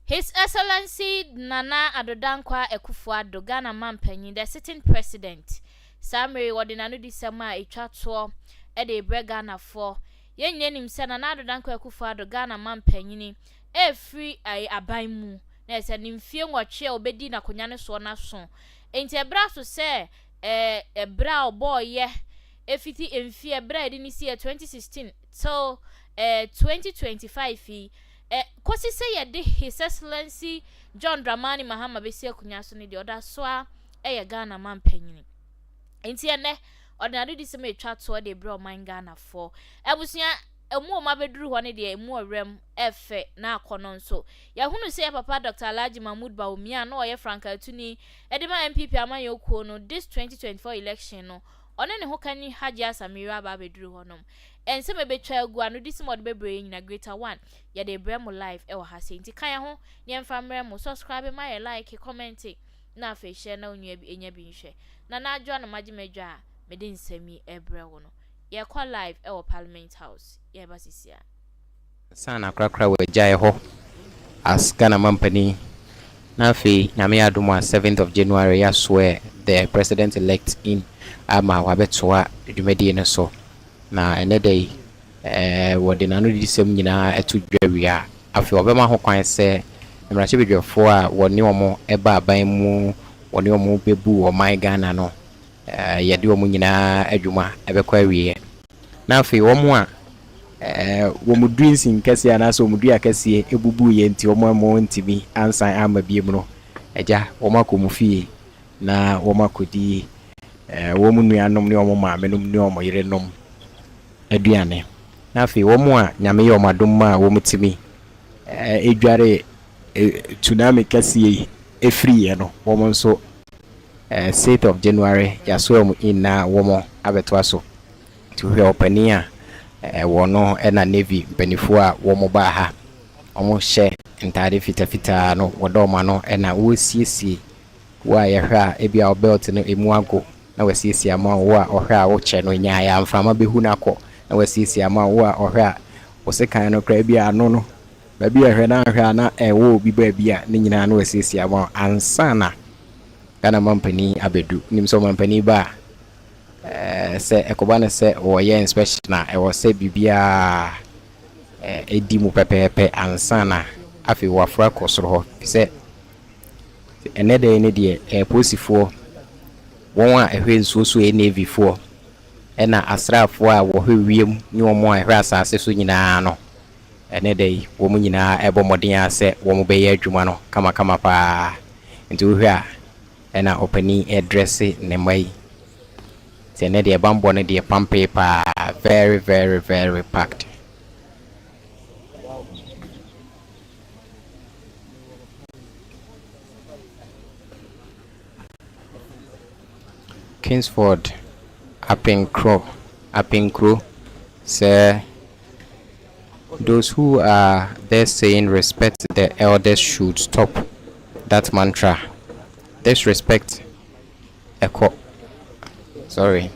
His Excellency Nana Addo Akufo-Addo, Ghana Mampanyin, the sitting president. Samre wadinanu di sema etwato e de bre Ghana for. Yenye nim se Nana Addo Akufo-Addo Ghana Mampanyin free aban mu. Na se nimfie nwɔtwe obedi na konya ne so na so. Enti ebra so se ebra boy ye efiti emfie ebra edi ni si 2016 till 2025 kosi se ye de His Excellency John Dramani Mahama besi akunya so ne de oda so a Ghana Mampanyin. Enti ene ordinary di se me twa to de bro man Ghana for ebusia emu ma beduru ho ne de emu orem efe na akono nso ya hunu se papa Dr. Alhaji Mahmoud Bawumia na oye Franka Atuni edema MPP amanye okuo no this 2024 election no one ne ho kan Haji Asamira ba beduru ho no ense me betwa agu anu di se mod bebre nyina greater one ya de bre mo live e wo ha se nti kan ho ne mfa mre mo subscribe my like comment na afa share na onua bi enya bi nhwe na na adwo na magimedwa a me de nsami ebre wo no ye call live e wo Parliament House ye basisia sana krakra we jae ho as Ghana Mampanyin na afi nyame adom 7th of January ya swear the president elect in ama wabetoa dwumadi ne so na ene dey wode nanu di sem nyina eto dwawia afi obema ho kwan se mrache bedwafo a woni omo eba aban mu woni omo bebu o my Ghana no yede omo nyina adwuma ebekwa awie na afi omo a womu drinks in kesi anaso womu dua kesi ebubu ye nti omo ntimi ansan ama biem no eja womu akomufie na womu akodi womu nuanom ne omo maamenom ne omo yerenom aduane na afi womu a nyame ye omadom ma womu timi edware tsunami kesi efri ye no womu nso 6th of January ya so mu ina womu abeto aso to hwe opania wono ena navy benifo a womo ba ha omo hye ntade fitafita no wodoma no ena wo siesie wa ye hwa e bia belt no emu ago na wasiesie ama wo a ohwa wo che no nya ya mframa behu na akọ na wasiesie ama wo a ohwa wo se kan no kra bia no no ba bia hwe na hwa na wo bi ba bia ne nyina na wasiesie ama ansana Ghana Mampanyin abedu nimso Mampanyin ba se ekobane se woye inspection na e wo se bibia edi mu pepepe ansana afi wafra kosoro ho se enede ne de posifo won a ehwe nsusu navy fo ena asrafo a wo hwewiem ni omo a ehwe asase so nyina no enede wo mu nyina ebo modin ase wo mu beye adwuma no kama pa nti wo hwe a ena opani address ne mai Tene de bambo ne de pampe pa very very very packed. Kingsford up in Crow say those who are there saying respect the elders should stop that mantra. Disrespect sorry.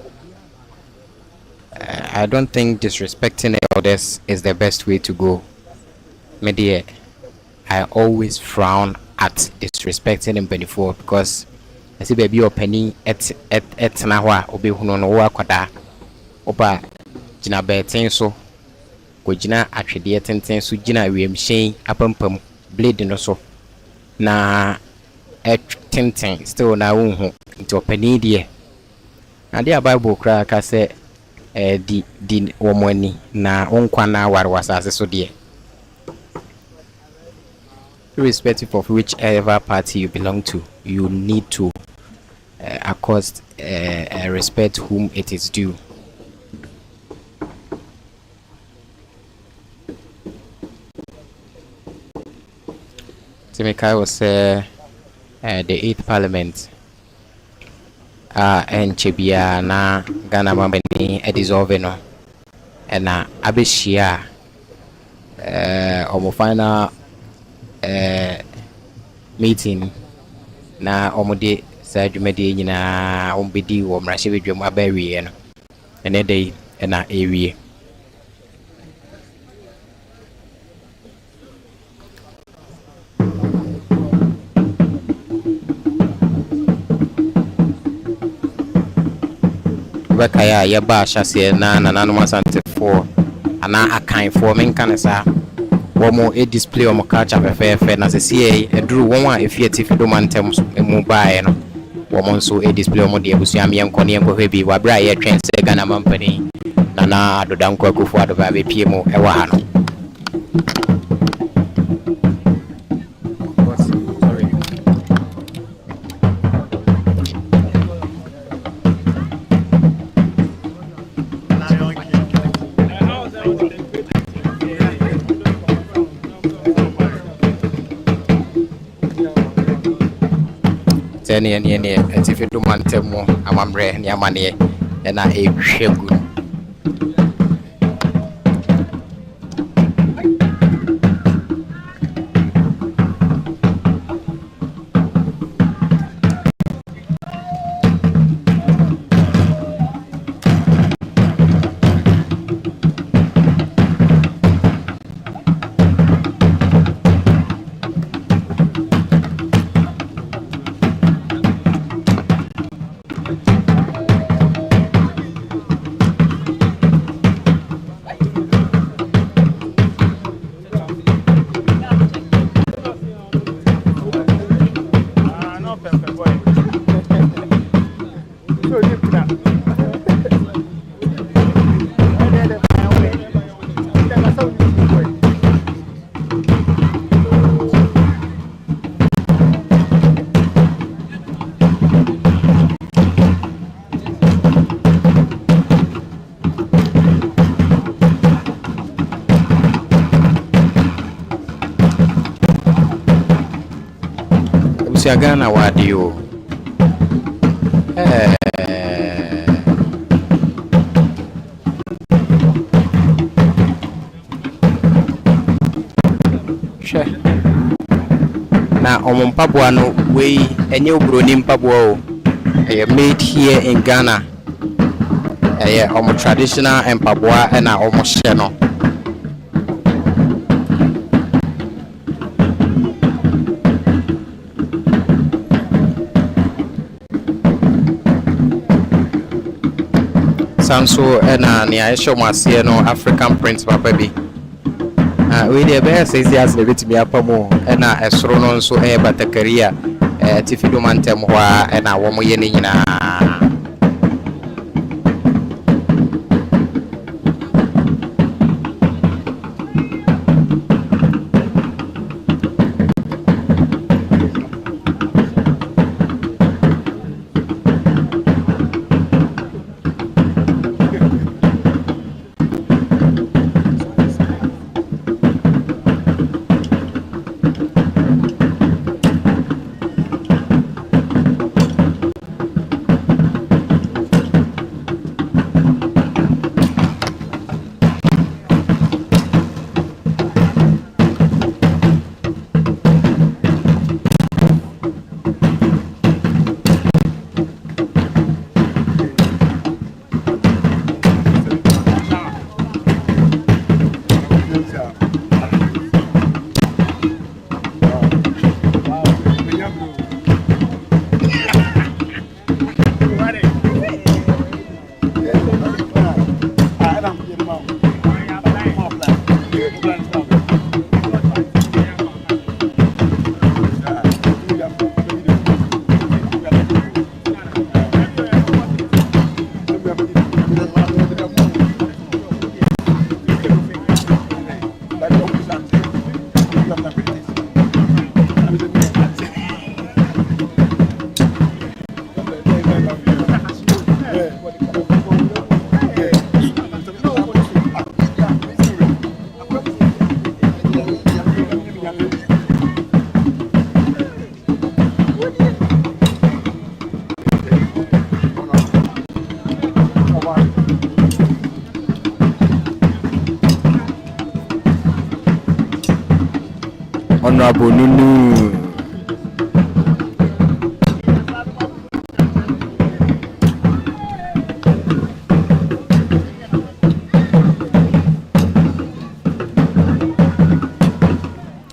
I don't think disrespecting elders is the best way to go. Media, I always frown at disrespecting them before because I see baby or penny et nawa obe huno no wa kwada oba jina betin so ko jina atwede tenten so jina wiem hyen apampam blade no so na tenten still na wo hu nti opani die na dia Bible kra ka se di womani na onkwa na warwasase so de irrespective of whichever party you belong to, you need to accord respect whom it is due. Timika was the 8th Parliament and Chibia na Ghana Mampanyin e dissolve no na abeshia omo final meeting na omode sa dwumade nyina ombedi wo mrahye bedwam abawie no ene dey na ewie Rebecca ya ba shase na no asante for ana akan for men kan sa womo e display omo culture fefe na se sie eduru won a efiati fido mantem mu bae no womo nso e display omo de abusu am yen kone enko hwe bi wa bra ye twen se Ghana mampani na Addo danko akufo ado ba be pie mu e wa ha no. Any and if you do man tell more amamre ni amane na e hwegu Ghana wadio na omompaboa no we enye obroni mpaboa o made here in Ghana omo traditional mpaboa na omo hye no Sanso na ni aisho masie no African print papa bi we dey be say as na betimi apamo na esoro no nso batakaria tifido mantem ho na wo mo ye ni nyina Honorable Nunu.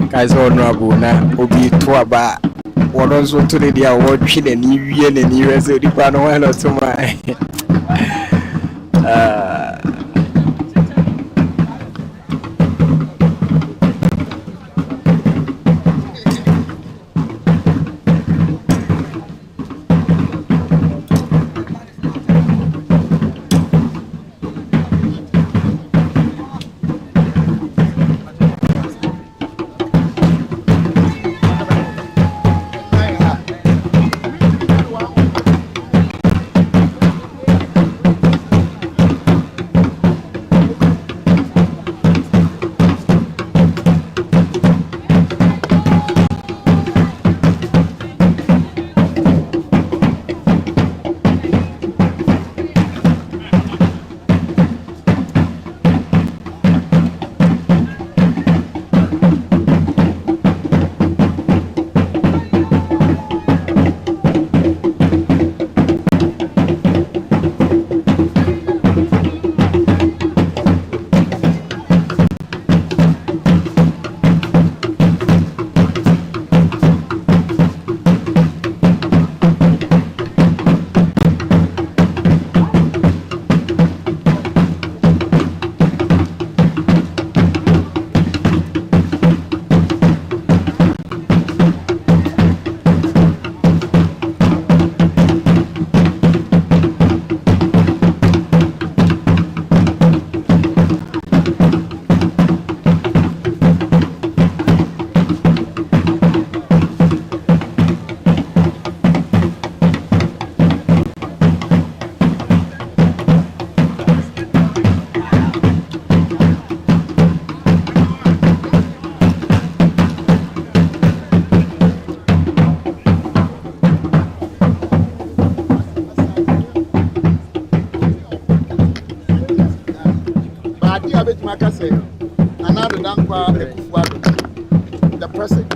Guys, honorable na obi to aba won so to the dia wo twi na ni wie na ni rese di pa no wa lo to my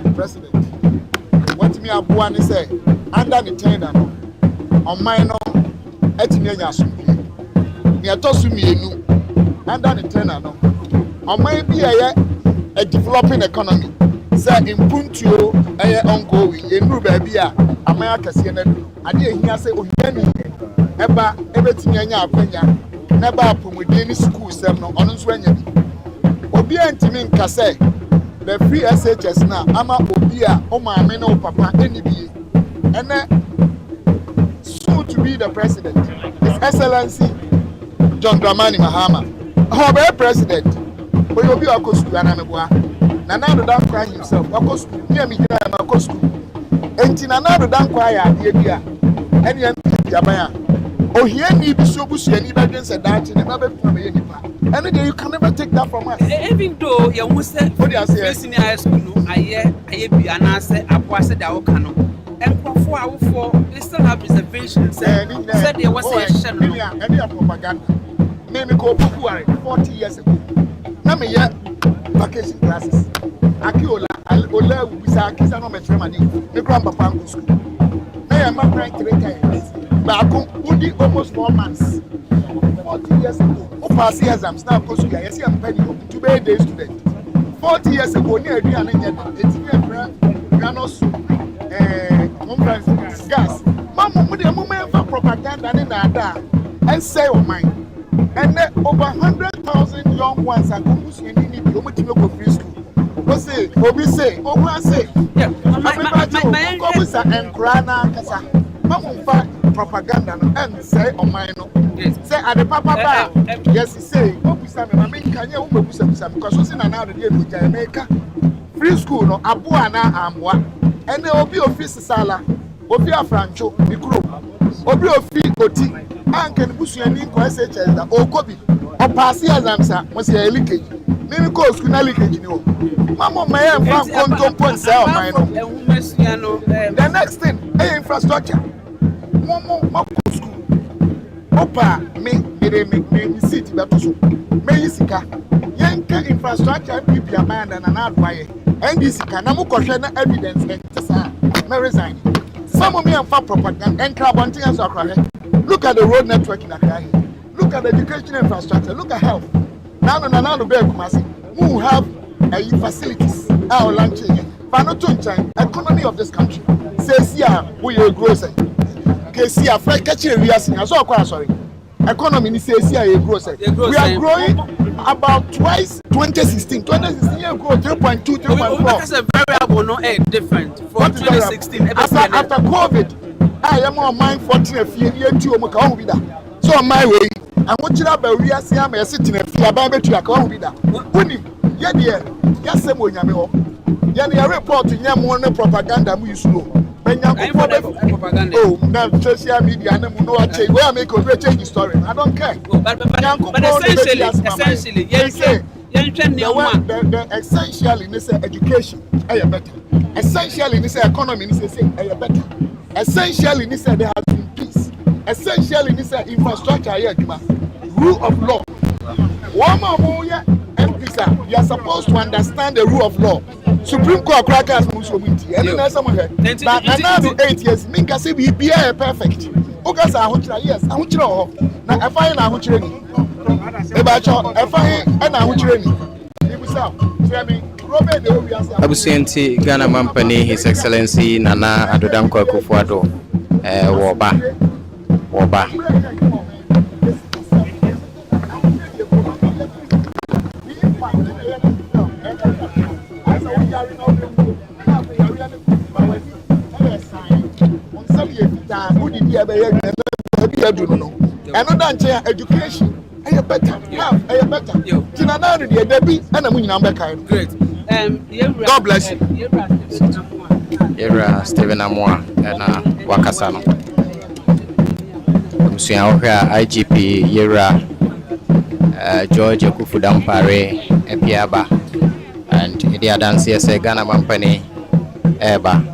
the president. What me abuan say under the tender on minor etimenya sumbi. Me atosumi enu under the tender no. On my be a developing economy. Say impuntuo ongoing enu baby a amaya kase na do. Ade ehia say ohiani eba ebetinya akwanya na ba pomodeni school sem no ono nso anya bi. Obi antimi nka say the free SHS na ama obi a o maame na o papa eni bi. Ene soon to be the president, His Excellency John Dramani Mahama. How be president? Obi akosu anameboa. Nana Addo Dankwa himself akosu near me na akosu. Enti Nana Addo Dankwa ya ade bia. Ene MP Yabaya. Ohie ni bisobusu ani badwen se dachi na be fama ye nipa. And you can never take that from us. Even though you must say, facing high school, I be an answer, I was said, I cannot. And for our four, they still have reservations. Said there was a propaganda. Maybe go 40 years ago. Name yet vacation classes. Akiola, Ola, Wisaki, and Metramani, the grandpapa school. They are not trying to retire. But I come almost 4 months. 40 years ago. Past years I'm now close to yes, I'm penny to be a day student. 40 years ago, near it's gas. Mamma, with a moment for propaganda in Adda and say, oh, mine. And then over 100,000 young ones are going to need to free school. What's it? Obi say, Obi say, yeah, my and Grana Casa. Mamma, propaganda and say, oh, mine. Say at the papa yes he say obisa me mama nkanye wo mebusa because so na na dey go Jamaica free school no aboa na amwa ene obi office sala obi afrancho mikro obi ofi oti anke ne busuani ko SHS da okobi o pass exams mo say leakage me ko school na leakage ni o mama my am fan contompo say o man no the next thing infrastructure mo school Opa me city beto so me sika yenka infrastructure people amanda na na adwaye and sika na mo kohwe na evidence ntesa me resign some of me am for propaganda and crabonting as akwahe. Look at the road network in Accra. Look at the education infrastructure. Look at health. Now be kumasi who have facilities our lunch but not to economy of this country says here we are growing. Kesi afra catching we are sorry economy is a growth. We are growing about twice 2016. 2016 year grow 3.2, 3.4. That's a variable, no different from 2016. After COVID, I am on mine 14 a few years to Omuka. So on my way, I want you to be real. See, I'm sitting a few about to Omuka. Wouldn't yeah, dear, yes, I'm going to yeah, report to Yamu propaganda. We used to propaganda. Oh, now social media, and no change. Where I make a change the story. I don't care. But essentially, yes, the essentially is education. Better. Essentially, is economy. Is better. Essentially, there has been peace. Essentially, is infrastructure. Rule of law. One more MPs, you are supposed to understand the rule of law. Supreme Court crackers Musumiti. And then someone here. But now 8 years, Minka say be perfect. Ogas are yes, I want you now. I find out training. I find out training. Abusienti Ghana Mampani, His Excellency Nana Addo Akufo-Addo, Woba. Another education. I better. I better. Great. God bless you. Yera Stephen Amwa and Wakasano. IGP Yera George Kufudampare Epiaba and Idia Dancy Ghana Mampani Eba.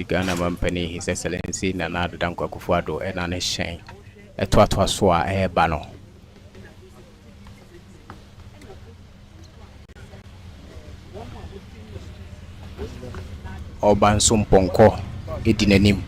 Ghana Mampani, His Excellency Nana Addo Akufo-Addo, and an shame. A twatwaswa a bano. Oban Sumponko, Idinanim.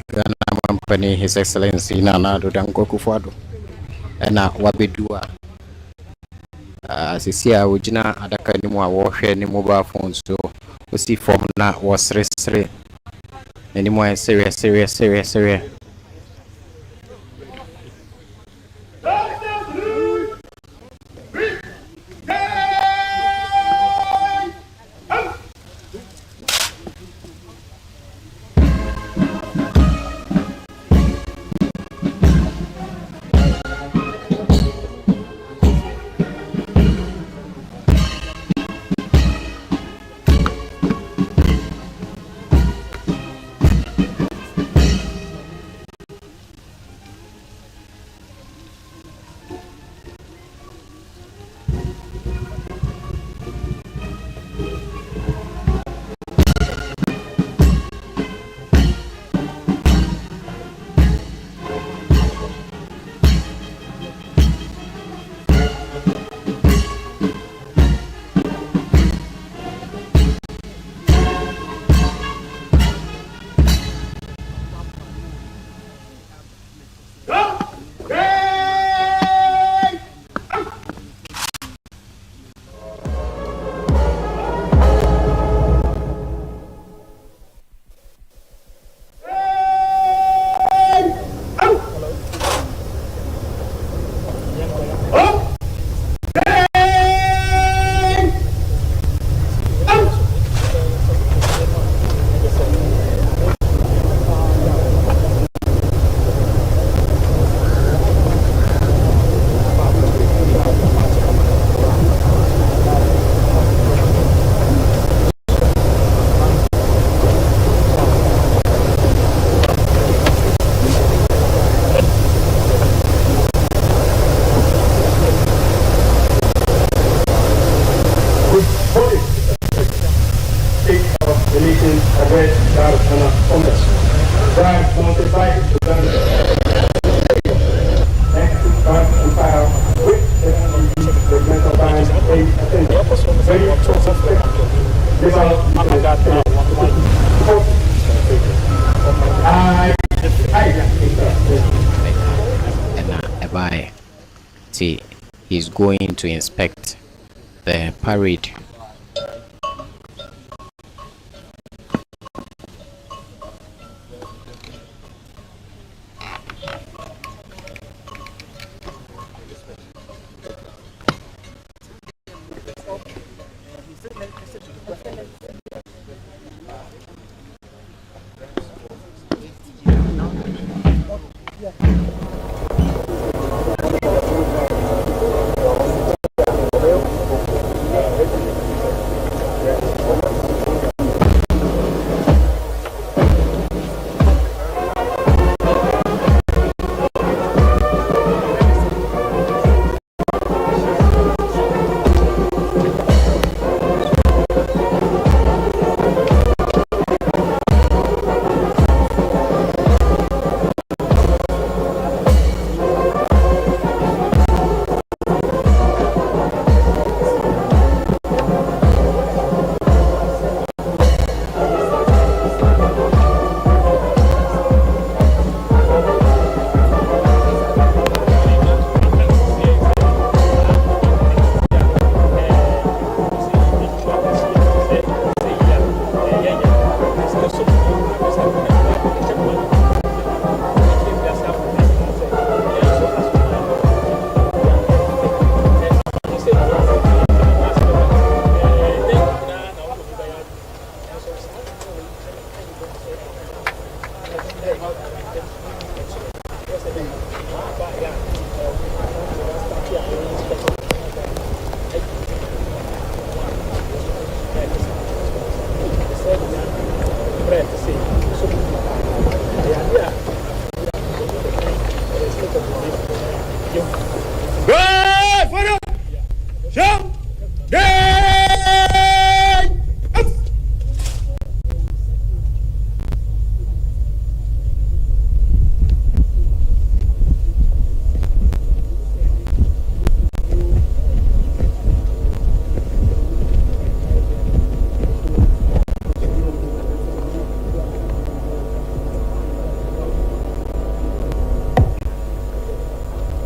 Ghana Mampani, His Excellency Nana Addo Akufo-Addo, and Wabedua. Sisia Ujina Adaka Nimwa Washer ni mobile phone, so we see form na was restre anymore serious. West Dar Commerce. Drive mountain-bike to Ghana. Next to Bank Empire with the mental bank 8%. Very suspect. See, he's going to inspect the parade.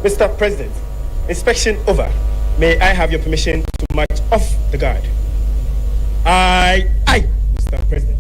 Mr. President, inspection over. May I have your permission to march off the guard? Aye, Mr. President.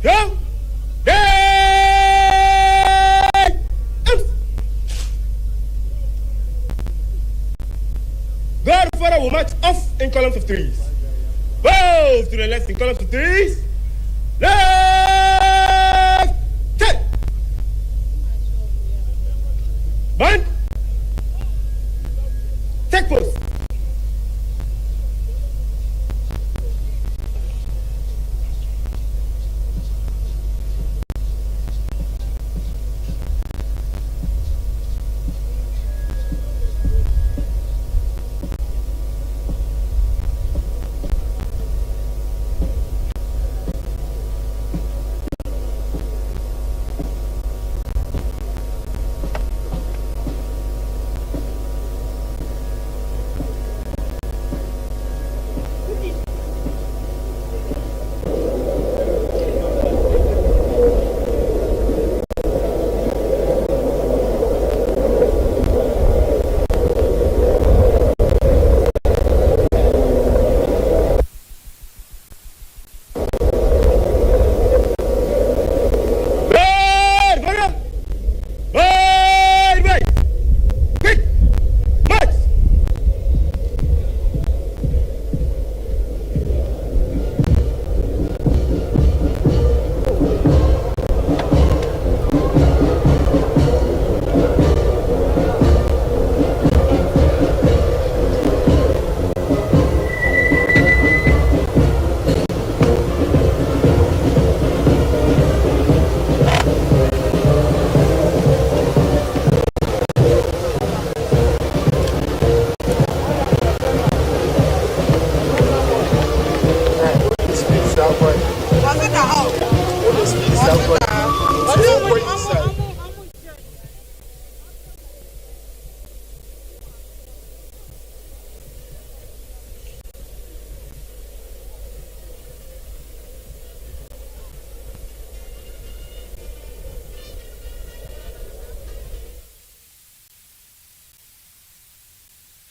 Go! Godfather will march off in columns of threes. Move to the left in columns of threes. Left! Take! Bind! Take post!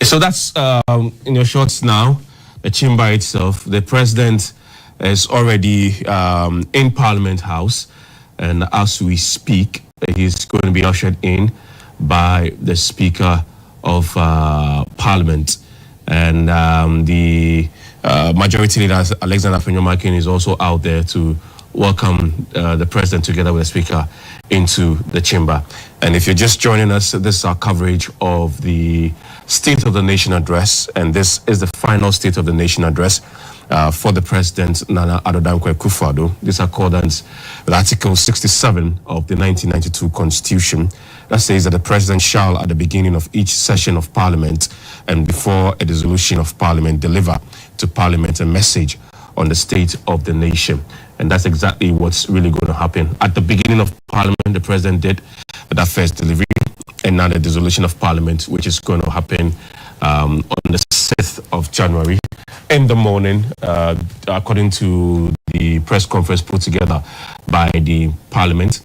So that's in your shorts now, the chamber itself. The president is already in Parliament House, and as we speak, he's going to be ushered in by the Speaker of Parliament. And the Majority Leader, Alexander Afenyo-Makin, is also out there to welcome the president together with the Speaker into the chamber. And if you're just joining us, this is our coverage of the State of the Nation address, and this is the final State of the Nation address for the President, Nana Addo Dankwa Akufo-Addo. This accordance with Article 67 of the 1992 Constitution that says that the President shall, at the beginning of each session of Parliament and before a dissolution of Parliament, deliver to Parliament a message on the state of the nation. And that's exactly what's really going to happen. At the beginning of Parliament, the President did that first delivery, and now the dissolution of Parliament, which is going to happen on the 6th of January in the morning, according to the press conference put together by the Parliament.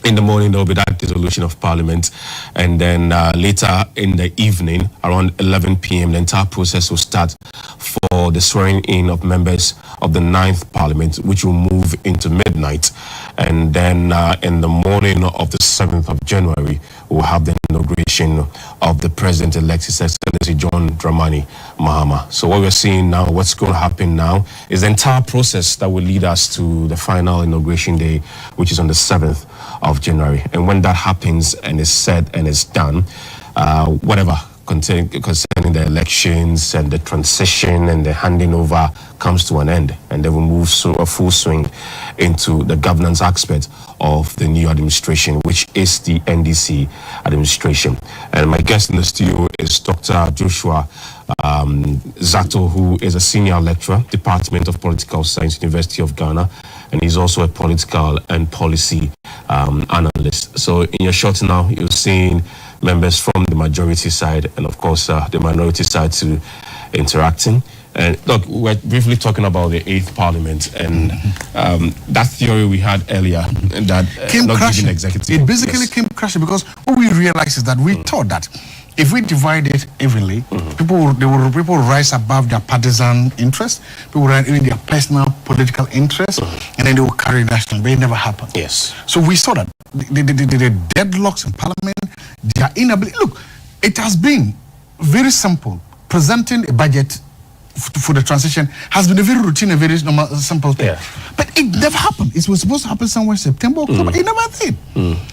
In the morning, there will be that dissolution of Parliament, and then later in the evening, around 11 p.m., the entire process will start for the swearing in of members of the 9th Parliament, which will move into midnight. And then in the morning of the 7th of January, we'll have the inauguration of the President-elect, His Excellency John Dramani Mahama. So what we're seeing now, what's going to happen now, is the entire process that will lead us to the final inauguration day, which is on the 7th of January. And when that happens and is said and is done, whatever concerning the elections and the transition and the handing over comes to an end, and they will move a full swing into the governance aspect of the new administration, which is the NDC administration. And my guest in the studio is Dr. Joshua Zato, who is a senior lecturer, Department of Political Science, University of Ghana, and he's also a political and policy analyst. So in your shot now, you're seeing members from the majority side and, of course, the minority side to interacting. And look, we're briefly talking about the 8th Parliament and that theory we had earlier that came not crashing. Giving executive. It basically came crashing because what we realized is that we thought that if we divide it evenly, people will rise above their partisan interests, people will rise in their personal political interests, and then they will carry national. But it never happened. Yes. So we saw that the deadlocks in parliament, their inability. Look, it has been very simple. Presenting a budget for the transition has been a very routine, a very normal, simple thing. Yeah. But it never happened. It was supposed to happen somewhere September, October. It never did.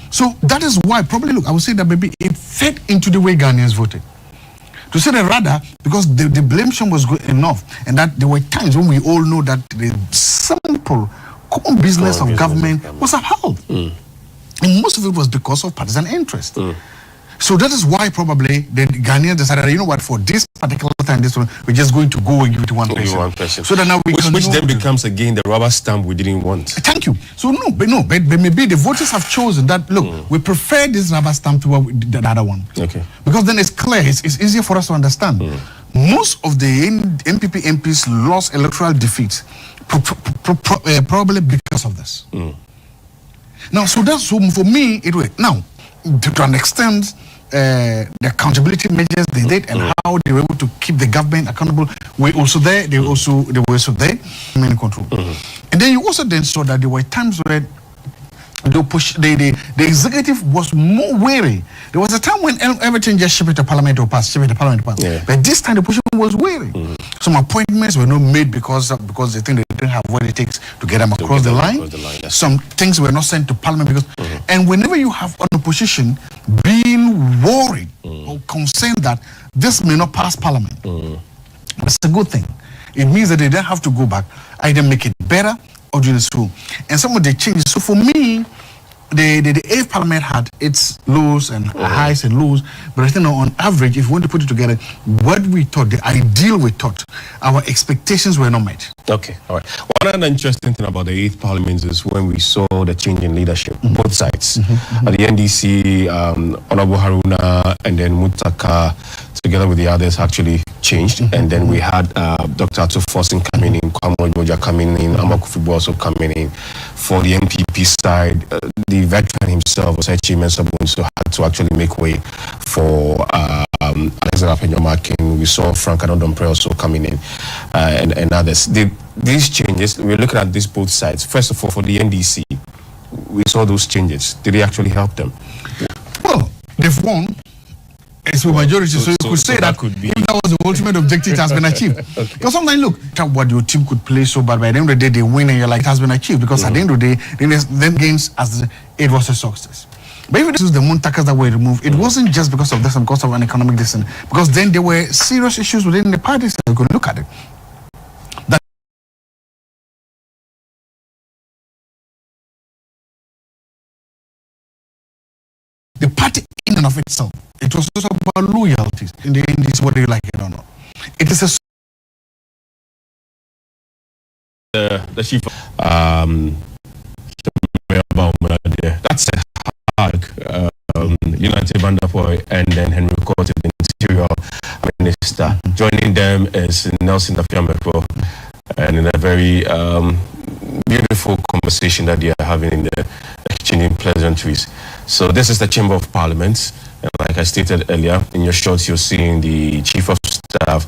So that is why probably, look, I would say that maybe it fed into the way Ghanaians voted. To say that rather, because the blame shame was good enough, and that there were times when we all know that the simple common business of government was upheld. And most of it was because of partisan interest. So that is why probably the Ghanaians decided, you know what, for this particular time, this one, we're just going to go and give it to one person. So that now we which then becomes again the rubber stamp we didn't want. Thank you. So but maybe the voters have chosen that, look, we prefer this rubber stamp to the other one. Okay. Because then it's clear, it's easier for us to understand. Most of the MPP MPs lost electoral defeats probably because of this. Now, so for me, it was now to an extent. The accountability measures they did and how they were able to keep the government accountable were also there. They were also there, in control. And then you also then saw that there were times where the executive was more wary. There was a time when everything just shipped to parliament or passed, Yeah. But this time the position was wary. Some appointments were not made because they think they didn't have what it takes to get them across the line. Yes. Some things were not sent to parliament because, and whenever you have an opposition being worried or concerned that this may not pass parliament, it's a good thing. It means that they don't have to go back, either make it better or do this through. And some of the changes. So for me, the 8th parliament had its lows and highs and lows, but I think on average, if we want to put it together, what we thought, the ideal we thought, our expectations were not met. Okay, all right. One other interesting thing about the 8th parliament is when we saw the change in leadership, both sides. At the NDC, Honorable Haruna and then Mutaka, together with the others, actually changed. And then we had Dr. Atto Forson coming in, Kwame Moja coming in, Amakufubu also coming in. For the MPP side, the veteran himself, Osechi Mensah-Bonsu, had to actually make way for Alexander Penyoma. We saw Frank Adodompre also coming in, and others. These changes, we're looking at this both sides. First of all, for the NDC, we saw those changes. Did they actually help them? Well, they've won. It's a majority, so you could say that could be, if that was the ultimate objective, it has been achieved. Because sometimes, look, what your team could play so bad, by the end of the day, they win and you're like, it has been achieved. Because at the end of the day, then gains as it was a success. But if this is the Muntakas that were removed, it wasn't just because of this and because of an economic distance. Because then there were serious issues within the parties that you could look at it. The party in and of itself, it was also about loyalties. In the end, it's whether you like it or not. It is the chief that's a hard United Vanderpoy and then Henry Court, the Interior Minister. Joining them is Nelson Dafiamepo, and in a very beautiful conversation that they are having in the exchanging pleasantries. So this is the Chamber of Parliament, and like I stated earlier, in your shots you're seeing the Chief of Staff,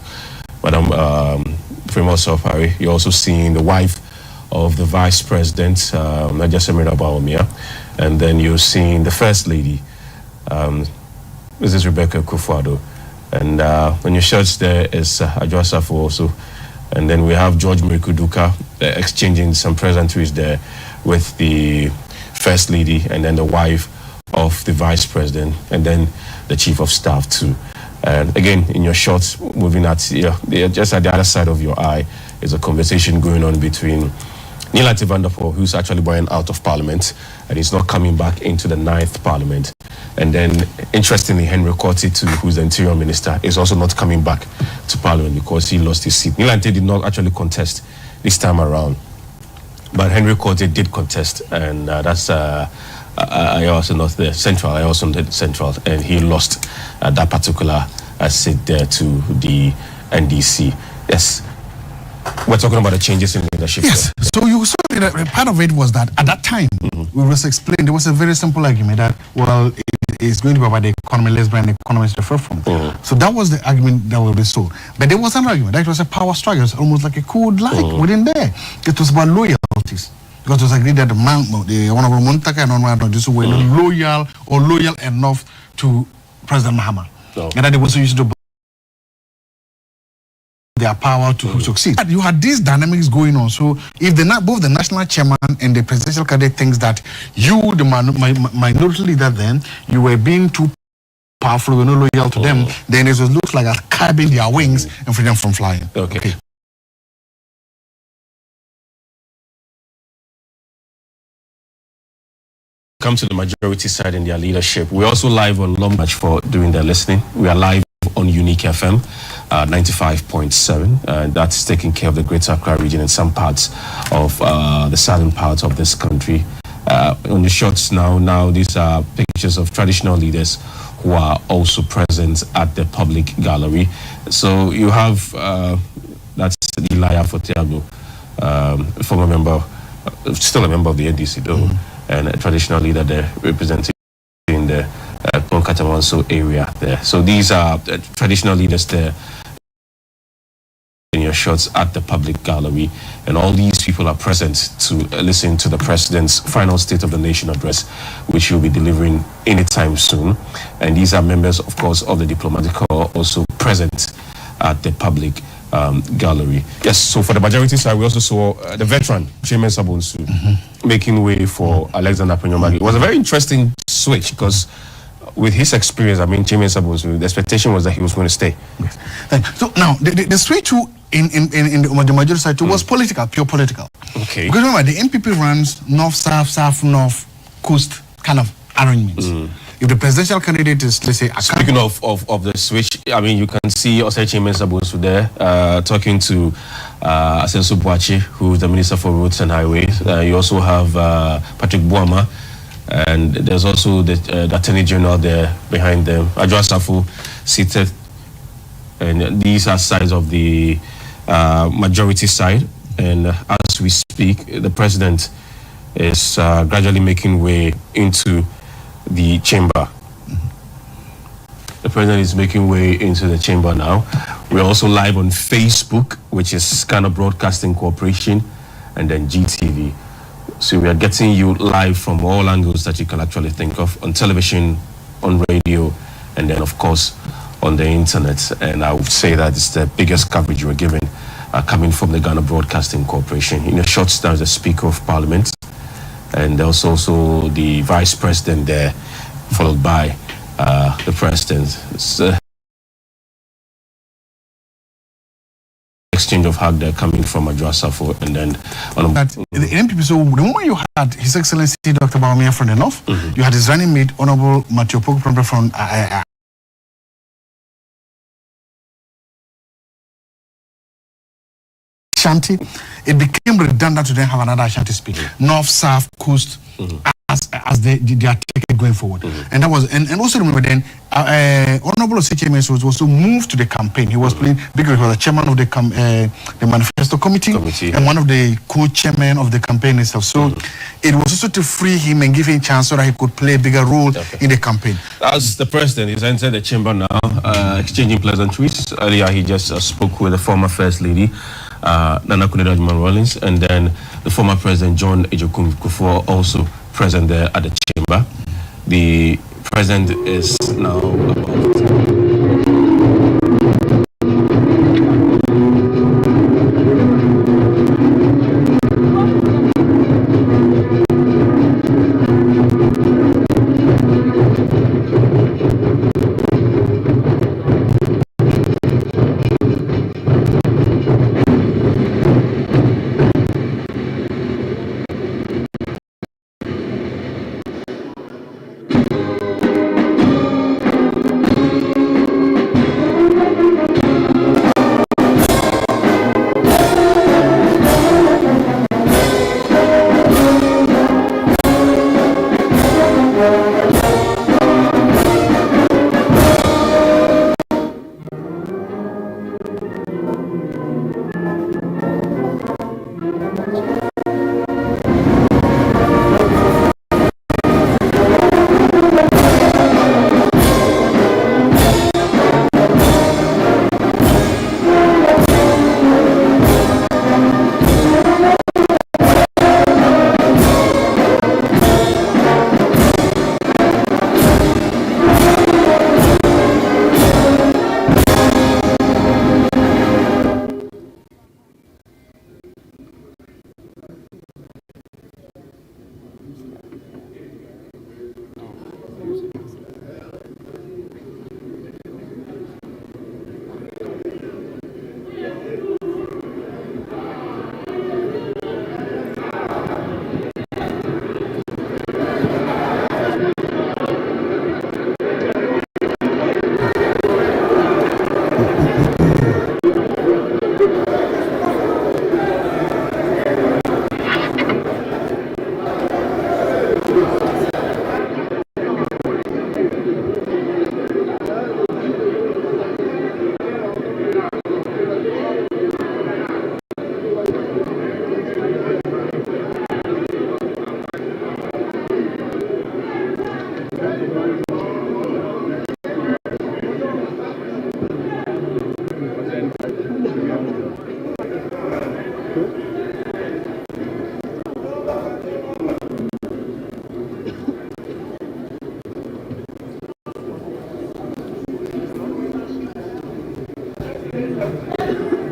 Madam Primo Sopari. You're also seeing the wife of the Vice President, Najasemina Baomia, and then you're seeing the First Lady, Mrs. Rebecca Kufuado, and on your shots there is Addo Asafo also, and then we have George Merikuduka exchanging some pleasantries there with the First Lady, and then the wife of the Vice President, and then the Chief of Staff too. And again, in your shots, moving at just at the other side of your eye is a conversation going on between Nilati Vanderpool, who's actually going out of Parliament, and he's not coming back into the 9th Parliament. And then, interestingly, Henry Korti too, who's the Interior Minister, is also not coming back to Parliament because he lost his seat. Nilati did not actually contest this time around, but Henry Korti did contest, and that's I also not the Central. I also did Central, and he lost that particular seat there to the NDC. Yes, we're talking about the changes in leadership. Yes. So you saw that part of it was that at that time, we was explained, there was a very simple argument that, well, it's going to be about the economy, let's bring the economies to the forefront. So that was the argument that will be sold. But there was an argument that it was a power struggle. It was almost like a code like within there. It was about loyalties. Because it was agreed that the Honorable Montaka and Honorable Addo were loyal or loyal enough to President Mahama. And that they also used to their power to succeed. You had these dynamics going on. So if both the national chairman and the presidential candidate thinks that you, the minority leader, then you were being too powerful, you're not loyal to them, then it looks like a curbing their wings and freedom from flying. Okay. Come to the majority side in their leadership. We're also live on Long March for doing their listening. We are live on Unique FM 95.7. That's taking care of the Greater Accra region and some parts of the southern part of this country. On the shots now these are pictures of traditional leaders who are also present at the public gallery. So you have that's Elia Fortiago, former member, still a member of the NDC though. And a traditional leader there representing the Konkatamanso area there. So these are traditional leaders there in your shots at the public gallery. And all these people are present to listen to the president's final State of the Nation address, which he'll be delivering anytime soon. And these are members, of course, of the diplomatic corps also present at the public gallery. Yes, so for the majority side, we also saw the veteran, Chairman Sabonsu, making way for Alexander Penyomagi. It was a very interesting switch because with his experience, I mean, Chairman Sabonsu, the expectation was that he was going to stay. Yes. So now, the switch in the majority side too was political, pure political. Okay. Because remember, the NPP runs north-south, south-north, coast kind of arrangements. If the presidential candidate is, let's say, speaking of the switch, I mean, you can see Osei Mensabusu there talking to Asenso Boachi, who is the Minister for Roads and Highways. You also have Patrick Boama, and there's also the Attorney General there behind them, Adjo Asafo seated. And these are sides of the majority side. And as we speak, the president is gradually making way into the chamber. The president is making way into the chamber now. We're also live on Facebook, which is Ghana Broadcasting Corporation, and then GTV. So we are getting you live from all angles that you can actually think of, on television, on radio, and then of course on the internet. And I would say that it's the biggest coverage we're giving coming from the Ghana Broadcasting Corporation. In a short time, the Speaker of Parliament, and there's also the Vice President there, followed by the President. It's exchange of hug there coming from Adjo Asafo, and then the NPP. So the moment you had His Excellency Dr. Bawumia from the north, you had his running mate, Honorable Matthew Poku from Ashanti. It became redundant to then have another Ashanti speak. North, south, coast, as they are taking going forward. And that was, and also remember then, Honorable CHMS was also moved to the campaign. He was playing because he was the chairman of the manifesto committee and one of the co-chairmen of the campaign itself. So it was also to free him and give him a chance so that he could play a bigger role in the campaign. As the president is entered the chamber now, exchanging pleasantries. Earlier he just spoke with the former First Lady, Nana Kuneda Rollins, and then the former President John Ejiokum Kufuor also present there at the chamber. The president is now about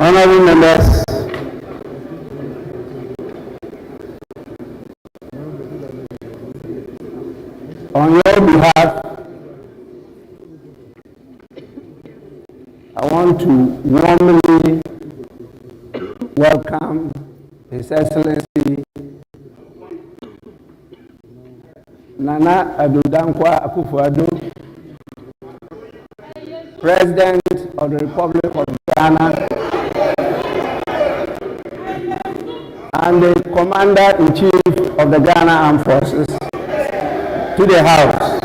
Honorable members, on your behalf, I want to warmly welcome His Excellency Nana Addo Akufo-Addo, President of the Republic of Ghana and the Commander-in-Chief of the Ghana Armed Forces, to the House.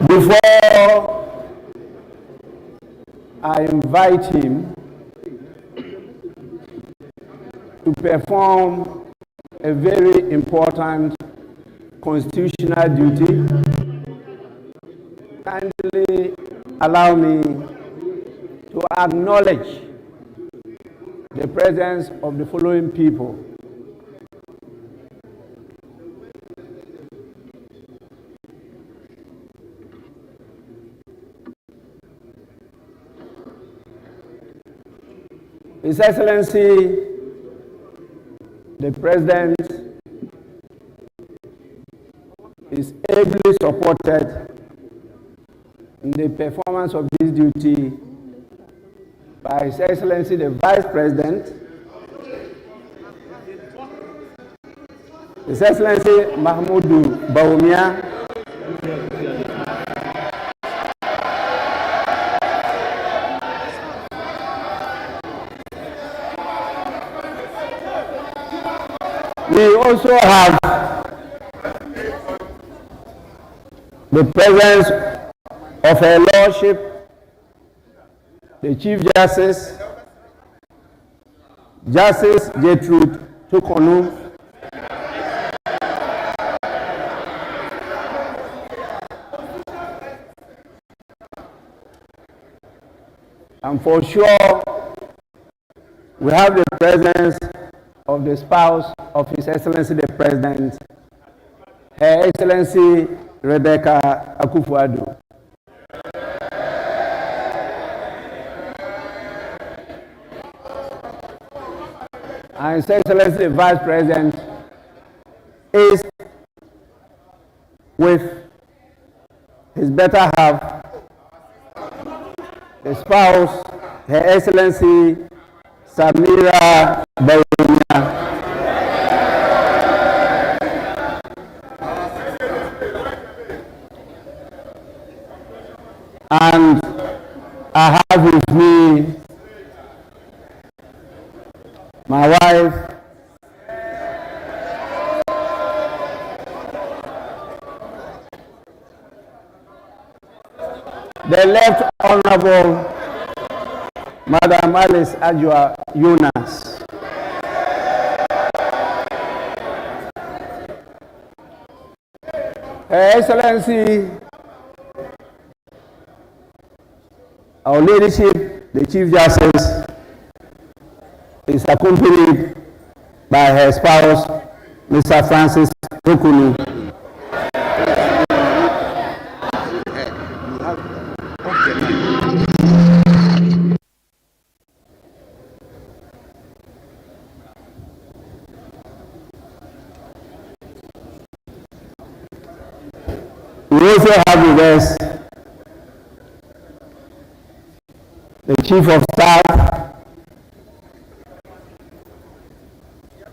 Before I invite him to perform a very important constitutional duty, kindly allow me to acknowledge the presence of the following people. His Excellency, the President, is ably supported in the performance of this duty by His Excellency, the Vice President, His Excellency Mahmoudou Bawumia, we also have the presence of Her Lordship, the Chief Justice, Justice Gertrude Tukonu, and for sure we have the presence of the spouse of His Excellency the President, Her Excellency Rebecca Akufo-Addo. And His Excellency the Vice President is with his better half, the spouse, Her Excellency Samira Bawumia. And I have with me my wife, the Left Honorable Madam Alice Ajua Yunus. Her Excellency, our leadership, the Chief Justice, is accompanied by her spouse, Mr. Francis Tukunu. We also have with us the Chief of Staff,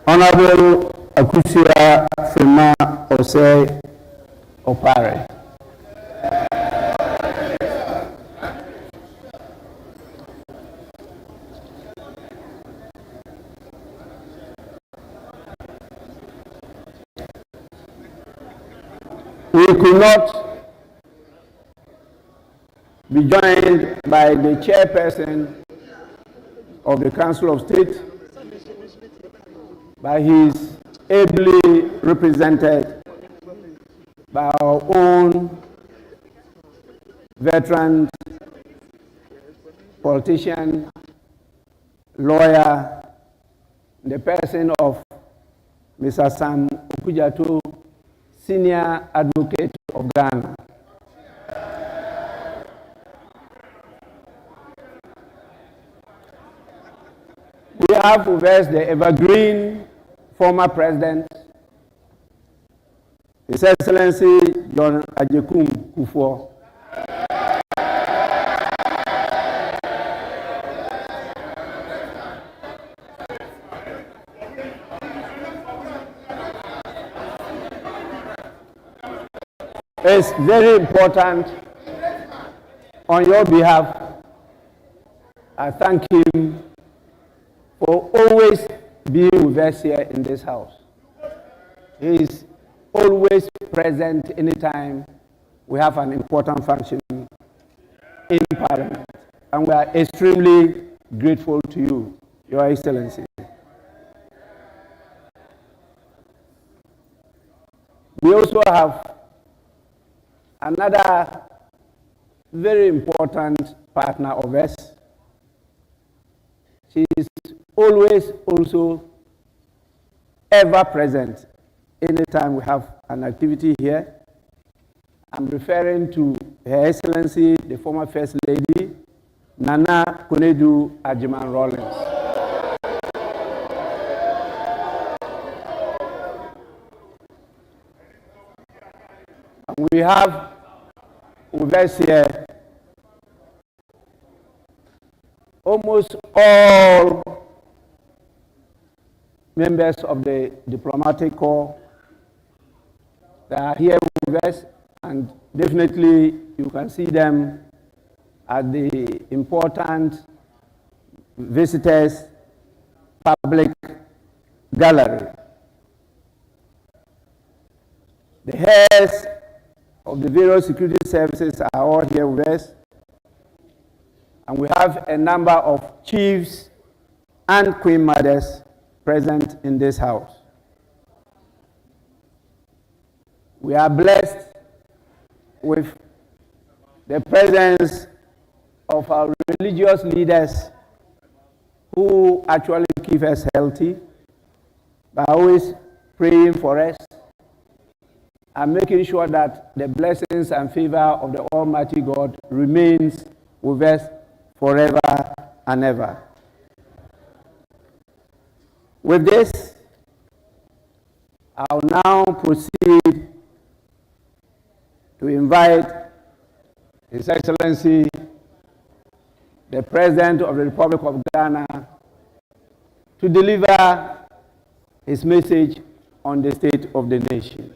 Honorable Akusia Fema Osei Opare. We could not be joined by the chairperson of the Council of State, by his ably represented by our own veteran politician, lawyer, the person of Mr. Sam Okujato, Senior Advocate of Ghana. We have with us the evergreen former president, His Excellency John Ajekum Kufuor. It's very important on your behalf. I thank him for always being with us here in this house. He is always present anytime we have an important function in Parliament. And we are extremely grateful to you, Your Excellency. We also have another very important partner of us. She is always also ever present anytime we have an activity here. I'm referring to Her Excellency, the former First Lady, Nana Konadu Agyeman-Rawlings. We have with us here almost all members of the diplomatic corps that are here with us, and definitely you can see them at the important visitors public gallery. The heads of the various security services are all here with us, and we have a number of chiefs and queen mothers present in this house. We are blessed with the presence of our religious leaders who actually keep us healthy by always praying for us and making sure that the blessings and favor of the Almighty God remains with us forever and ever. With this, I'll now proceed to invite His Excellency, the President of the Republic of Ghana, to deliver his message on the state of the nation.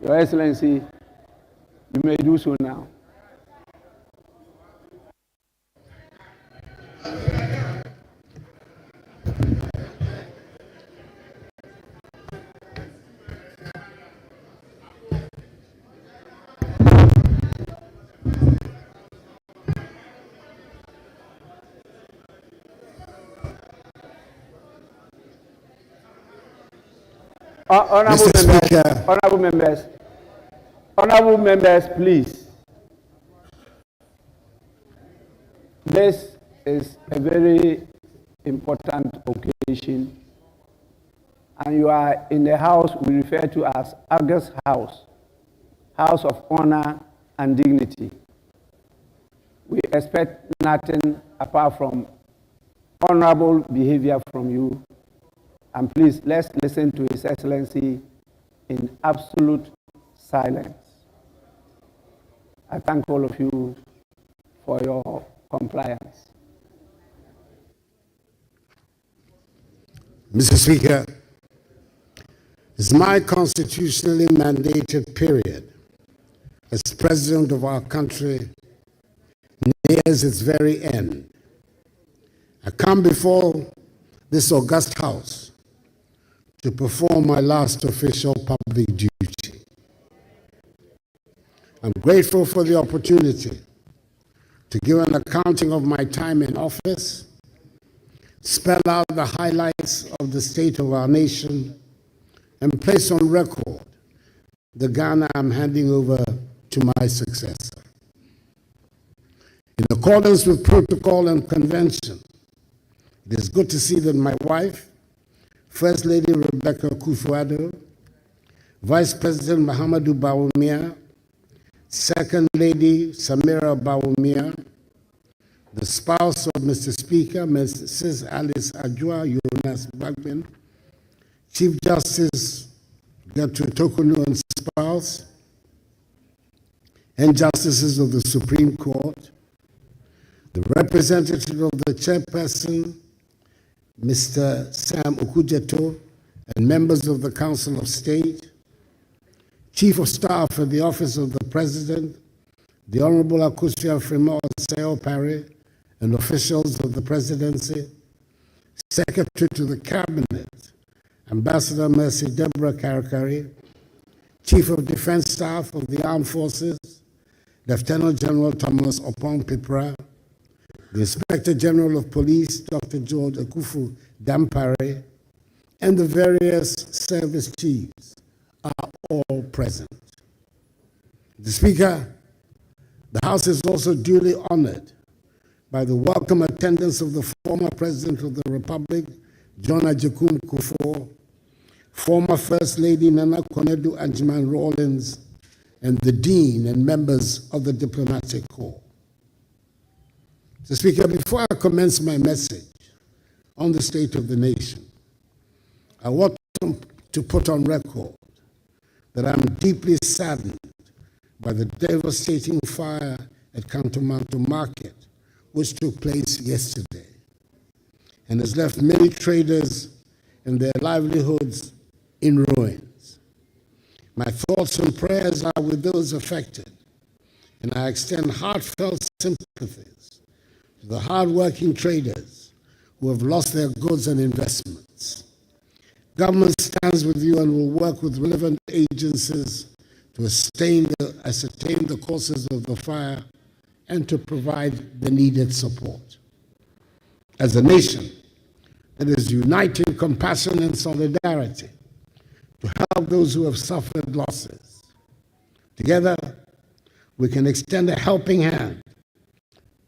Your Excellency, you may do so now. Honorable members, please. This is a very important occasion, and you are in the house we refer to as August House, House of Honor and Dignity. We expect nothing apart from honorable behavior from you. And please, let's listen to His Excellency in absolute silence. I thank all of you for your compliance. Mr. Speaker, it's my constitutionally mandated period as President of our country nears its very end. I come before this august House to perform my last official public duty. I'm grateful for the opportunity to give an accounting of my time in office, spell out the highlights of the state of our nation, and place on record the Ghana I'm handing over to my successor. In accordance with protocol and convention, it is good to see that my wife, First Lady Rebecca Kufuor, Vice President Mahamadou Bawumia, Second Lady Samira Bawumia, the spouse of Mr. Speaker, Mrs. Alice Ajua Jonas Bagman, Chief Justice Gertrude Tokunu and spouse, and justices of the Supreme Court, the representative of the chairperson, Mr. Sam Okujeto, and members of the Council of State, Chief of Staff at the Office of the President, the Honorable Akosua Fremont Oseo Parry, and officials of the Presidency, Secretary to the Cabinet, Ambassador Mercy Deborah Karakari, Chief of Defense Staff of the Armed Forces, Lieutenant General Thomas Opon Pipra, the Inspector General of Police, Dr. George Akufu Dampare, and the various service chiefs are all present. The Speaker, the House is also duly honored by the welcome attendance of the former President of the Republic, John Agyekum Kufuor, former First Lady Nana Konadu Agyeman Rawlings, and the Dean and members of the Diplomatic Corps. Mr. Speaker, before I commence my message on the state of the nation, I want to put on record that I'm deeply saddened by the devastating fire at Kantomanto Market, which took place yesterday, and has left many traders and their livelihoods in ruins. My thoughts and prayers are with those affected, and I extend heartfelt sympathies to the hard-working traders who have lost their goods and investments. Government stands with you and will work with relevant agencies to ascertain the causes of the fire and to provide the needed support. As a nation that is united in compassion and solidarity to help those who have suffered losses, together we can extend a helping hand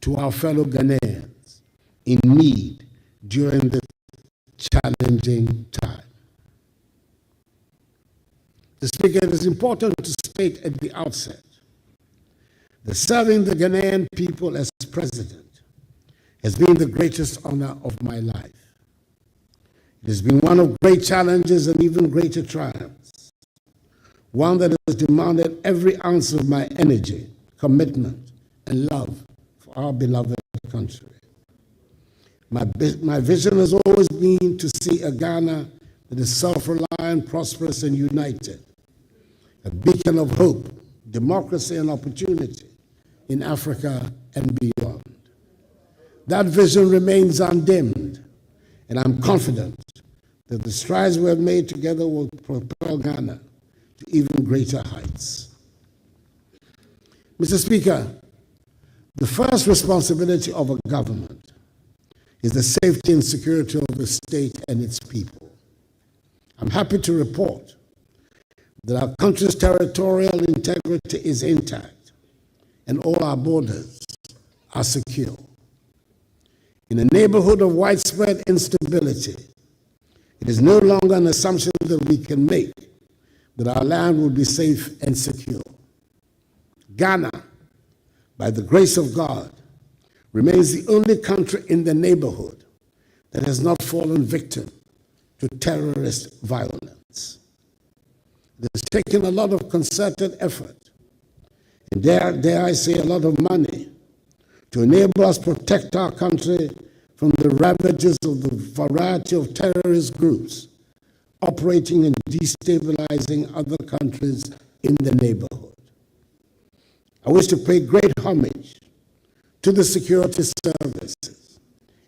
to our fellow Ghanaians in need during this challenging time. The Speaker, it is important to state at the outset that serving the Ghanaian people as President has been the greatest honor of my life. It has been one of great challenges and even greater triumphs, one that has demanded every ounce of my energy, commitment, and love for our beloved country. My vision has always been to see a Ghana that is self-reliant, prosperous, and united, a beacon of hope, democracy, and opportunity in Africa and beyond. That vision remains undimmed, and I'm confident that the strides we have made together will propel Ghana to even greater heights. Mr. Speaker, the first responsibility of a government is the safety and security of the state and its people. I'm happy to report that our country's territorial integrity is intact and all our borders are secure. In a neighborhood of widespread instability, it is no longer an assumption that we can make that our land will be safe and secure. Ghana, by the grace of God, remains the only country in the neighborhood that has not fallen victim to terrorist violence. It has taken a lot of concerted effort, and dare I say a lot of money, to enable us protect our country from the ravages of the variety of terrorist groups operating and destabilizing other countries in the neighborhood. I wish to pay great homage to the security services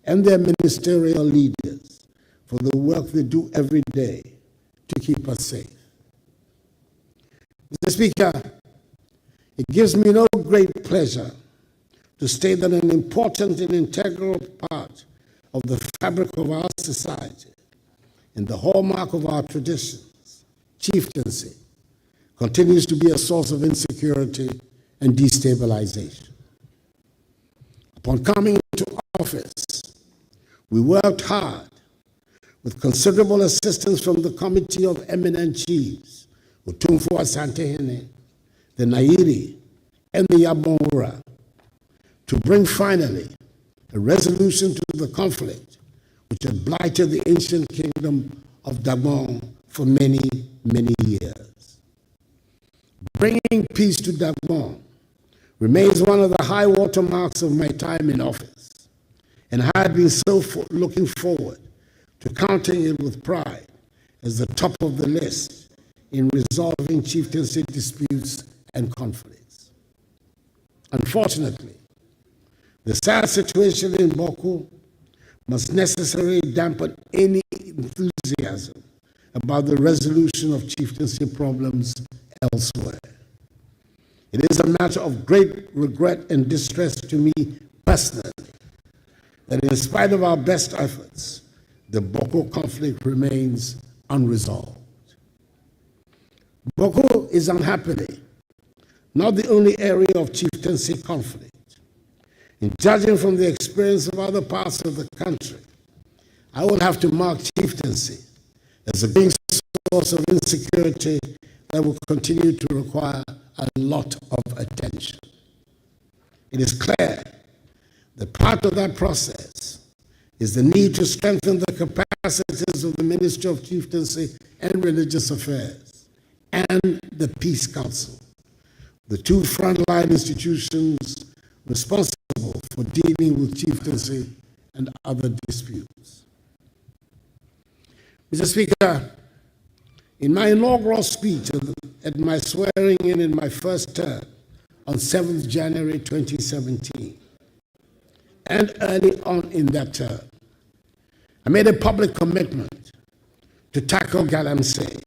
and their ministerial leaders for the work they do every day to keep us safe. Mr. Speaker, it gives me no great pleasure to state that an important and integral part of the fabric of our society and the hallmark of our traditions, chieftaincy, continues to be a source of insecurity and destabilization. Upon coming into office, we worked hard with considerable assistance from the Committee of Eminent Chiefs, Otumfuo Asantehene, the Nairi, and the Yabonwura, to bring finally a resolution to the conflict which had blighted the ancient kingdom of Gabon for many, many years. Bringing peace to Gabon remains one of the high watermarks of my time in office, and I had been so looking forward to counting it with pride as the top of the list in resolving chieftaincy disputes and conflicts. Unfortunately, the sad situation in Boko must necessarily dampen any enthusiasm about the resolution of chieftaincy problems elsewhere. It is a matter of great regret and distress to me personally that in spite of our best efforts, the Boko conflict remains unresolved. Boko is unhappily not the only area of chieftaincy conflict. In judging from the experience of other parts of the country, I will have to mark chieftaincy as a big source of insecurity that will continue to require a lot of attention. It is clear that part of that process is the need to strengthen the capacities of the Ministry of Chieftaincy and Religious Affairs and the Peace Council, the two frontline institutions responsible for dealing with chieftaincy and other disputes. Mr. Speaker, in my inaugural speech at my swearing in my first term on 7th January 2017, and early on in that term, I made a public commitment to tackle galamsey,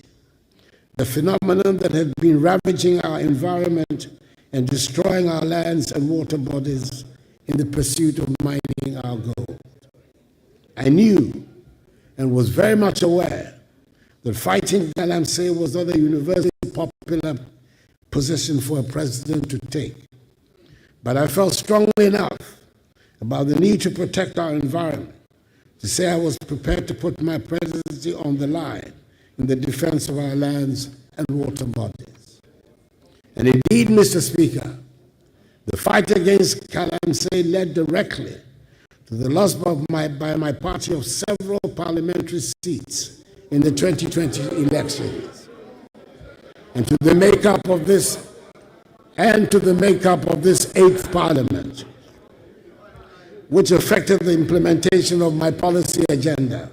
the phenomenon that had been ravaging our environment and destroying our lands and water bodies in the pursuit of mining our gold. I knew and was very much aware that fighting galamsey was not a universally popular position for a president to take. But I felt strongly enough about the need to protect our environment to say I was prepared to put my presidency on the line in the defense of our lands and water bodies. And indeed, Mr. Speaker, the fight against galamsey led directly to the loss by my party of several parliamentary seats in the 2020 elections, and to the makeup of this 8th Parliament, which affected the implementation of my policy agenda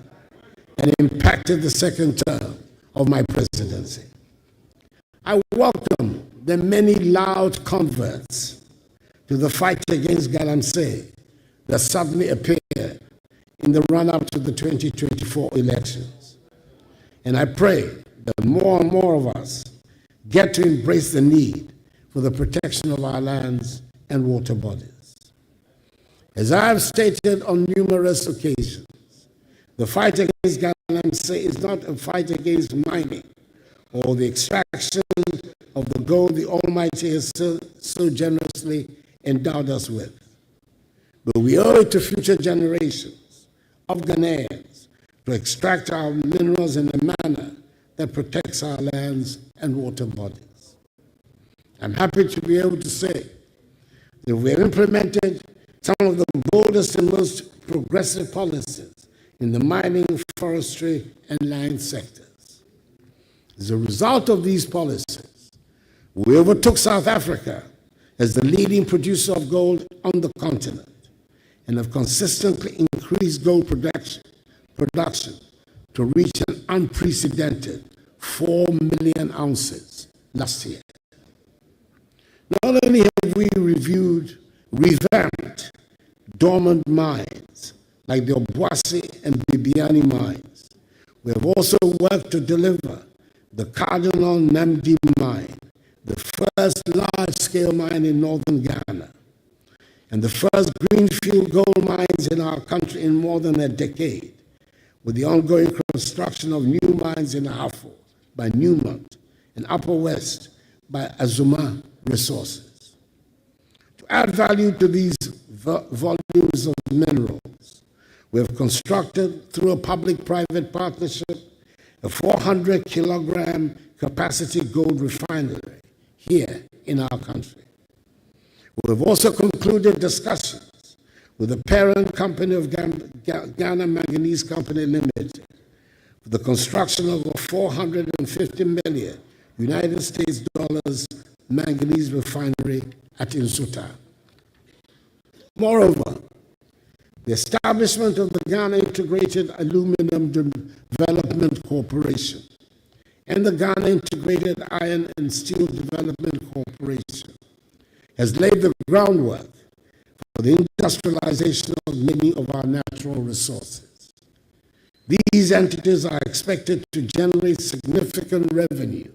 and impacted the second term of my presidency. I welcome the many loud converts to the fight against galamsey that suddenly appeared in the run-up to the 2024 elections. And I pray that more and more of us get to embrace the need for the protection of our lands and water bodies. As I have stated on numerous occasions, the fight against galamsey is not a fight against mining or the extraction of the gold the Almighty has so generously endowed us with. But we owe it to future generations of Ghanaians to extract our minerals in a manner that protects our lands and water bodies. I'm happy to be able to say that we have implemented some of the boldest and most progressive policies in the mining, forestry, and land sectors. As a result of these policies, we overtook South Africa as the leading producer of gold on the continent and have consistently increased gold production to reach an unprecedented 4 million ounces last year. Not only have we revamped dormant mines like the Obuasi and Bibiani mines, we have also worked to deliver the Cardinal Namdi mine, the first large-scale mine in northern Ghana, and the first greenfield gold mines in our country in more than a decade, with the ongoing construction of new mines in Afo by Newmont and Upper West by Azuma Resources. To add value to these volumes of minerals, we have constructed, through a public-private partnership, a 400-kilogram capacity gold refinery here in our country. We have also concluded discussions with the parent company of Ghana Manganese Company Limited for the construction of a 450 million United States dollars manganese refinery at Nsuta. Moreover, the establishment of the Ghana Integrated Aluminum Development Corporation and the Ghana Integrated Iron and Steel Development Corporation has laid the groundwork for the industrialization of many of our natural resources. These entities are expected to generate significant revenue,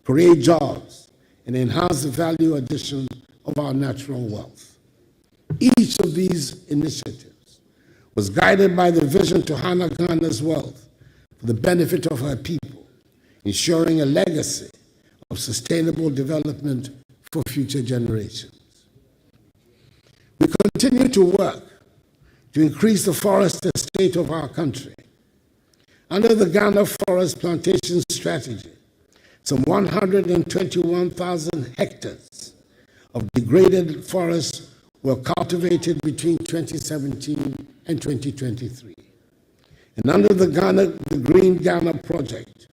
create jobs, and enhance the value addition of our natural wealth. Each of these initiatives was guided by the vision to harness Ghana's wealth for the benefit of her people, ensuring a legacy of sustainable development for future generations. We continue to work to increase the forest estate of our country. Under the Ghana Forest Plantation Strategy, some 121,000 hectares of degraded forests were cultivated between 2017 and 2023. And under the Green Ghana Project,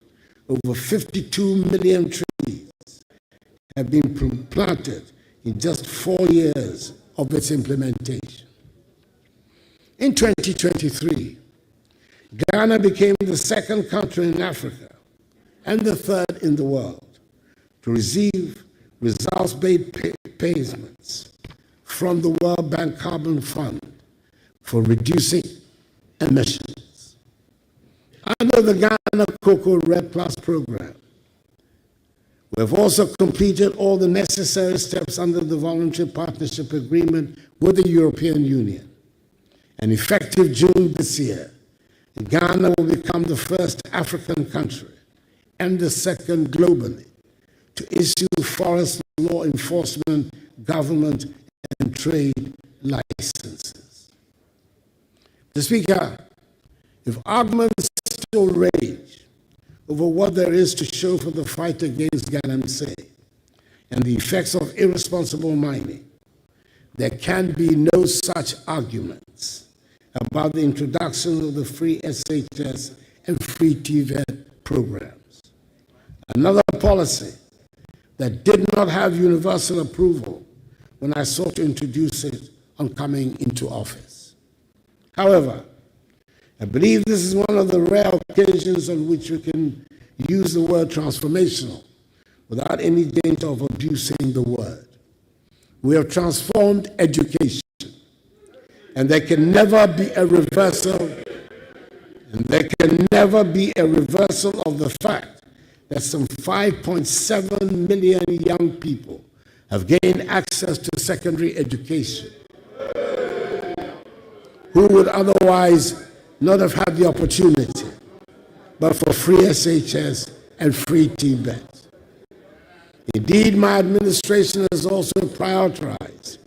over 52 million trees have been planted in just 4 years of its implementation. In 2023, Ghana became the second country in Africa and the third in the world to receive results-based payments from the World Bank Carbon Fund for reducing emissions. Under the Ghana Cocoa Red Plus program, we have also completed all the necessary steps under the voluntary partnership agreement with the European Union. And effective June this year, Ghana will become the first African country and the second globally to issue forest law enforcement, government, and trade licenses. Mr. Speaker, if arguments still rage over what there is to show for the fight against galamsey and the effects of irresponsible mining, there can be no such arguments about the introduction of the free SHS and free TVET programs. Another policy that did not have universal approval when I sought to introduce it on coming into office. However, I believe this is one of the rare occasions on which we can use the word transformational without any danger of abusing the word. We have transformed education, and there can never be a reversal, of the fact that some 5.7 million young people have gained access to secondary education who would otherwise not have had the opportunity, but for free SHS and free TVET. Indeed, my administration has also prioritized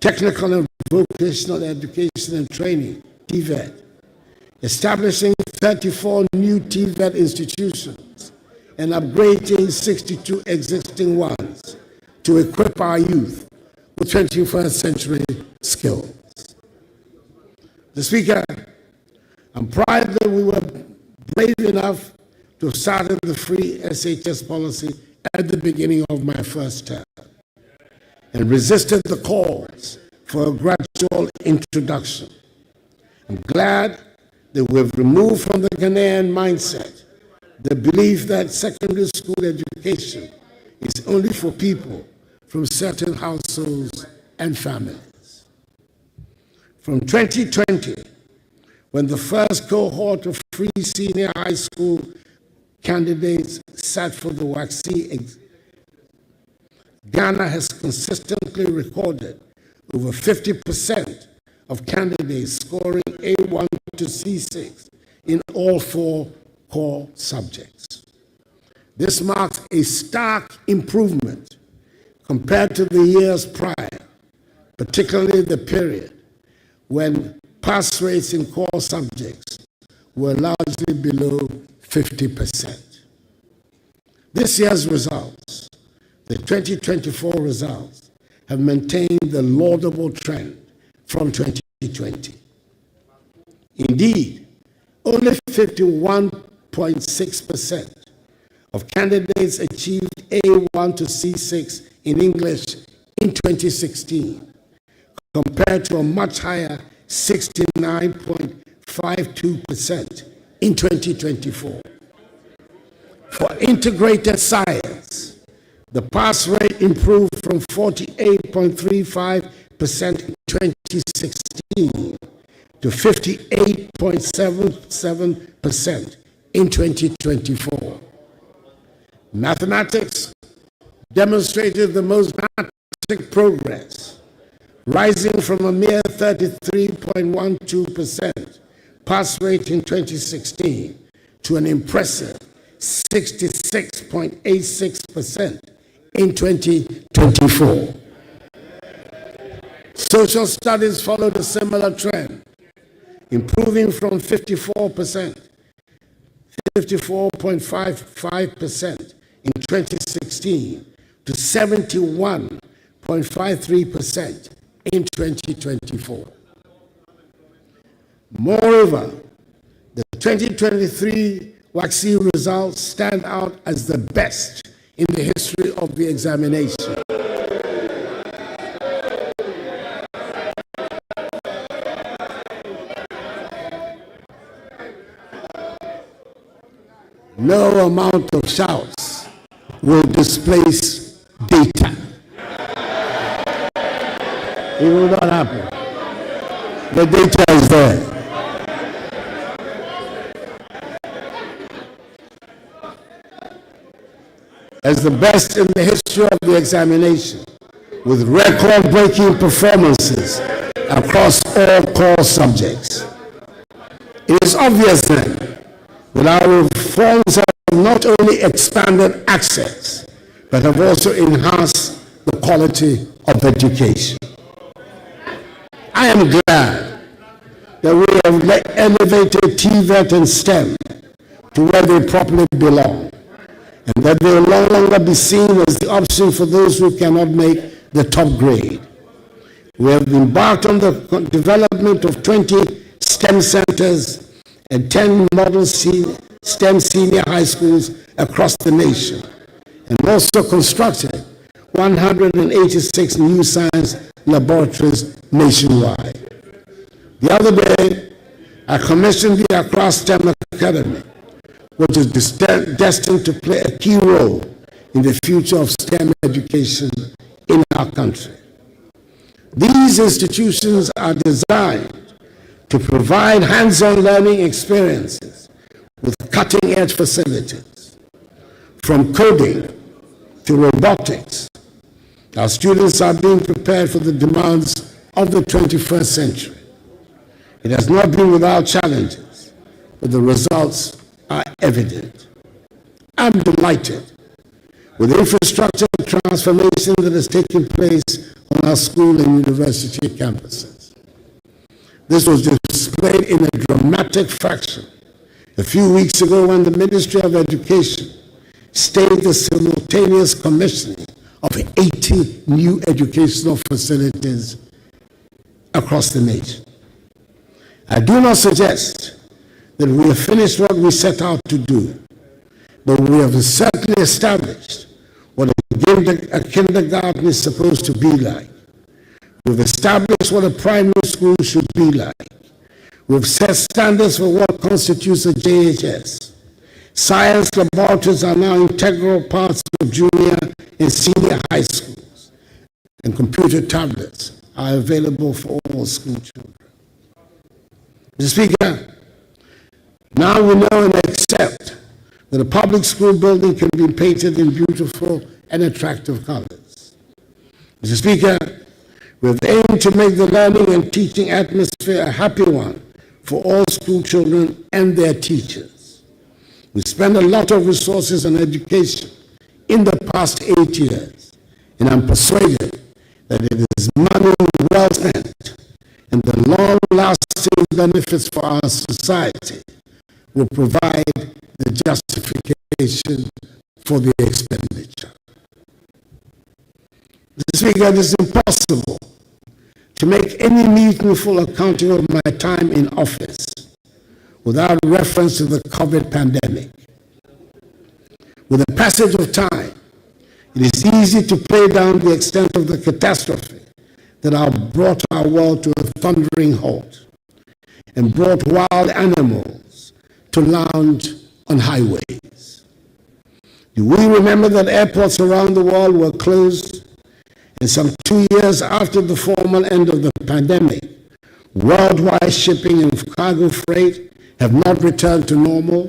technical and vocational education and training, TVET, establishing 34 new TVET institutions and upgrading 62 existing ones to equip our youth with 21st century skills. Mr. Speaker, I'm proud that we were brave enough to have started the free SHS policy at the beginning of my first term and resisted the calls for a gradual introduction. I'm glad that we've removed from the Ghanaian mindset the belief that secondary school education is only for people from certain households and families. From 2020, when the first cohort of free senior high school candidates sat for the WACC, Ghana has consistently recorded over 50% of candidates scoring A1 to C6 in all 4 core subjects. This marks a stark improvement compared to the years prior particularly the period when pass rates in core subjects were largely below 50%. This year's results, the 2024 results, have maintained the laudable trend from 2020. Indeed, only 51.6% of candidates achieved A1 to C6 in English in 2016, compared to a much higher 69.52% in 2024. For integrated science, the pass rate improved from 48.35% in 2016 to 58.77% in 2024. Mathematics demonstrated the most dramatic progress, rising from a mere 33.12% pass rate in 2016 to an impressive 66.86% in 2024. Social studies followed a similar trend, improving from 54.55% in 2016 to 71.53% in 2024. Moreover, the 2023 WACC results stand out as the best in the history of the examination. No amount of shouts will displace data. It will not happen. The data is there. As the best in the history of the examination, with record-breaking performances across all core subjects. It is obvious then that our reforms have not only expanded access, but have also enhanced the quality of education. I am glad that we have elevated TVET and STEM to where they properly belong, and that they will no longer be seen as the option for those who cannot make the top grade. We have embarked on the development of 20 STEM centers and 10 model STEM senior high schools across the nation, and also constructed 186 new science laboratories nationwide. The other day, I commissioned the Accra STEM Academy, which is destined to play a key role in the future of STEM education in our country. These institutions are designed to provide hands-on learning experiences with cutting-edge facilities. From coding to robotics, our students are being prepared for the demands of the 21st century. It has not been without challenges, but the results are evident. I'm delighted with the infrastructure transformation that is taking place on our school and university campuses. This was displayed in a dramatic fashion a few weeks ago when the Ministry of Education staged the simultaneous commissioning of 80 new educational facilities across the nation. I do not suggest that we have finished what we set out to do, but we have certainly established what a kindergarten is supposed to be like. We've established what a primary school should be like. We've set standards for what constitutes a JHS. Science laboratories are now integral parts of junior and senior high schools, and computer tablets are available for all school children. Mr. Speaker, now we know and accept that a public school building can be painted in beautiful and attractive colors. Mr. Speaker, we've aimed to make the learning and teaching atmosphere a happy one for all school children and their teachers. We spend a lot of resources on education in the past 8 years, and I'm persuaded that it is money well spent and the long-lasting benefits for our society will provide the justification for the expenditure. Mr. Speaker, it is impossible to make any meaningful accounting of my time in office without reference to the COVID pandemic. With the passage of time, it is easy to play down the extent of the catastrophe that brought our world to a thundering halt and brought wild animals to lounge on highways. Do we remember that airports around the world were closed, and some 2 years after the formal end of the pandemic, worldwide shipping and cargo freight have not returned to normal?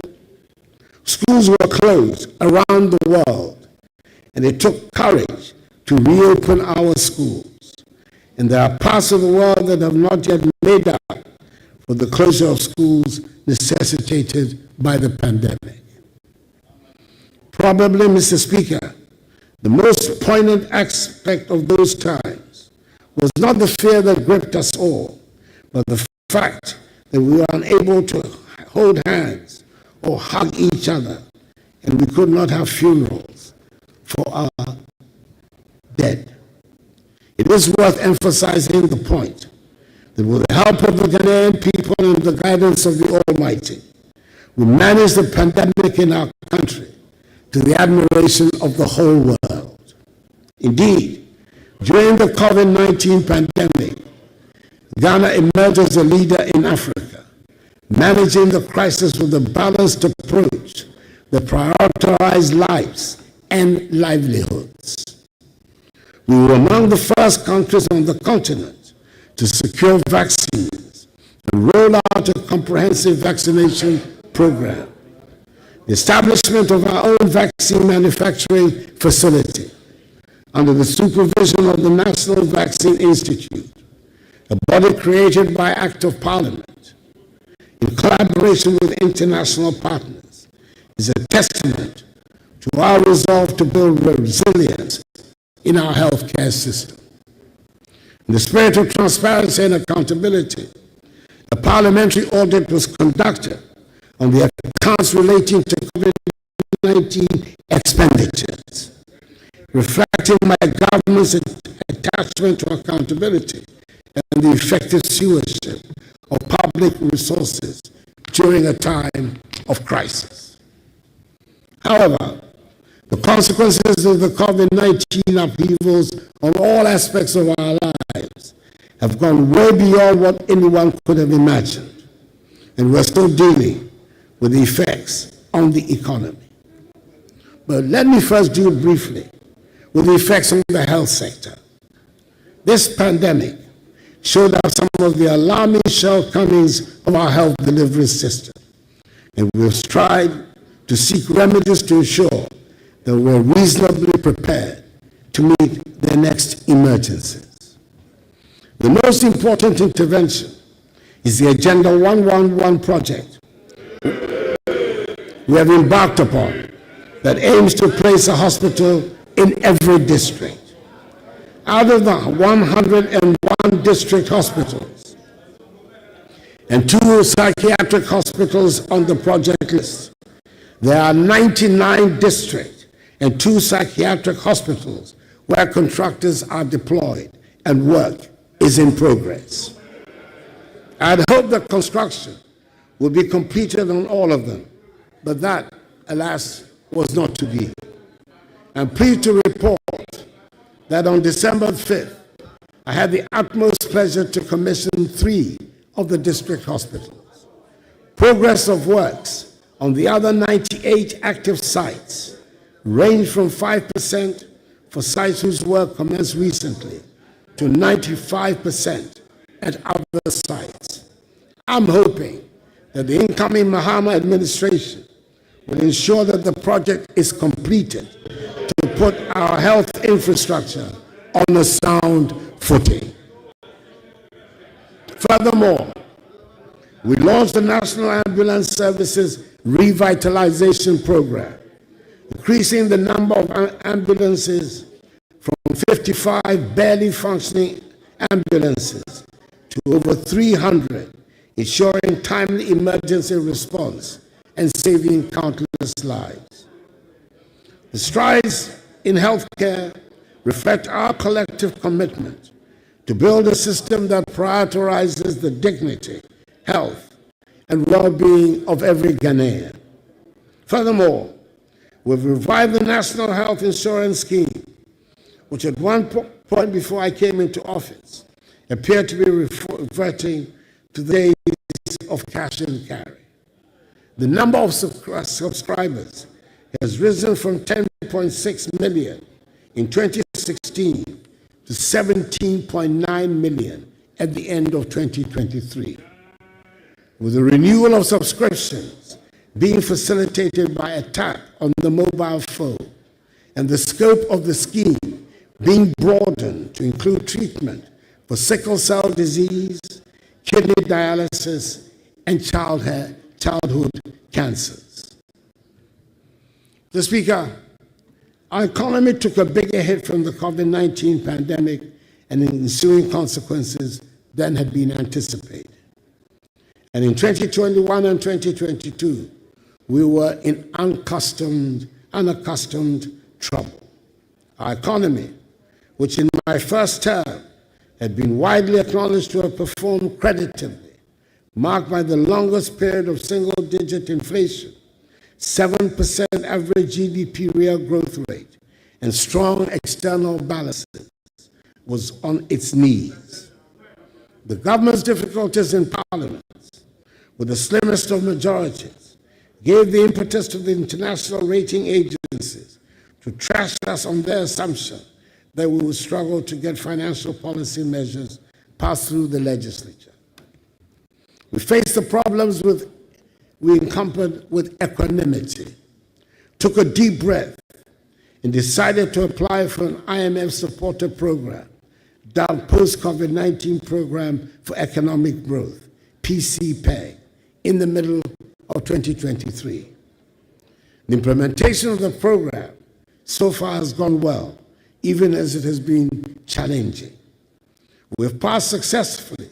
Schools were closed around the world, and it took courage to reopen our schools. And there are parts of the world that have not yet made up for the closure of schools necessitated by the pandemic. Probably, Mr. Speaker, the most poignant aspect of those times was not the fear that gripped us all, but the fact that we were unable to hold hands or hug each other, and we could not have funerals for our dead. It is worth emphasizing the point that with the help of the Ghanaian people and the guidance of the Almighty, we managed the pandemic in our country to the admiration of the whole world. Indeed, during the COVID-19 pandemic, Ghana emerged as a leader in Africa, managing the crisis with a balanced approach that prioritized lives and livelihoods. We were among the first countries on the continent to secure vaccines and roll out a comprehensive vaccination program. The establishment of our own vaccine manufacturing facility under the supervision of the National Vaccine Institute, a body created by Act of Parliament, in collaboration with international partners, is a testament to our resolve to build resilience in our healthcare system. In the spirit of transparency and accountability, a parliamentary audit was conducted on the accounts relating to COVID-19 expenditures, reflecting my government's attachment to accountability and the effective stewardship of public resources during a time of crisis. However, the consequences of the COVID-19 upheavals on all aspects of our lives have gone way beyond what anyone could have imagined, and we're still dealing with the effects on the economy. But let me first deal briefly with the effects on the health sector. This pandemic showed us some of the alarming shortcomings of our health delivery system, and we've strived to seek remedies to ensure that we're reasonably prepared to meet the next emergencies. The most important intervention is the Agenda 111 project we have embarked upon that aims to place a hospital in every district. Out of the 101 district hospitals and 2 psychiatric hospitals on the project list, there are 99 district and 2 psychiatric hospitals where contractors are deployed and work is in progress. I'd hoped that construction would be completed on all of them, but that, alas, was not to be. I'm pleased to report that on December 5th, I had the utmost pleasure to commission 3 of the district hospitals. Progress of works on the other 98 active sites range from 5% for sites whose work commenced recently to 95% at other sites. I'm hoping that the incoming Mahama administration will ensure that the project is completed to put our health infrastructure on a sound footing. Furthermore, we launched the National Ambulance Services Revitalization Program, increasing the number of ambulances from 55 barely functioning ambulances to over 300, ensuring timely emergency response and saving countless lives. The strides in healthcare reflect our collective commitment to build a system that prioritizes the dignity, health, and well-being of every Ghanaian. Furthermore, we've revived the National Health Insurance Scheme, which at one point before I came into office appeared to be reverting to the days of cash and carry. The number of subscribers has risen from 10.6 million in 2016 to 17.9 million at the end of 2023. With the renewal of subscriptions being facilitated by a tap on the mobile phone and the scope of the scheme being broadened to include treatment for sickle cell disease, kidney dialysis, and childhood cancers. Mr. Speaker, our economy took a bigger hit from the COVID-19 pandemic and the ensuing consequences than had been anticipated. And in 2021 and 2022, we were in unaccustomed trouble. Our economy, which in my first term had been widely acknowledged to have performed creditably, marked by the longest period of single-digit inflation, 7% average GDP real growth rate, and strong external balances, was on its knees. The government's difficulties in Parliament, with the slimmest of majorities, gave the impetus to the international rating agencies to trash us on their assumption that we would struggle to get financial policy measures passed through the legislature. We faced the problems we encountered with equanimity, took a deep breath, and decided to apply for an IMF-supported program, dubbed Post-COVID-19 Program for Economic Growth, PCPEG, in the middle of 2023. The implementation of the program so far has gone well, even as it has been challenging. We have passed successfully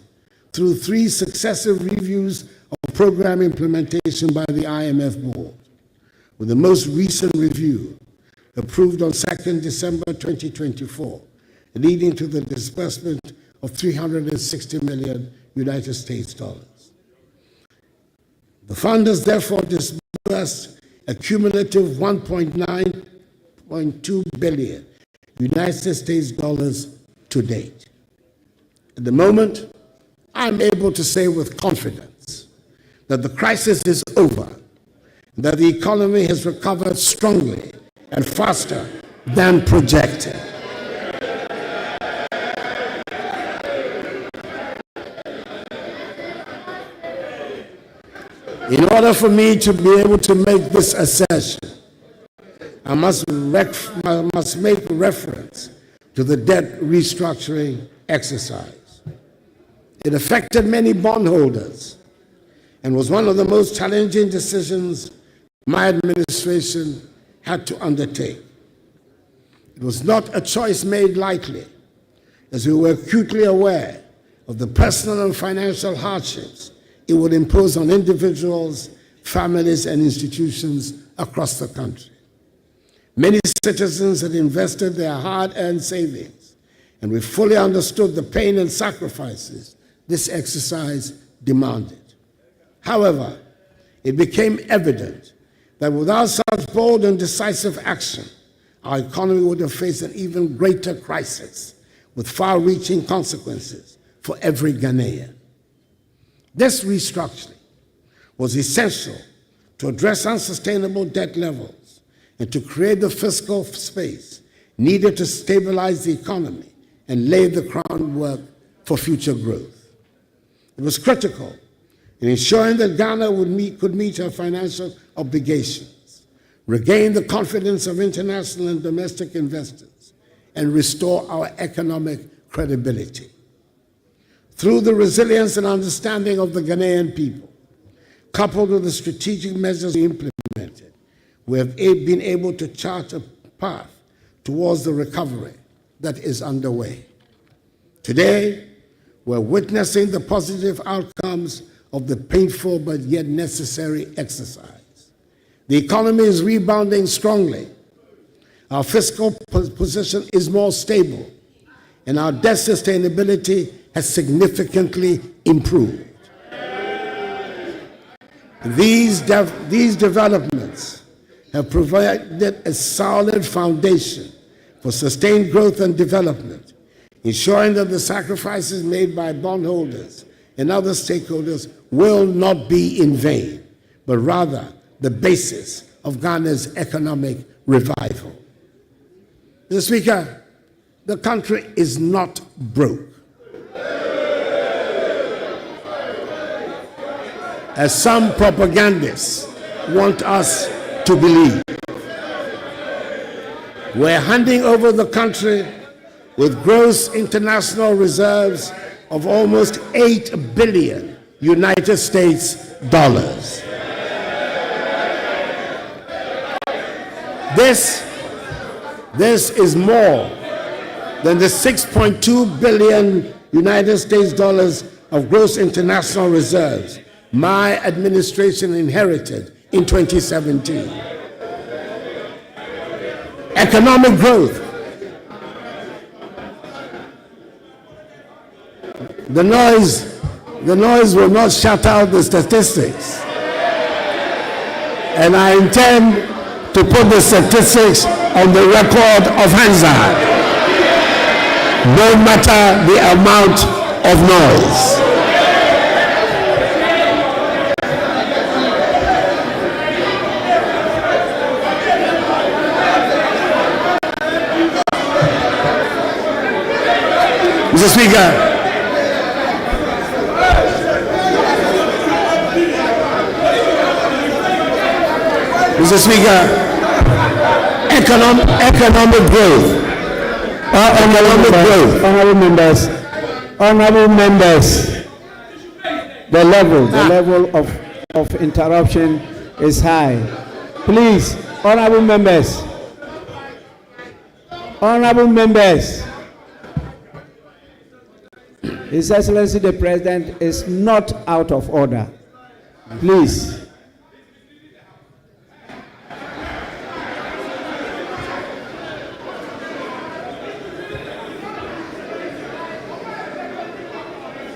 through 3 successive reviews of program implementation by the IMF board, with the most recent review approved on 2nd December 2024, leading to the disbursement of $360 million United States dollars. The fund has therefore disbursed a cumulative $1.2 billion United States dollars to date. At the moment, I'm able to say with confidence that the crisis is over, that the economy has recovered strongly and faster than projected. In order for me to be able to make this assertion, I must make reference to the debt restructuring exercise. It affected many bondholders and was one of the most challenging decisions my administration had to undertake. It was not a choice made lightly, as we were acutely aware of the personal and financial hardships it would impose on individuals, families, and institutions across the country. Many citizens had invested their hard-earned savings, and we fully understood the pain and sacrifices this exercise demanded. However, it became evident that without such bold and decisive action, our economy would have faced an even greater crisis with far-reaching consequences for every Ghanaian. This restructuring was essential to address unsustainable debt levels and to create the fiscal space needed to stabilize the economy and lay the groundwork for future growth. It was critical in ensuring that Ghana could meet her financial obligations, regain the confidence of international and domestic investors, and restore our economic credibility. Through the resilience and understanding of the Ghanaian people, coupled with the strategic measures we implemented, we have been able to chart a path towards the recovery that is underway. Today, we're witnessing the positive outcomes of the painful but yet necessary exercise. The economy is rebounding strongly. Our fiscal position is more stable, and our debt sustainability has significantly improved. These developments have provided a solid foundation for sustained growth and development, ensuring that the sacrifices made by bondholders and other stakeholders will not be in vain, but rather the basis of Ghana's economic revival. Mr. Speaker, the country is not broke, as some propagandists want us to believe. We're handing over the country with gross international reserves of almost $8 billion United States dollars. This is more than the $6.2 billion United States dollars of gross international reserves my administration inherited in 2017. Economic growth. The noise will not shut out the statistics. And I intend to put the statistics on the record of Hansard, no matter the amount of noise. Mr. Speaker, economic growth. Honorable members, the level of interruption is high. Please, honorable members. His Excellency the President is not out of order. Please.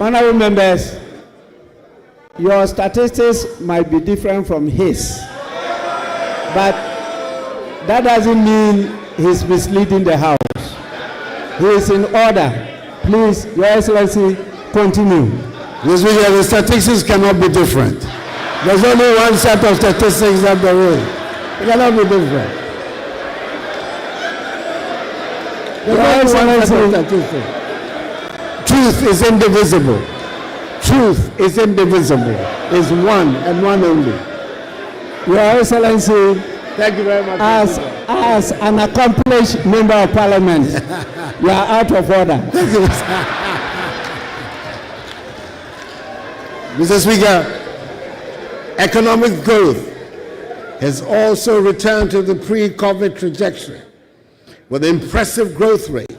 Honorable members, your statistics might be different from his, but that doesn't mean he's misleading the House. He is in order. Please, Your Excellency, continue. The statistics cannot be different. There's only one set of statistics that there is. It cannot be different. There's only one set of statistics. Truth is indivisible. Truth is indivisible. It's one and one only. Your Excellency, thank you very much. As an accomplished member of Parliament, you are out of order. Mr. Speaker, economic growth has also returned to the pre-COVID trajectory with an impressive growth rate,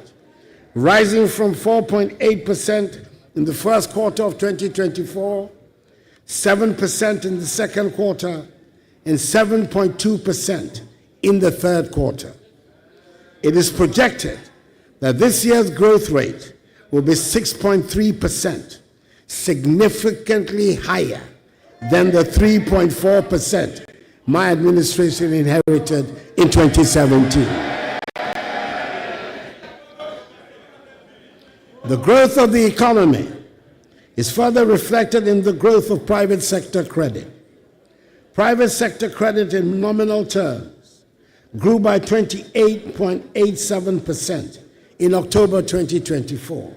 rising from 4.8% in the first quarter of 2024, 7% in the second quarter, and 7.2% in the third quarter. It is projected that this year's growth rate will be 6.3%, significantly higher than the 3.4% my administration inherited in 2017. The growth of the economy is further reflected in the growth of private sector credit. Private sector credit in nominal terms grew by 28.87% in October 2024,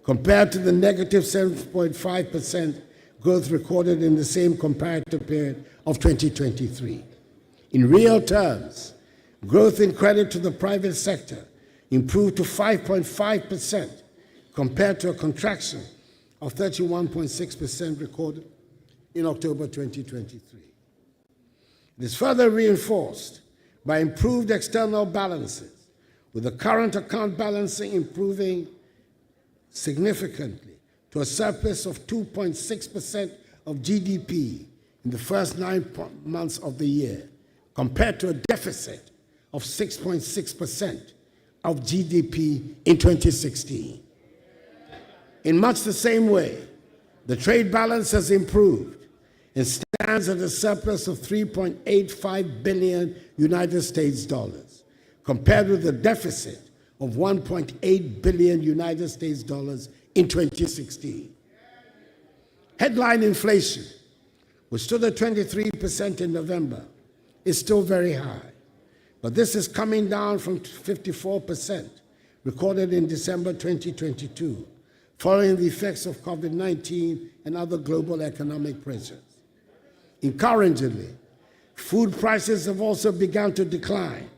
compared to the negative 7.5% growth recorded in the same comparative period of 2023. In real terms, growth in credit to the private sector improved to 5.5% compared to a contraction of 31.6% recorded in October 2023. It is further reinforced by improved external balances, with the current account balancing improving significantly to a surplus of 2.6% of GDP in the first 9 months of the year, compared to a deficit of 6.6% of GDP in 2016. In much the same way, the trade balance has improved and stands at a surplus of 3.85 billion United States dollars, compared with a deficit of 1.8 billion United States dollars in 2016. Headline inflation, which stood at 23% in November, is still very high, but this is coming down from 54% recorded in December 2022, following the effects of COVID-19 and other global economic pressures. Encouragingly, food prices have also begun to decline,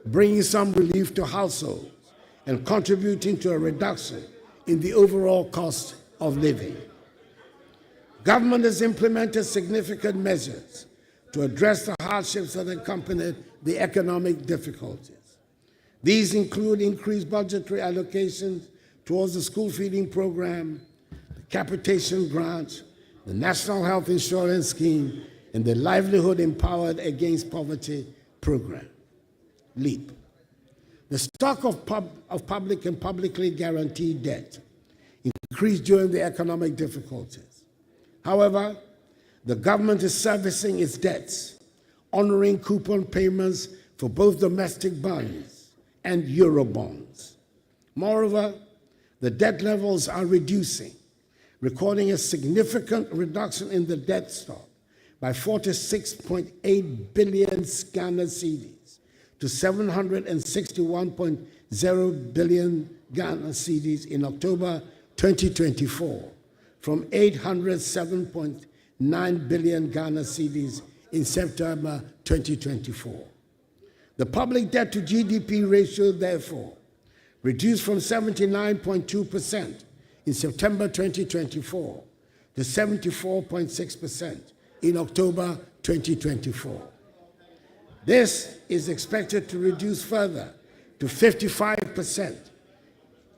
bringing some relief to households and contributing to a reduction in the overall cost of living. Government has implemented significant measures to address the hardships that accompanied the economic difficulties. These include increased budgetary allocations towards the school feeding program, the capitation grant, the National Health Insurance Scheme, and the Livelihood Empowered Against Poverty program, LEAP. The stock of public and publicly guaranteed debt increased during the economic difficulties. However, the government is servicing its debts, honoring coupon payments for both domestic bonds and Euro bonds. Moreover, the debt levels are reducing, recording a significant reduction in the debt stock by 46.8 billion Ghana cedis to 761.0 billion Ghana cedis in October 2024, from 807.9 billion Ghana cedis in September 2024. The public debt to GDP ratio, therefore, reduced from 79.2% in September 2024 to 74.6% in October 2024. This is expected to reduce further to 55%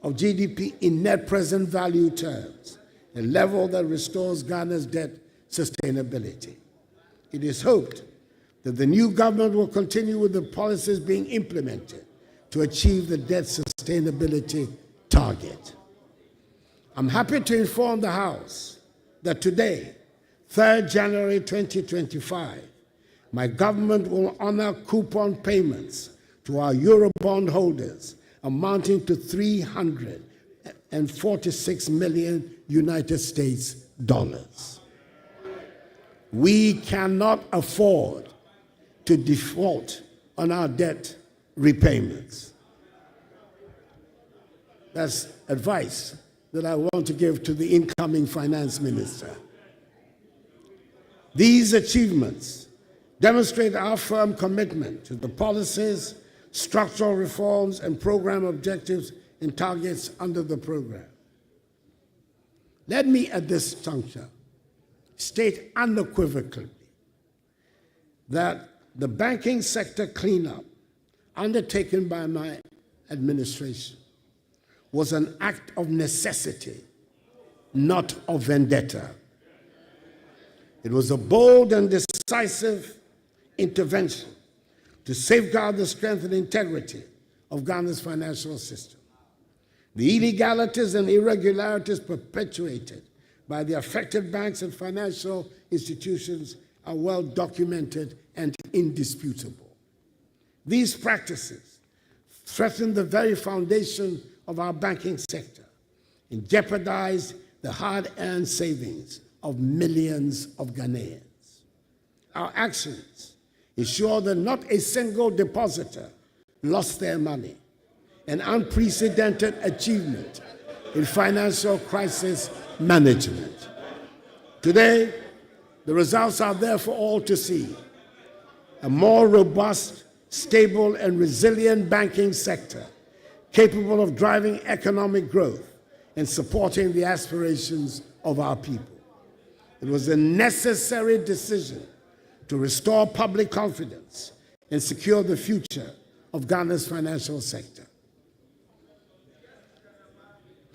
of GDP in net present value terms, a level that restores Ghana's debt sustainability. It is hoped that the new government will continue with the policies being implemented to achieve the debt sustainability target. I'm happy to inform the House that today, 3rd January 2025, my government will honor coupon payments to our Eurobond holders amounting to 346 million United States dollars. We cannot afford to default on our debt repayments. That's advice that I want to give to the incoming finance minister. These achievements demonstrate our firm commitment to the policies, structural reforms, and program objectives and targets under the program. Let me at this juncture state unequivocally that the banking sector cleanup undertaken by my administration was an act of necessity, not of vendetta. It was a bold and decisive intervention to safeguard the strength and integrity of Ghana's financial system. The illegalities and irregularities perpetuated by the affected banks and financial institutions are well documented and indisputable. These practices threaten the very foundation of our banking sector and jeopardize the hard-earned savings of millions of Ghanaians. Our actions ensure that not a single depositor lost their money, an unprecedented achievement in financial crisis management. Today, the results are there for all to see. A more robust, stable, and resilient banking sector capable of driving economic growth and supporting the aspirations of our people. It was a necessary decision to restore public confidence and secure the future of Ghana's financial sector.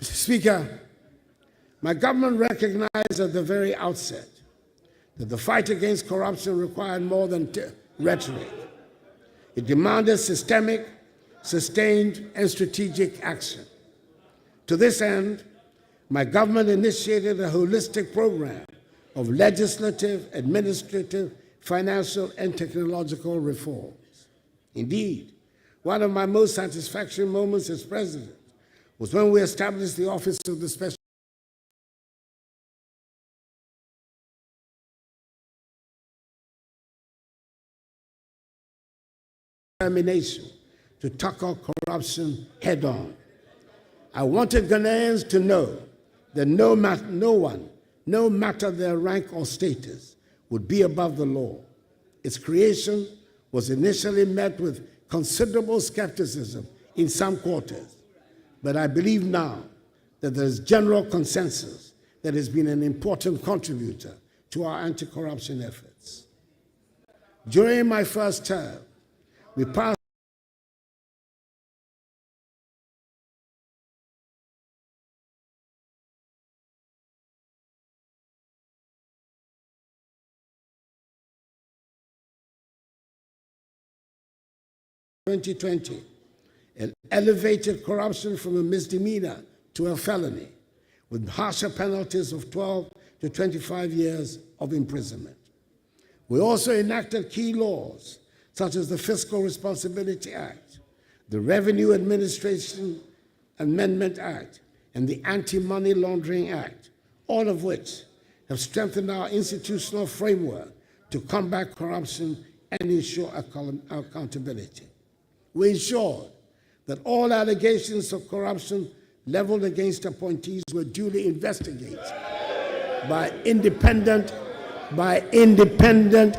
Mr. Speaker, my government recognized at the very outset that the fight against corruption required more than rhetoric. It demanded systemic, sustained, and strategic action. To this end, my government initiated a holistic program of legislative, administrative, financial, and technological reforms. Indeed, one of my most satisfactory moments as president was when we established the Office of the Special Determination to tackle corruption head on. I wanted Ghanaians to know that no one, no matter their rank or status, would be above the law. Its creation was initially met with considerable skepticism in some quarters, but I believe now that there is general consensus that has been an important contributor to our anti-corruption efforts. During my first term, we passed in 2020 and elevated corruption from a misdemeanor to a felony, with harsher penalties of 12 to 25 years of imprisonment. We also enacted key laws such as the Fiscal Responsibility Act, the Revenue Administration Amendment Act, and the Anti-Money Laundering Act, all of which have strengthened our institutional framework to combat corruption and ensure accountability. We ensured that all allegations of corruption leveled against appointees were duly investigated by independent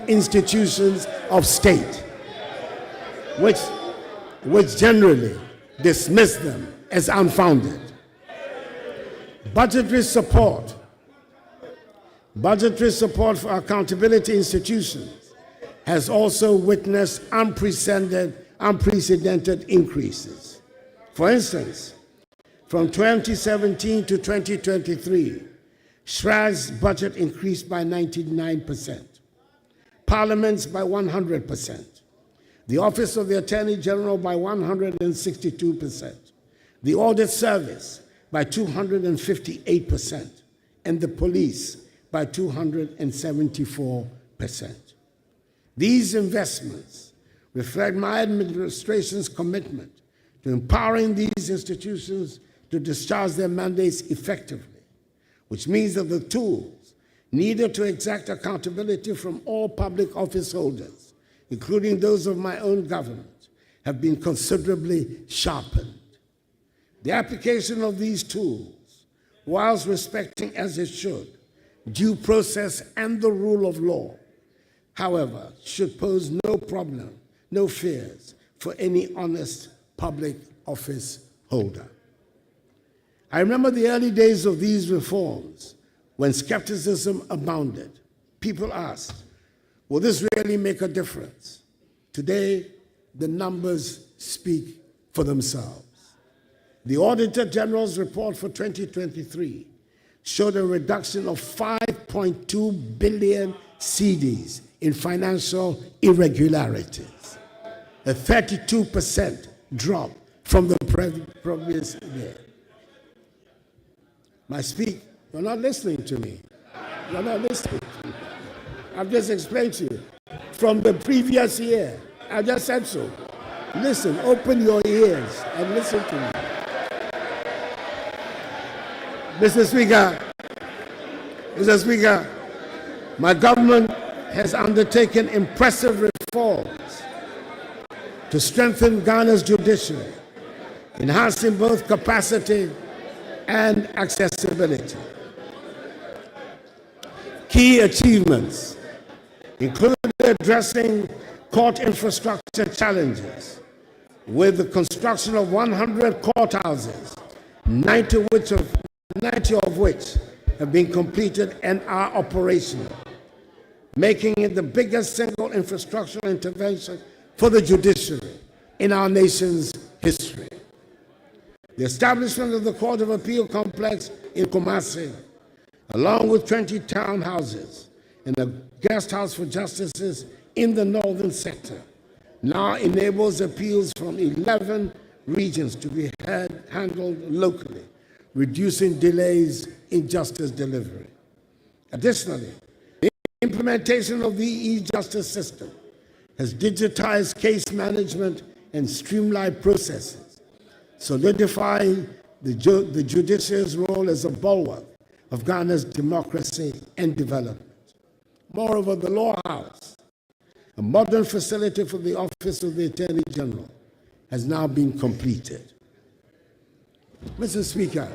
institutions of state, which generally dismiss them as unfounded. Budgetary support for accountability institutions has also witnessed unprecedented increases. For instance, from 2017 to 2023, SRA's budget increased by 99%, Parliament's by 100%, the Office of the Attorney General by 162%, the Audit Service by 258%, and the police by 274%. These investments reflect my administration's commitment to empowering these institutions to discharge their mandates effectively, which means that the tools needed to exact accountability from all public office holders, including those of my own government, have been considerably sharpened. The application of these tools, whilst respecting as it should due process and the rule of law, however, should pose no problem, no fears for any honest public office holder. I remember the early days of these reforms when skepticism abounded. People asked, will this really make a difference? Today, the numbers speak for themselves. The Auditor General's report for 2023 showed a reduction of 5.2 billion cedis in financial irregularities, a 32% drop from the previous year. You're not listening to me. You're not listening to me. I've just explained to you. From the previous year, I just said so. Listen, open your ears and listen to me. Mr. Speaker, my government has undertaken impressive reforms to strengthen Ghana's judiciary, enhancing both capacity and accessibility. Key achievements include addressing court infrastructure challenges with the construction of 100 courthouses, 90 of which have been completed and are operational, making it the biggest single infrastructural intervention for the judiciary in our nation's history. The establishment of the Court of Appeal complex in Kumasi, along with 20 townhouses and a guest house for justices in the northern sector, now enables appeals from 11 regions to be handled locally, reducing delays in justice delivery. Additionally, the implementation of the e-justice system has digitized case management and streamlined processes, solidifying the judiciary's role as a bulwark of Ghana's democracy and development. Moreover, the Law House, a modern facility for the Office of the Attorney General, has now been completed. Mr. Speaker,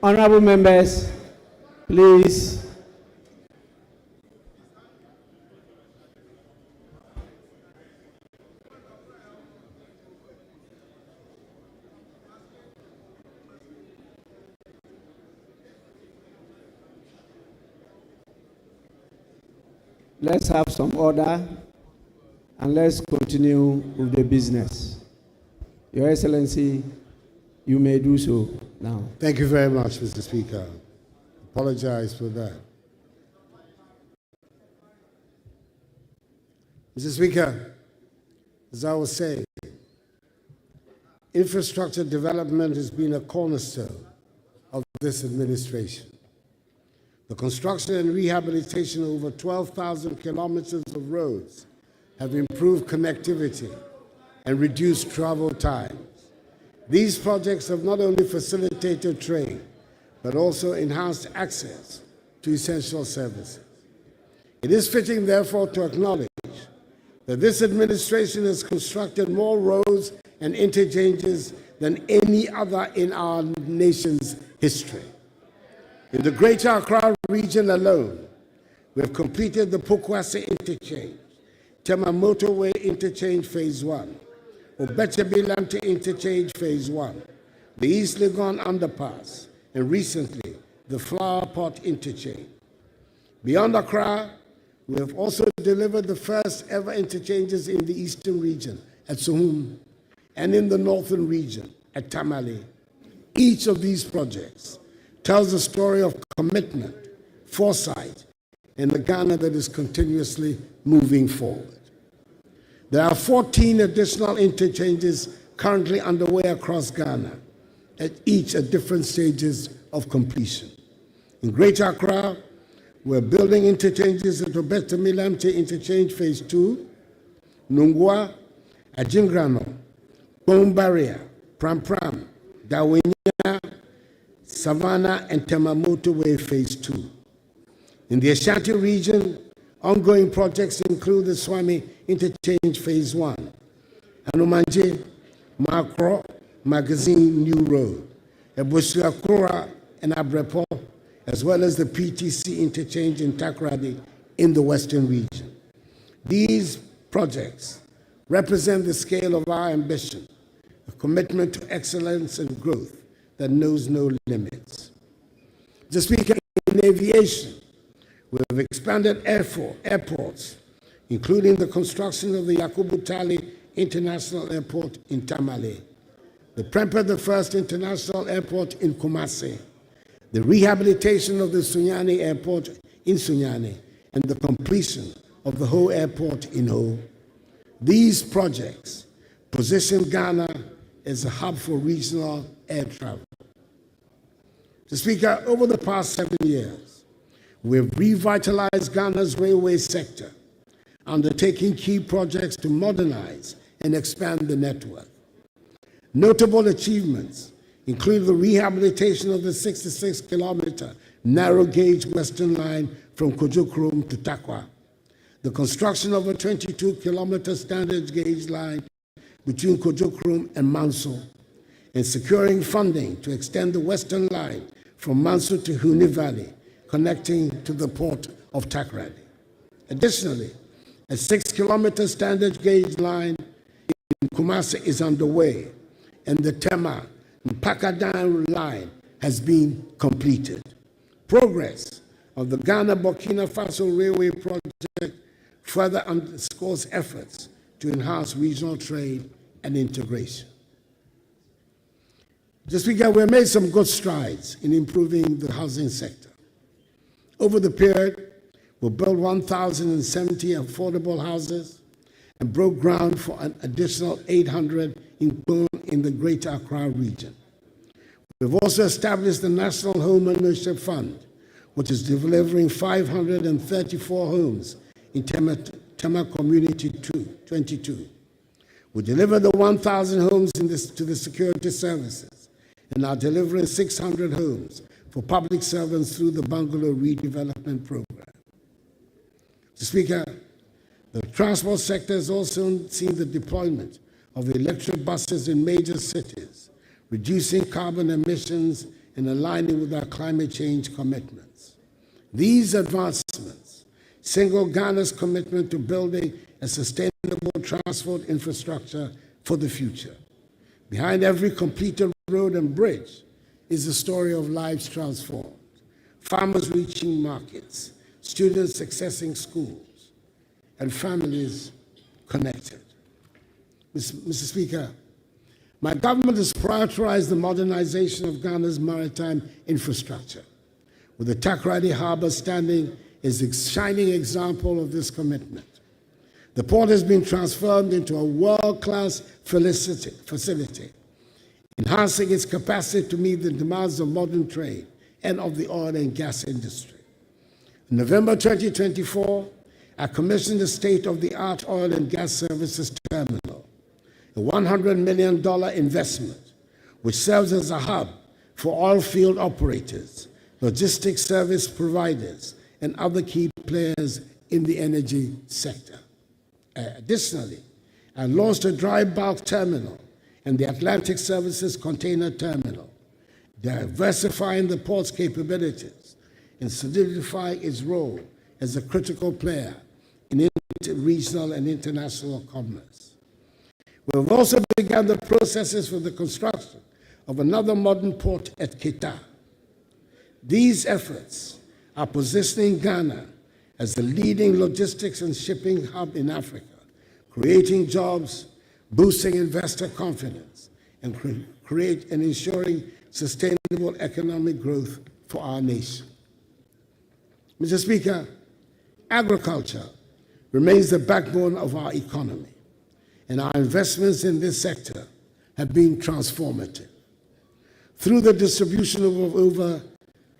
Honorable members, please. Let's have some order and let's continue with the business. Your Excellency, you may do so now. thank you very much, Mr. Speaker. Apologize for that. Mr. Speaker, as I was saying, infrastructure development has been a cornerstone of this administration. The construction and rehabilitation of over 12,000 kilometers of roads have improved connectivity and reduced travel times. These projects have not only facilitated trade, but also enhanced access to essential services. It is fitting, therefore, to acknowledge that this administration has constructed more roads and interchanges than any other in our nation's history. In the Greater Accra region alone, we have completed the Pokwase Interchange, Tema Motorway Interchange Phase 1, Obechebi-Lamte Interchange Phase 1, the East Legon Underpass, and recently, the Flower Pot Interchange. Beyond Accra, we have also delivered the first ever interchanges in the Eastern region at Sohum and in the Northern region at Tamale. Each of these projects tells a story of commitment, foresight, and a Ghana that is continuously moving forward. There are 14 additional interchanges currently underway across Ghana, each at different stages of completion. In Greater Accra, we're building interchanges at Obetemi-Lamte Interchange Phase 2, Nungwa, Ajingrano, Bone Barrier, Pram, Dawenya, Savannah, and Tema Motorway Phase 2. In the Ashanti region, ongoing projects include the Swami Interchange Phase 1, Anumanje, Makro, Magazine New Road, Ebusiakura, and Abrepo, as well as the PTC interchange in Takoradi in the Western region. These projects represent the scale of our ambition, a commitment to excellence and growth that knows no limits. Just speaking in aviation, we have expanded airports, including the construction of the Yakubu Tali International Airport in Tamale, the Prempeh the First International Airport in Kumasi, the rehabilitation of the Sunyani Airport in Sunyani, and the completion of the Ho Airport in Ho. These projects position Ghana as a hub for regional air travel. Mr. Speaker, over the past 7 years, we have revitalized Ghana's railway sector, undertaking key projects to modernize and expand the network. Notable achievements include the rehabilitation of the 66-kilometer narrow-gauge Western Line from Kojokrom to Takwa, the construction of a 22-kilometer standard-gauge line between Kojokrom and Manso, and securing funding to extend the Western Line from Manso to Huni Valley, connecting to the port of Takoradi. Additionally, a 6-kilometer standard-gauge line in Kumasi is underway, and the Tema Mpakadan line has been completed. Progress of the Ghana-Burkina Faso Railway project further underscores efforts to enhance regional trade and integration. Just because we have made some good strides in improving the housing sector. Over the period, we built 1,070 affordable houses and broke ground for an additional 800 in the Greater Accra region. We've also established the National Home Ownership Fund, which is delivering 534 homes in Tema Community 22. We delivered the 1,000 homes to the security services and are delivering 600 homes for public servants through the Bungalow Redevelopment Program. Mr. Speaker, the transport sector has also seen the deployment of electric buses in major cities, reducing carbon emissions and aligning with our climate change commitments. These advancements signal Ghana's commitment to building a sustainable transport infrastructure for the future. Behind every completed road and bridge is the story of lives transformed, farmers reaching markets, students accessing schools, and families connected. Mr. Speaker, my government has prioritized the modernization of Ghana's maritime infrastructure, with the Takoradi Harbour standing as a shining example of this commitment. The port has been transformed into a world-class facility, enhancing its capacity to meet the demands of modern trade and of the oil and gas industry. In November 2024, I commissioned a state-of-the-art oil and gas services terminal, a $100 million investment, which serves as a hub for oil field operators, logistics service providers, and other key players in the energy sector. Additionally, I launched a dry bulk terminal and the Atlantic Services Container Terminal, diversifying the port's capabilities, and solidifying its role as a critical player in regional and international commerce. We have also begun the processes for the construction of another modern port at Keita. These efforts are positioning Ghana as the leading logistics and shipping hub in Africa, creating jobs, boosting investor confidence, and ensuring sustainable economic growth for our nation. Mr. Speaker, agriculture remains the backbone of our economy, and our investments in this sector have been transformative. Through the distribution of over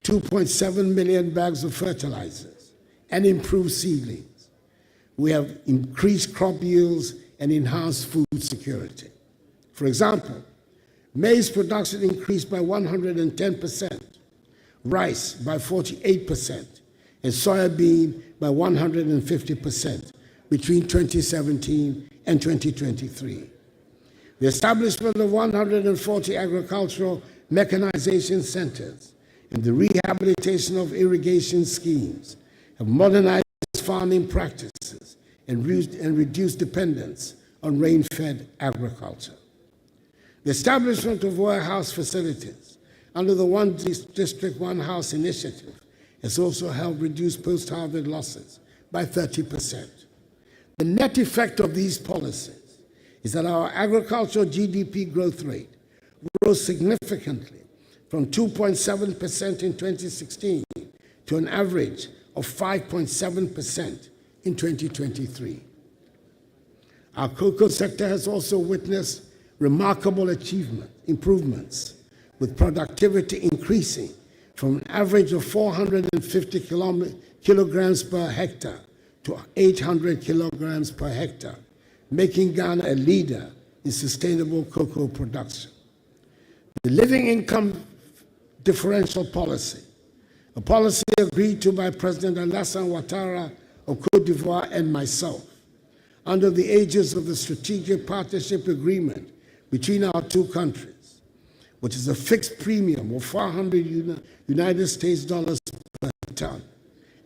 2.7 million bags of fertilizers and improved seedlings, we have increased crop yields and enhanced food security. For example, maize production increased by 110%, rice by 48%, and soybean by 150% between 2017 and 2023. The establishment of 140 agricultural mechanization centers and the rehabilitation of irrigation schemes have modernized farming practices and reduced dependence on rain-fed agriculture. The establishment of warehouse facilities under the One District, One House initiative has also helped reduce post-harvest losses by 30%. The net effect of these policies is that our agricultural GDP growth rate rose significantly from 2.7% in 2016 to an average of 5.7% in 2023. Our cocoa sector has also witnessed remarkable improvements, with productivity increasing from an average of 450 kilograms per hectare to 800 kilograms per hectare, making Ghana a leader in sustainable cocoa production. The living income differential policy, a policy agreed to by President Alassane Ouattara of Côte d'Ivoire and myself, under the aegis of the Strategic Partnership Agreement between our two countries, which is a fixed premium of 400 United States dollars per ton,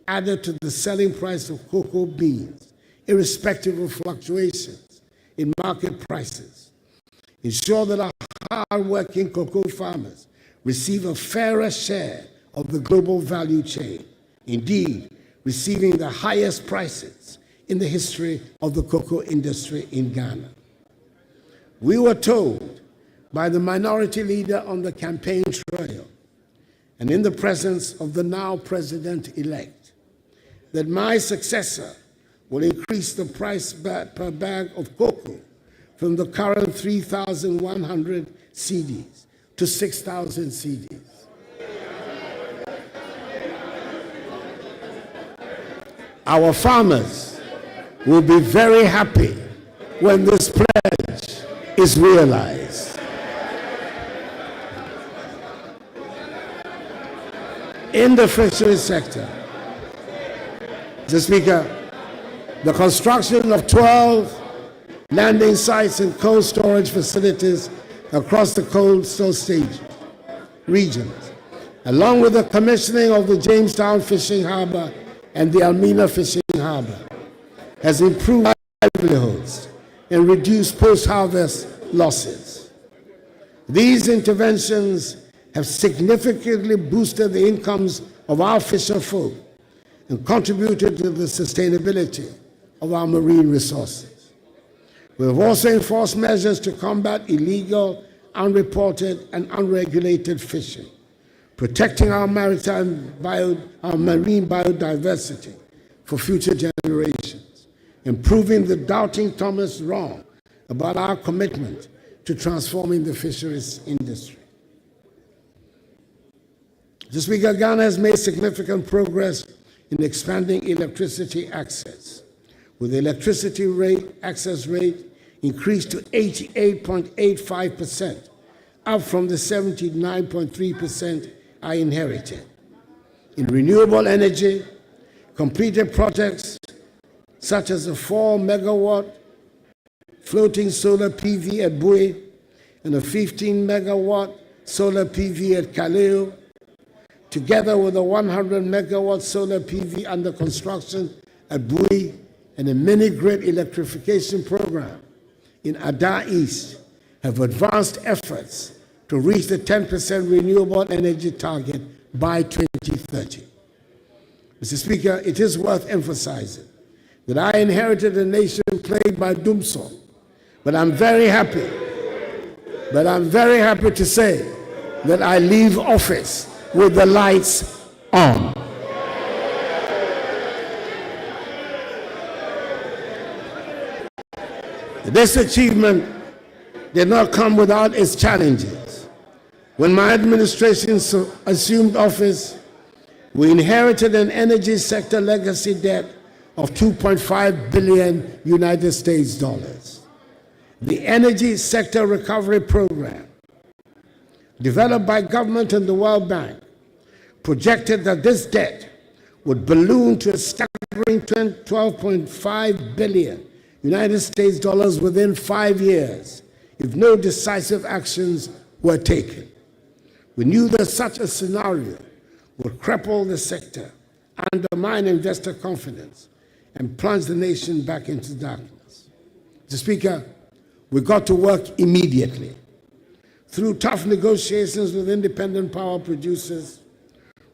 added to the selling price of cocoa beans, irrespective of fluctuations in market prices, ensure that our hard-working cocoa farmers receive a fairer share of the global value chain, indeed, receiving the highest prices in the history of the cocoa industry in Ghana. We were told by the minority leader on the campaign trail and in the presence of the now president-elect that my successor will increase the price per bag of cocoa from the current 3,100 cedis to 6,000 cedis. Our farmers will be very happy when this pledge is realized. In the fisheries sector, Mr. Speaker, the construction of 12 landing sites and cold storage facilities across the coastal regions, along with the commissioning of the Jamestown Fishing Harbor and the Almina Fishing Harbor, has improved livelihoods and reduced post-harvest losses. These interventions have significantly boosted the incomes of our fisher folk and contributed to the sustainability of our marine resources. We have also enforced measures to combat illegal, unreported, and unregulated fishing, protecting our marine biodiversity for future generations, and proving the doubting Thomas wrong about our commitment to transforming the fisheries industry. Mr. Speaker, Ghana has made significant progress in expanding electricity access, with the electricity access rate increased to 88.85%, up from the 79.3% I inherited. In renewable energy, completed projects such as a 4-megawatt floating solar PV at Bui and a 15-megawatt solar PV at Kaleo, together with a 100 megawatt solar PV under construction at Bui and a mini-grid electrification program in Addo East, have advanced efforts to reach the 10% renewable energy target by 2030. Mr. Speaker, it is worth emphasizing that I inherited a nation plagued by doomsday, but I'm very happy to say that I leave office with the lights on. This achievement did not come without its challenges. When my administration assumed office, we inherited an energy sector legacy debt of $2.5 billion United States dollars. The Energy Sector Recovery Program, developed by government and the World Bank, projected that this debt would balloon to a staggering $12.5 billion United States dollars within 5 years if no decisive actions were taken. We knew that such a scenario would cripple the sector, undermine investor confidence, and plunge the nation back into darkness. Mr. Speaker, we got to work immediately. Through tough negotiations with independent power producers,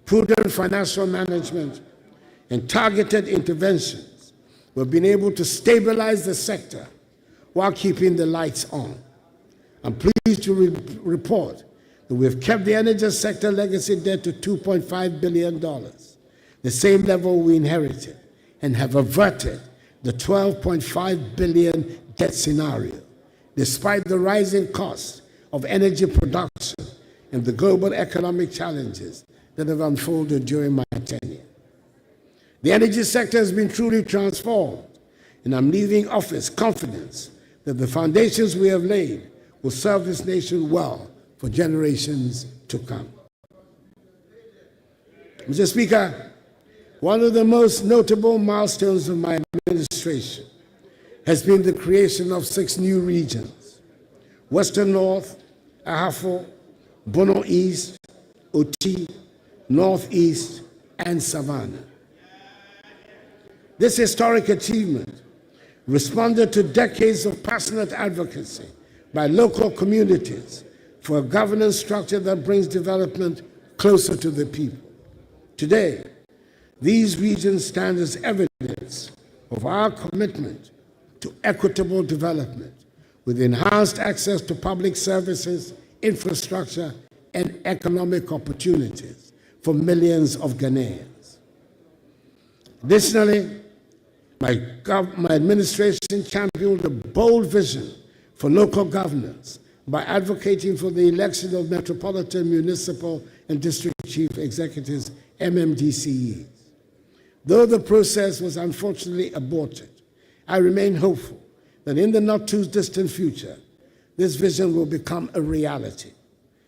prudent financial management, and targeted interventions, we've been able to stabilize the sector while keeping the lights on. I'm pleased to report that we've kept the energy sector legacy debt to $2.5 billion, the same level we inherited, and have averted the $12.5 billion debt scenario, despite the rising costs of energy production and the global economic challenges that have unfolded during my tenure. The energy sector has been truly transformed, and I'm leaving office confident that the foundations we have laid will serve this nation well for generations to come. Mr. Speaker, one of the most notable milestones of my administration has been the creation of 6 new regions: Western North, Ahafo, Bono East, Oti, Northeast, and Savannah. This historic achievement responded to decades of passionate advocacy by local communities for a governance structure that brings development closer to the people. Today, these regions stand as evidence of our commitment to equitable development, with enhanced access to public services, infrastructure, and economic opportunities for millions of Ghanaians. Additionally, my administration championed a bold vision for local governance by advocating for the election of Metropolitan, Municipal, and District Chief Executives, MMDCEs. Though the process was unfortunately aborted, I remain hopeful that in the not-too-distant future, this vision will become a reality.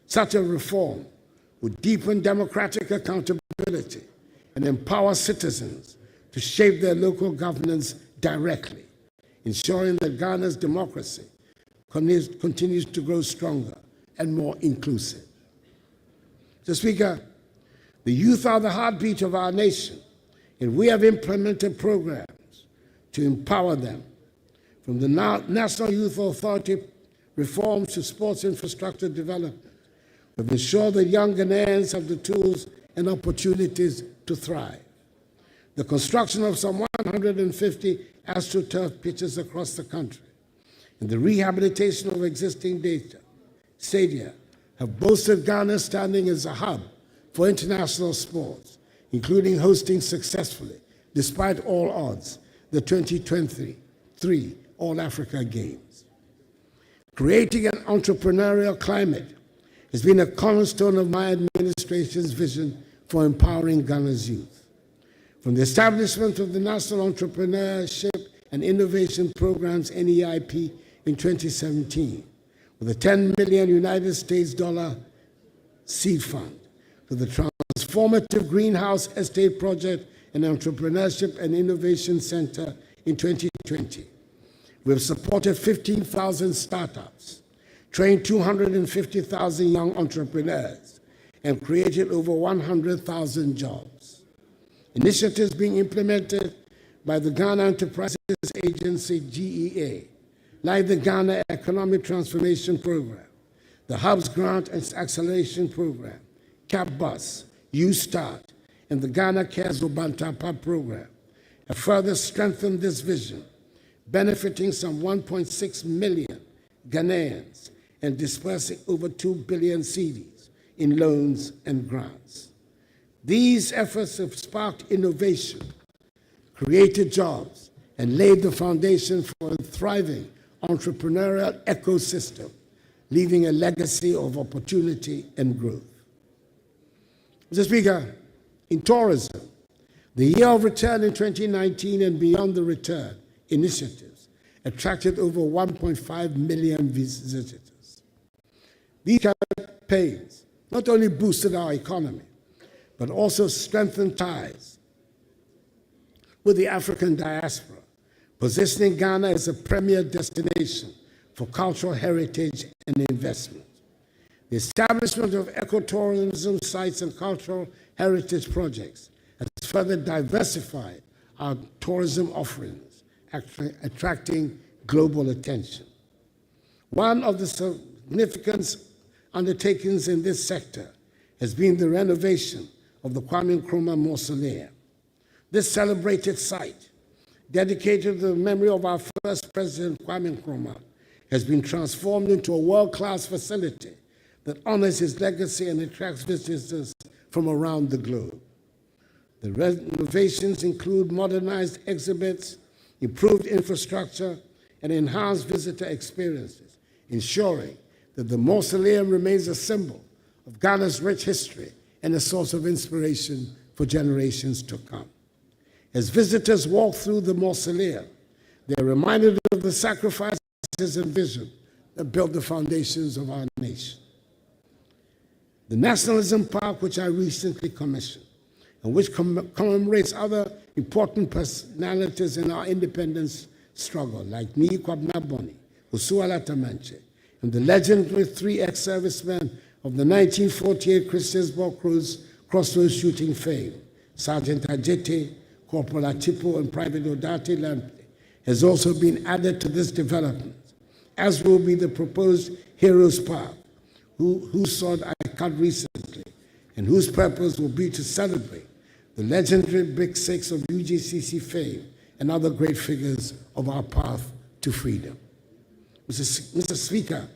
Such a reform would deepen democratic accountability and empower citizens to shape their local governance directly, ensuring that Ghana's democracy continues to grow stronger and more inclusive. Mr. Speaker, the youth are the heartbeat of our nation, and we have implemented programs to empower them, from the National Youth Authority reforms to sports infrastructure development. We've ensured that young Ghanaians have the tools and opportunities to thrive. The construction of some 150 AstroTurf pitches across the country and the rehabilitation of existing stadia have boosted Ghana's standing as a hub for international sports, including hosting successfully, despite all odds, the 2023 All-Africa Games. Creating an entrepreneurial climate has been a cornerstone of my administration's vision for empowering Ghana's youth. From the establishment of the National Entrepreneurship and Innovation Programs, NEIP, in 2017, with a $10 million United States dollar seed fund, to the transformative Greenhouse Estate Project and Entrepreneurship and Innovation Center in 2020. We have supported 15,000 startups, trained 250,000 young entrepreneurs, and created over 100,000 jobs. Initiatives being implemented by the Ghana Enterprises Agency, GEA, like the Ghana Economic Transformation Program, the Hubs Grant and Acceleration Program, CAPBUS, U-Start, and the Ghana Cares Obantapa Program, have further strengthened this vision, benefiting some 1.6 million Ghanaians and dispersing over 2 billion cedis in loans and grants. These efforts have sparked innovation, created jobs, and laid the foundation for a thriving entrepreneurial ecosystem, leaving a legacy of opportunity and growth. Mr. Speaker, in tourism, the year of return in 2019 and beyond the return initiatives attracted over 1.5 million visitors. These campaigns not only boosted our economy, but also strengthened ties with the African diaspora, positioning Ghana as a premier destination for cultural heritage and investment. The establishment of ecotourism sites and cultural heritage projects has further diversified our tourism offerings, attracting global attention. One of the significant undertakings in this sector has been the renovation of the Kwame Nkrumah Mausoleum. This celebrated site, dedicated to the memory of our first president, Kwame Nkrumah, has been transformed into a world-class facility that honors his legacy and attracts visitors from around the globe. The renovations include modernized exhibits, improved infrastructure, and enhanced visitor experiences, ensuring that the mausoleum remains a symbol of Ghana's rich history and a source of inspiration for generations to come. As visitors walk through the mausoleum, they are reminded of the sacrifices and vision that built the foundations of our nation. The Nationalism Park, which I recently commissioned, and which commemorates other important personalities in our independence struggle, like Nii Kwabena Boni, Usuala Tamanche, and the legendary 3 ex-servicemen of the 1948 Christiansborg Crossroads shooting fame, Sergeant Ajete, Corporal Atipo, and Private Odate Lampe, has also been added to this development, as will be the proposed Heroes Park, whose sword I cut recently, and whose purpose will be to celebrate the legendary Big Six of UGCC fame and other great figures of our path to freedom. Mr. Speaker,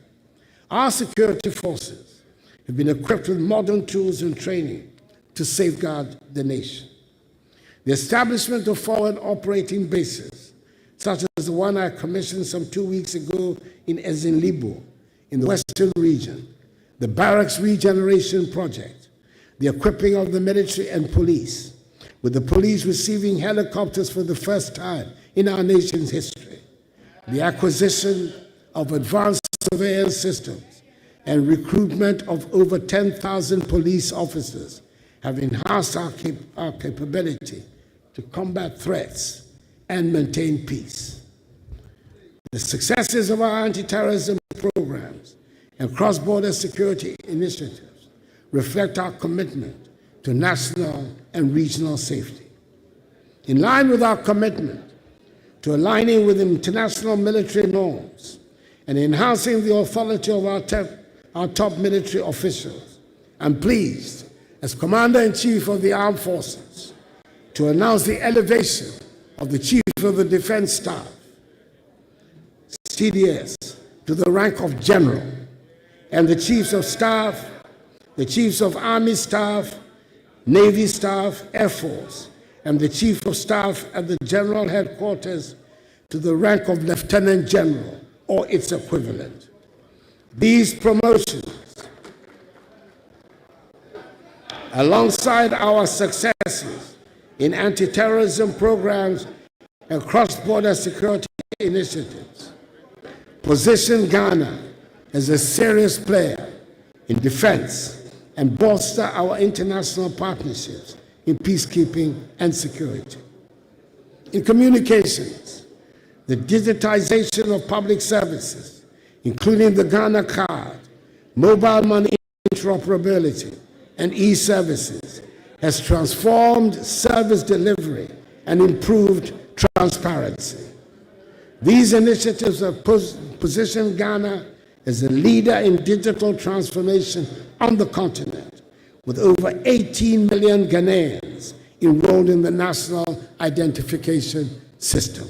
our security forces have been equipped with modern tools and training to safeguard the nation. The establishment of forward operating bases, such as the one I commissioned some 2 weeks ago in Ezinlibo, in the Western region, the Barracks Regeneration Project, the equipping of the military and police, with the police receiving helicopters for the first time in our nation's history, the acquisition of advanced surveillance systems, and recruitment of over 10,000 police officers have enhanced our capability to combat threats and maintain peace. The successes of our anti-terrorism programs and cross-border security initiatives reflect our commitment to national and regional safety. In line with our commitment to aligning with international military norms and enhancing the authority of our top military officials, I'm pleased, as Commander-in-Chief of the Armed Forces, to announce the elevation of the Chief of the Defense Staff, CDS, to the rank of General, and the Chiefs of Staff, the Chiefs of Army Staff, Navy Staff, Air Force, and the Chief of Staff at the General Headquarters to the rank of Lieutenant General or its equivalent. These promotions, alongside our successes in anti-terrorism programs and cross-border security initiatives, position Ghana as a serious player in defense and bolster our international partnerships in peacekeeping and security. In communications, the digitization of public services including the Ghana card, mobile money interoperability, and e-services, has transformed service delivery and improved transparency. These initiatives have positioned Ghana as a leader in digital transformation on the continent, with over 18 million Ghanaians enrolled in the National Identification System.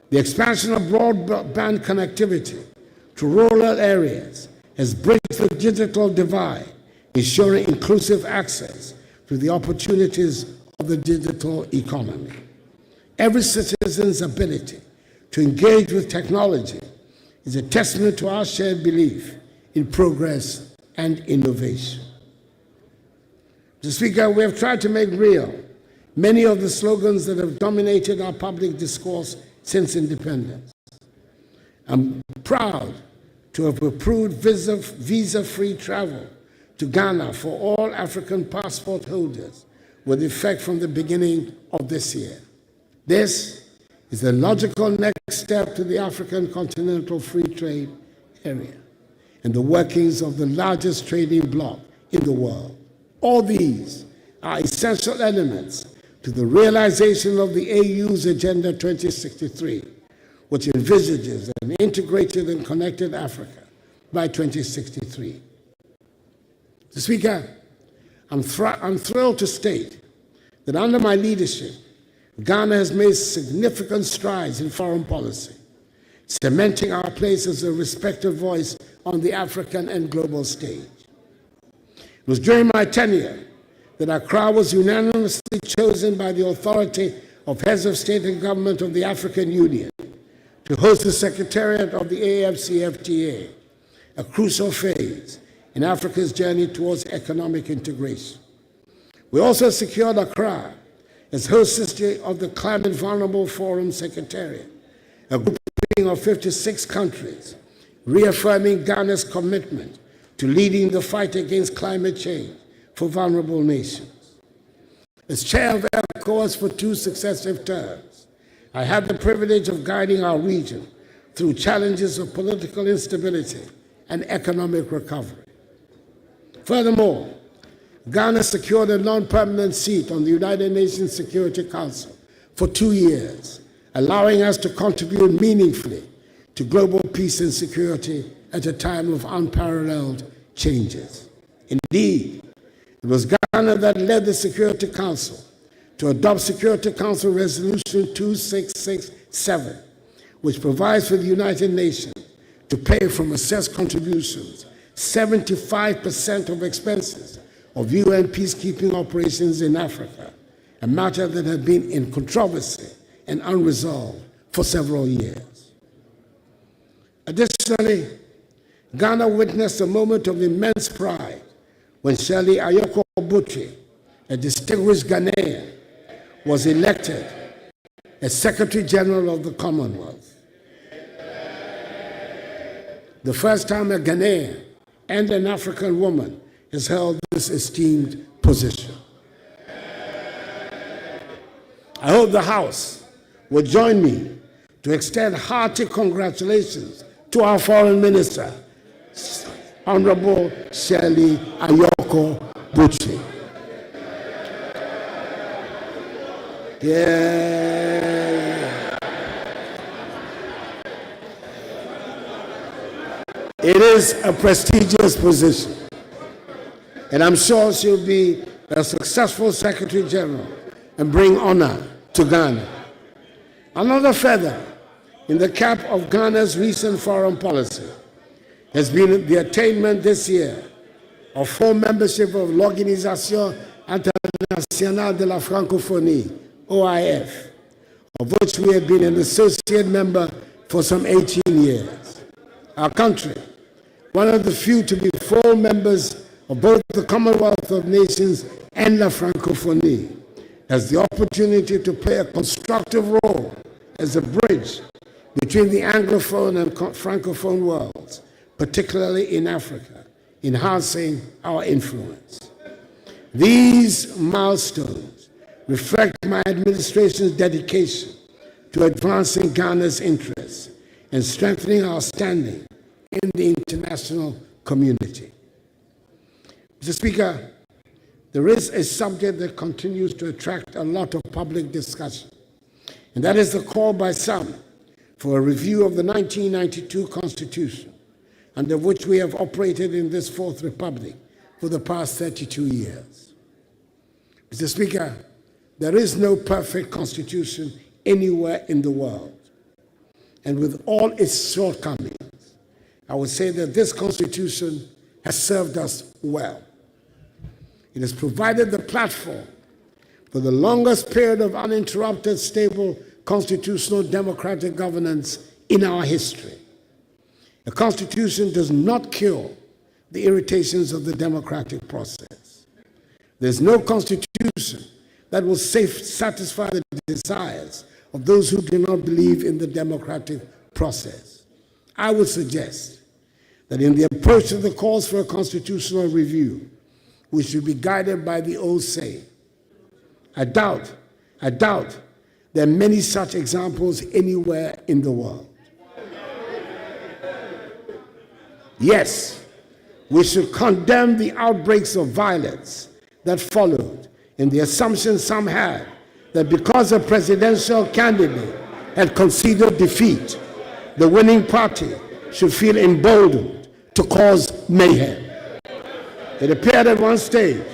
The expansion of broadband connectivity to rural areas has bridged the digital divide, ensuring inclusive access to the opportunities of the digital economy. Every citizen's ability to engage with technology is a testament to our shared belief in progress and innovation. Mr. Speaker, we have tried to make real many of the slogans that have dominated our public discourse since independence. I'm proud to have approved visa-free travel to Ghana for all African passport holders with effect from the beginning of this year. This is the logical next step to the African Continental Free Trade Area and the workings of the largest trading bloc in the world. All these are essential elements to the realization of the AU's Agenda 2063, which envisages an integrated and connected Africa by 2063. Mr. Speaker, I'm thrilled to state that under my leadership, Ghana has made significant strides in foreign policy, cementing our place as a respected voice on the African and global stage. It was during my tenure that Accra was unanimously chosen by the authority of heads of state and government of the African Union to host the Secretariat of the AFCFTA, a crucial phase in Africa's journey towards economic integration. We also secured Accra as host of the Climate Vulnerable Forum Secretariat, a grouping of 56 countries, reaffirming Ghana's commitment to leading the fight against climate change for vulnerable nations. As chair of ECOWAS for 2 successive terms, I had the privilege of guiding our region through challenges of political instability and economic recovery. Furthermore, Ghana secured a non-permanent seat on the United Nations Security Council for 2 years, allowing us to contribute meaningfully to global peace and security at a time of unparalleled changes. Indeed, it was Ghana that led the Security Council to adopt Security Council Resolution 2667, which provides for the United Nations to pay from assessed contributions 75% of expenses of UN peacekeeping operations in Africa, a matter that had been in controversy and unresolved for several years. Additionally, Ghana witnessed a moment of immense pride when Shirley Ayoko Botwe, a distinguished Ghanaian, was elected as Secretary General of the Commonwealth. The first time a Ghanaian and an African woman has held this esteemed position. I hope the House will join me to extend hearty congratulations to our Foreign Minister, Honorable Shirley Ayoko Botwe. Yeah. It is a prestigious position, and I'm sure she'll be a successful Secretary General and bring honor to Ghana. Another feather in the cap of Ghana's recent foreign policy has been the attainment this year of full membership of l'Organisation Internationale de la Francophonie, OIF, of which we have been an associate member for some 18 years. Our country, one of the few to be full members of both the Commonwealth of Nations and La Francophonie, has the opportunity to play a constructive role as a bridge between the Anglophone and Francophone worlds, particularly in Africa, enhancing our influence. These milestones reflect my administration's dedication to advancing Ghana's interests and strengthening our standing in the international community. Mr. Speaker, there is a subject that continues to attract a lot of public discussion, and that is the call by some for a review of the 1992 Constitution, under which we have operated in this Fourth Republic for the past 32 years. Mr. Speaker, there is no perfect constitution anywhere in the world. And with all its shortcomings, I would say that this constitution has served us well. It has provided the platform for the longest period of uninterrupted, stable, constitutional democratic governance in our history. A constitution does not cure the irritations of the democratic process. There's no constitution that will satisfy the desires of those who do not believe in the democratic process. I would suggest that in the approach to the calls for a constitutional review, we should be guided by the old saying. I doubt there are many such examples anywhere in the world. Yes, we should condemn the outbreaks of violence that followed, and the assumption some had that because a presidential candidate had conceded defeat, the winning party should feel emboldened to cause mayhem. It appeared at one stage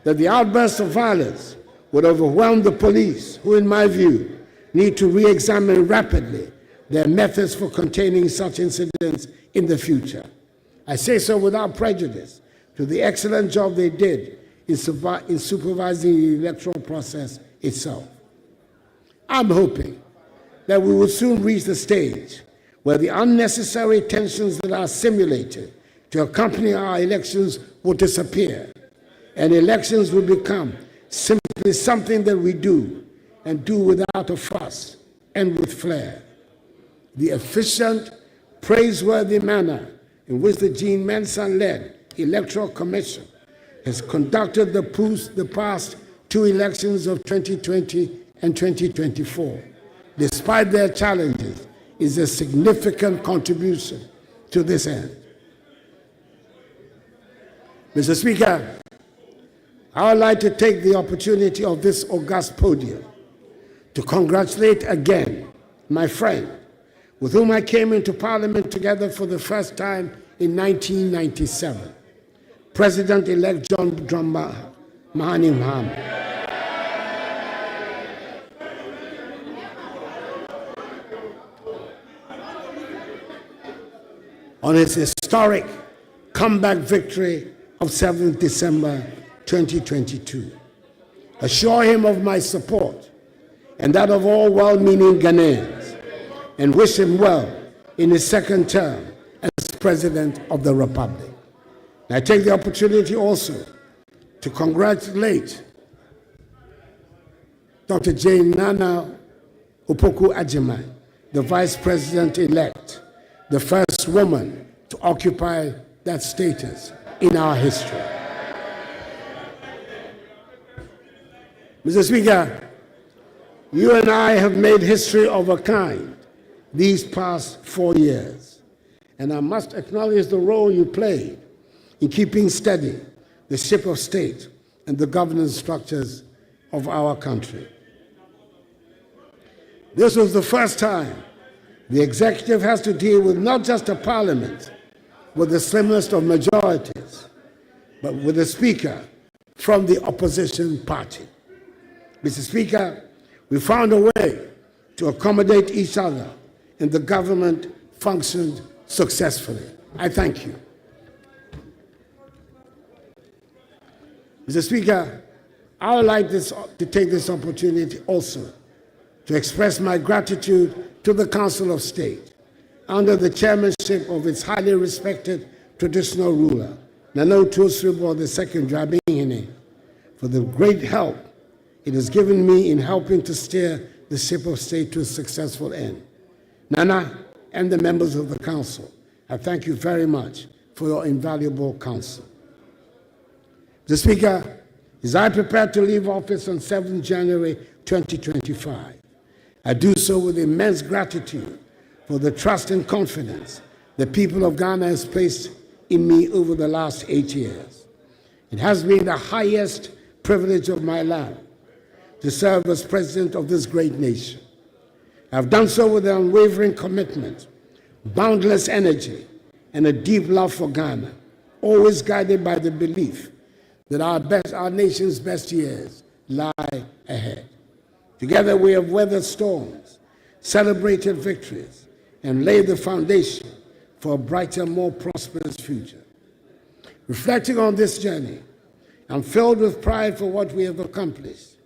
that the outbursts of violence would overwhelm the police, who, in my view, need to re-examine rapidly their methods for containing such incidents in the future. I say so without prejudice to the excellent job they did in supervising the electoral process itself. I'm hoping that we will soon reach the stage where the unnecessary tensions that are simulated to accompany our elections will disappear, and elections will become simply something that we do, and do without a fuss and with flair. The efficient, praiseworthy manner in which the Jean Mensa-led Electoral Commission has conducted the past two elections of 2020 and 2024, despite their challenges, is a significant contribution to this end. Mr. Speaker, I would like to take the opportunity of this august podium to congratulate again my friend, with whom I came into Parliament together for the first time in 1997, President-elect John Dramani Mahama. On his historic comeback victory of 7th December 2022. Assure him of my support and that of all well-meaning Ghanaians, and wish him well in his second term as President of the Republic. And I take the opportunity also to congratulate Dr. Jane Nana Opoku-Agyeman, the Vice President-elect, the first woman to occupy that status in our history. Mr. Speaker, you and I have made history of a kind these past 4 years, and I must acknowledge the role you played in keeping steady the ship of state and the governance structures of our country. This was the first time the executive has to deal with not just a parliament with the slimmest of majorities, but with a speaker from the opposition party. Mr. Speaker, we found a way to accommodate each other, and the government functioned successfully. I thank you. Mr. Speaker, I would like to take this opportunity also to express my gratitude to the Council of State, under the chairmanship of its highly respected traditional ruler, Nana Otuo-Siriboa II Dramani, for the great help it has given me in helping to steer the ship of state to a successful end. Nana and the members of the Council, I thank you very much for your invaluable counsel. Mr. Speaker, as I prepare to leave office on 7th January 2025, I do so with immense gratitude for the trust and confidence the people of Ghana has placed in me over the last 8 years. It has been the highest privilege of my life to serve as president of this great nation. I've done so with an unwavering commitment, boundless energy, and a deep love for Ghana, always guided by the belief that our nation's best years lie ahead. Together we have weathered storms, celebrated victories, and laid the foundation for a brighter, more prosperous future. Reflecting on this journey, I'm filled with pride for what we have accomplished,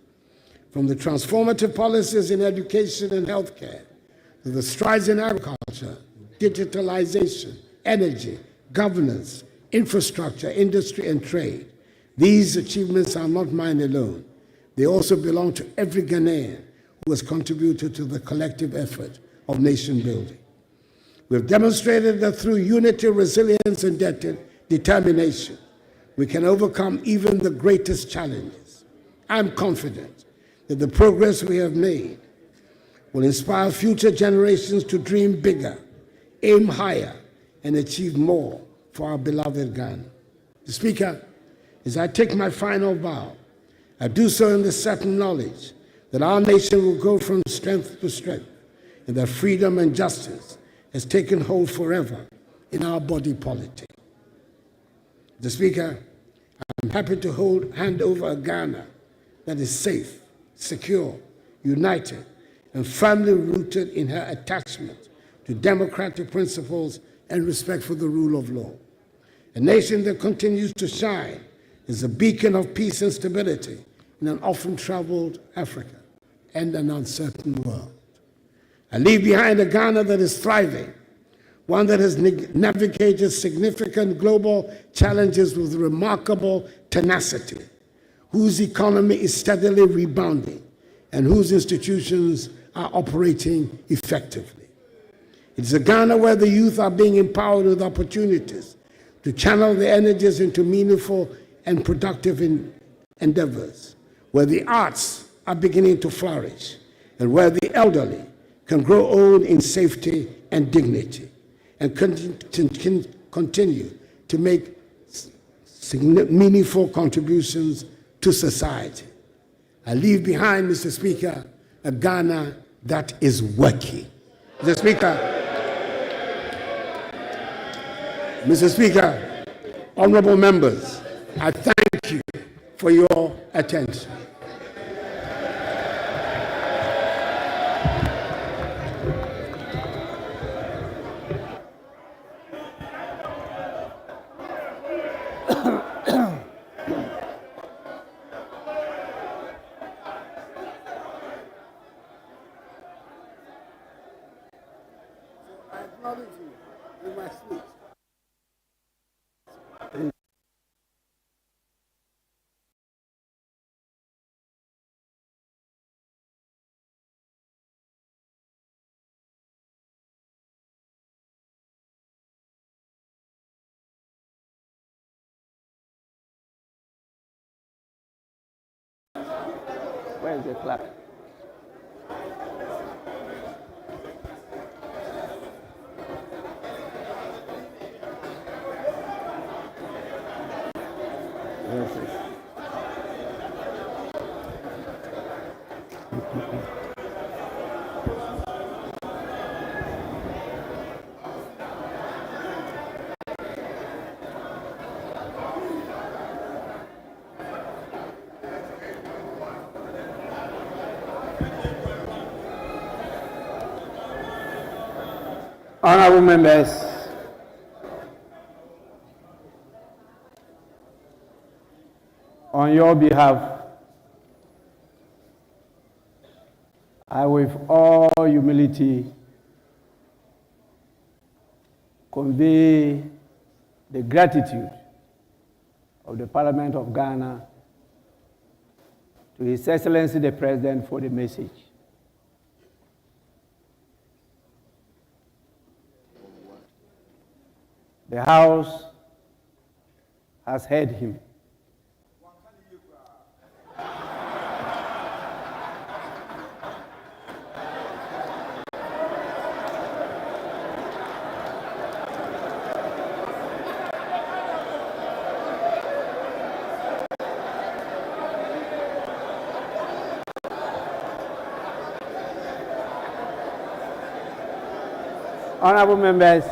from the transformative policies in education and healthcare, to the strides in agriculture, digitalization, energy, governance, infrastructure, industry, and trade. These achievements are not mine alone. They also belong to every Ghanaian who has contributed to the collective effort of nation building. We have demonstrated that through unity, resilience, and determination, we can overcome even the greatest challenges. I'm confident that the progress we have made will inspire future generations to dream bigger, aim higher, and achieve more for our beloved Ghana. Mr. Speaker, as I take my final bow, I do so in the certain knowledge that our nation will go from strength to strength, and that freedom and justice has taken hold forever in our body politic. Mr. Speaker, I'm happy to hand over a Ghana that is safe, secure, united, and firmly rooted in her attachment to democratic principles and respect for the rule of law. A nation that continues to shine as a beacon of peace and stability in an often traveled Africa and an uncertain world. I leave behind a Ghana that is thriving, one that has navigated significant global challenges with remarkable tenacity, whose economy is steadily rebounding, and whose institutions are operating effectively. It's a Ghana where the youth are being empowered with opportunities to channel their energies into meaningful and productive endeavors, where the arts are beginning to flourish, and where the elderly can grow old in safety and dignity, and continue to make meaningful contributions to society. I leave behind, Mr. Speaker, a Ghana that is Mr. Speaker, honorable members, I thank you for your attention. Where's the clock? Yes, yes. Honorable members, on your behalf, I with all humility convey the gratitude of the Parliament of Ghana to His Excellency the President for the message. The House has heard him. Honorable members,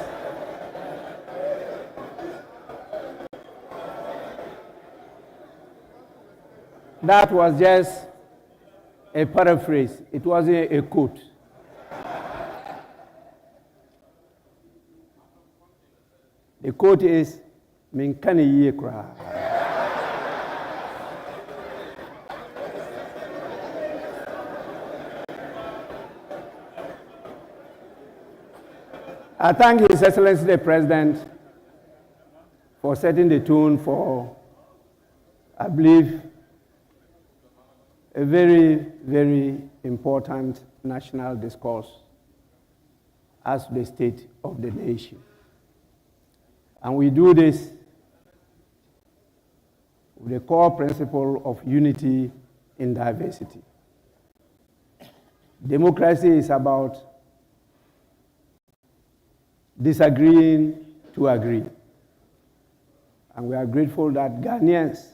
that was just a paraphrase. It wasn't a quote. The quote is, "Minkani ye kra." I thank His Excellency the President for setting the tone for, I believe, a very, very important national discourse as to the state of the nation. And we do this with the core principle of unity in diversity. Democracy is about disagreeing to agree. And we are grateful that Ghanaians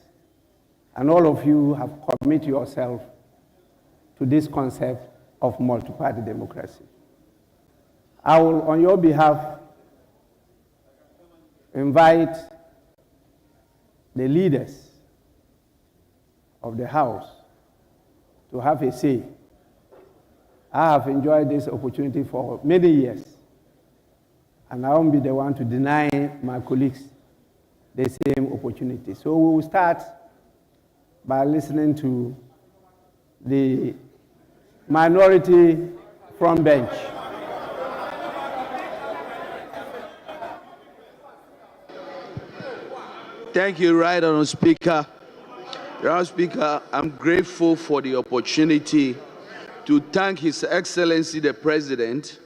and all of you have committed yourself to this concept of multi-party democracy. I will, on your behalf, invite the leaders of the House to have a say. I have enjoyed this opportunity for many years, and I won't be the one to deny my colleagues the same opportunity. So we will start by listening to the minority front bench. Thank you, Right Honourable Speaker. Honourable Speaker, I'm grateful for the opportunity to thank His Excellency the President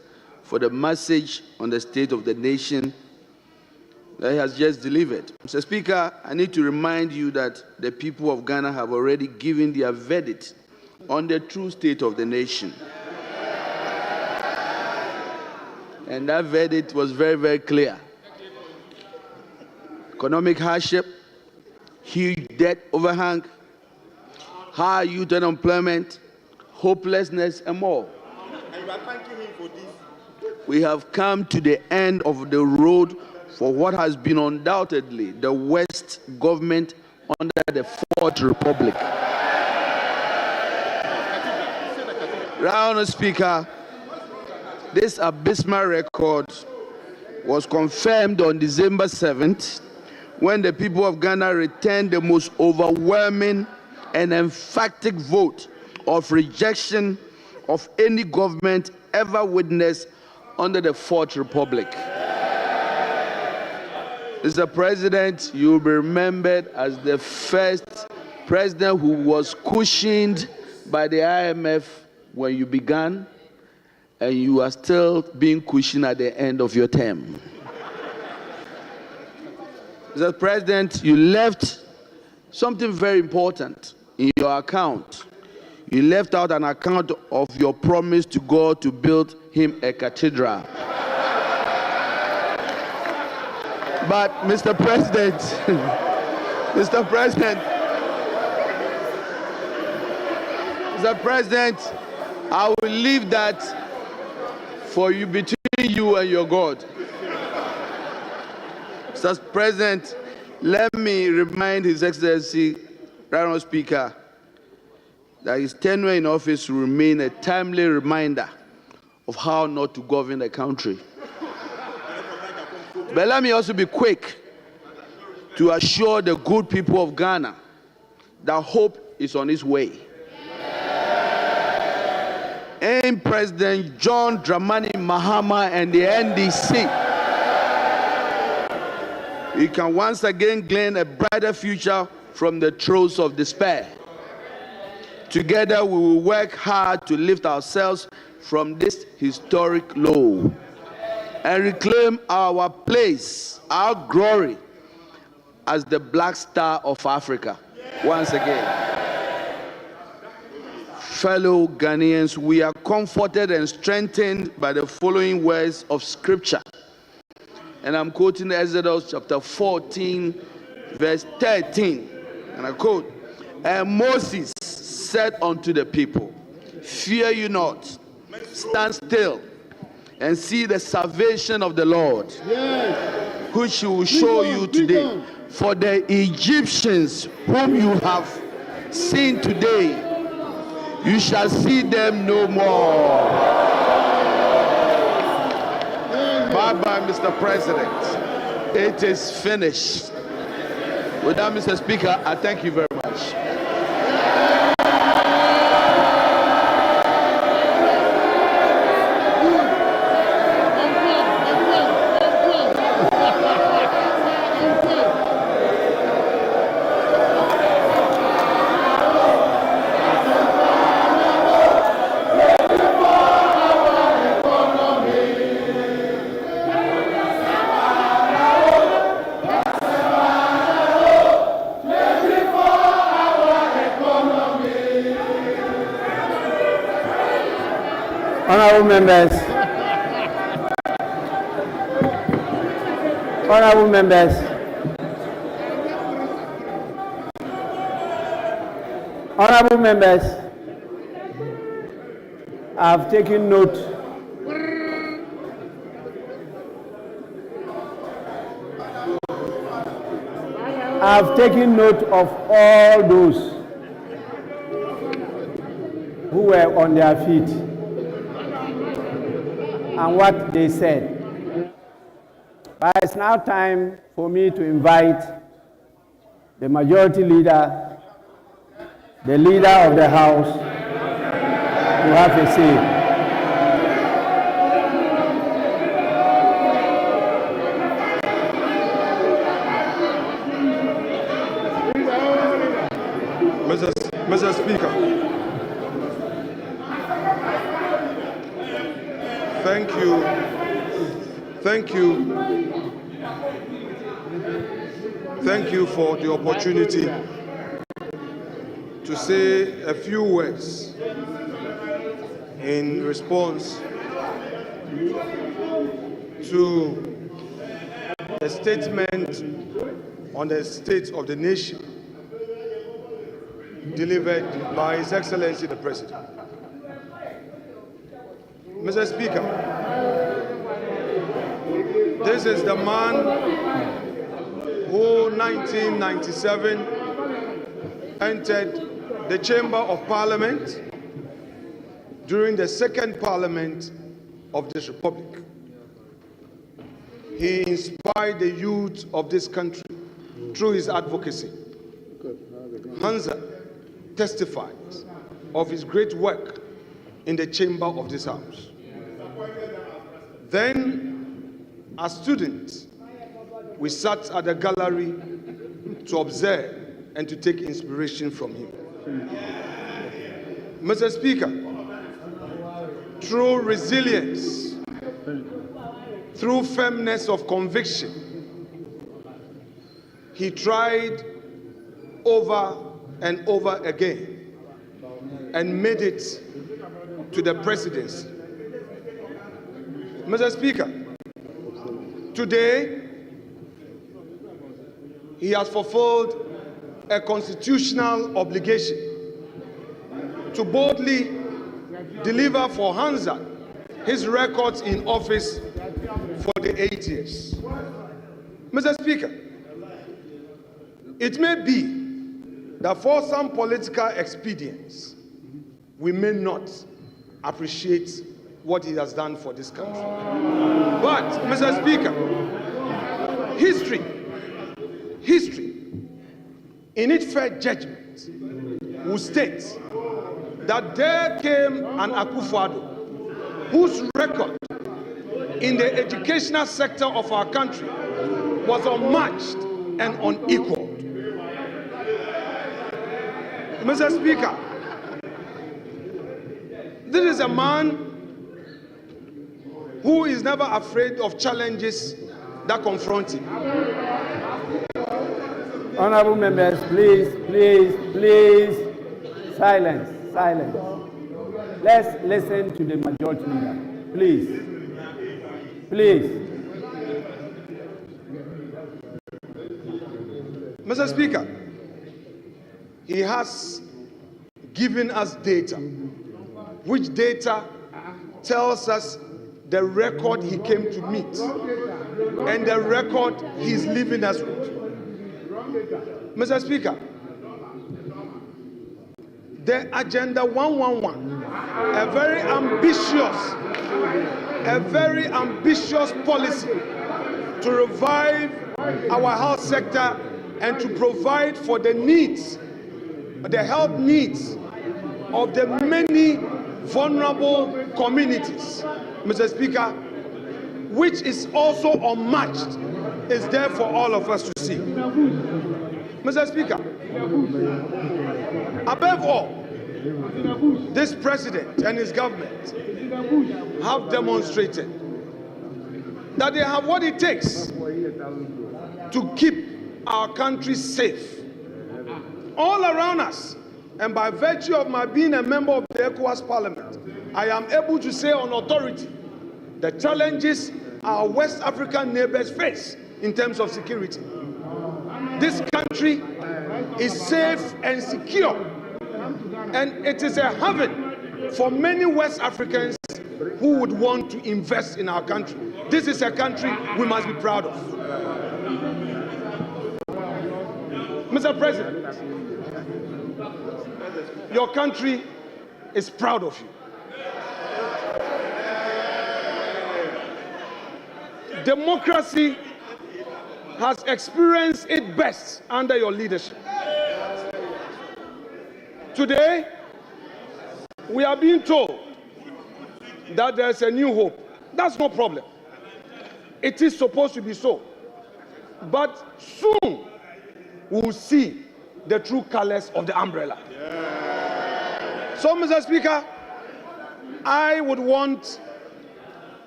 for the message on the state of the nation that he has just delivered. Mr. Speaker, I need to remind you that the people of Ghana have already given their verdict on the true state of the nation. And that verdict was very, very clear. Economic hardship, huge debt overhang, high youth unemployment, hopelessness, and more. And you are thanking him for this. We have come to the end of the road for what has been undoubtedly the worst government under the Fourth Republic. Honourable Speaker, this abysmal record was confirmed on December 7th when the people of Ghana returned the most overwhelming and emphatic vote of rejection of any government ever witnessed under the Fourth Republic. Mr. President, you will be remembered as the first president who was cushioned by the IMF when you began, and you are still being cushioned at the end of your term. Mr. President, you left something very important in your account. You left out an account of your promise to God to build him a cathedral. But Mr. President, Mr. President, I will leave that for you, between you and your God. Mr. President, let me remind His Excellency, Honourable Speaker, that his tenure in office will remain a timely reminder of how not to govern the country. But let me also be quick to assure the good people of Ghana that hope is on its way. And President John Dramani Mahama and the NDC, we can once again glean a brighter future from the throes of despair. Together we will work hard to lift ourselves from this historic low and reclaim our place, our glory as the Black Star of Africa. Once again, fellow Ghanaians, we are comforted and strengthened by the following words of Scripture. And I'm quoting Exodus chapter 14, verse 13. And I quote, "And Moses said unto the people, Fear you not, stand still, and see the salvation of the Lord, which He will show you today. For the Egyptians whom you have seen today, you shall see them no more. Bye-bye, Mr. President. It is finished. With that, Mr. Speaker, I thank you very much. Honorable members, honorable members, honorable members, I've taken note of all those who were on their feet and what they said. But it's now time for me to invite the majority leader, the leader of the House, to have a say. Mr. Speaker, thank you for the opportunity to say a few words in response to the statement on the state of the nation delivered by His Excellency the President. Mr. Speaker, this is the man who, 1997, entered the Chamber of Parliament during the second Parliament of this Republic. He inspired the youth of this country through his advocacy. Hansa testified of his great work in the chamber of this House. Then, as students, we sat at the gallery to observe and to take inspiration from him. Mr. Speaker, through resilience, through firmness of conviction, he tried over and over again and made it to the presidency. Mr. Speaker, today he has fulfilled a constitutional obligation to boldly deliver for Hansa his records in office for the 8 years. Mr. Speaker, it may be that for some political expedience, we may not appreciate what he has done for this country. But, Mr. Speaker, history, in its fair judgment, will state that there came an Akufo-Addo whose record in the educational sector of our country was unmatched and unequaled. Mr. Speaker, this is a man who is never afraid of challenges that confront him. Honorable members, please, silence. Let's listen to the majority leader, please. Mr. Speaker, he has given us data, which data tells us the record he came to meet and the record he's leaving us with. Mr. Speaker, the Agenda 111, a very ambitious policy to revive our health sector and to provide for the needs, the health needs of the many vulnerable communities, Mr. Speaker, which is also unmatched, is there for all of us to see. Mr. Speaker, above all, this president and his government have demonstrated that they have what it takes to keep our country safe all around us. And by virtue of my being a member of the ECOWAS Parliament, I am able to say on authority the challenges our West African neighbors face in terms of security. This country is safe and secure, and it is a haven for many West Africans who would want to invest in our country. This is a country we must be proud of. Mr. President, your country is proud of you. Democracy has experienced its best under your leadership. Today, we are being told that there's a new hope. That's no problem. It is supposed to be so. But soon, we will see the true colors of the umbrella. So, Mr. Speaker, I would want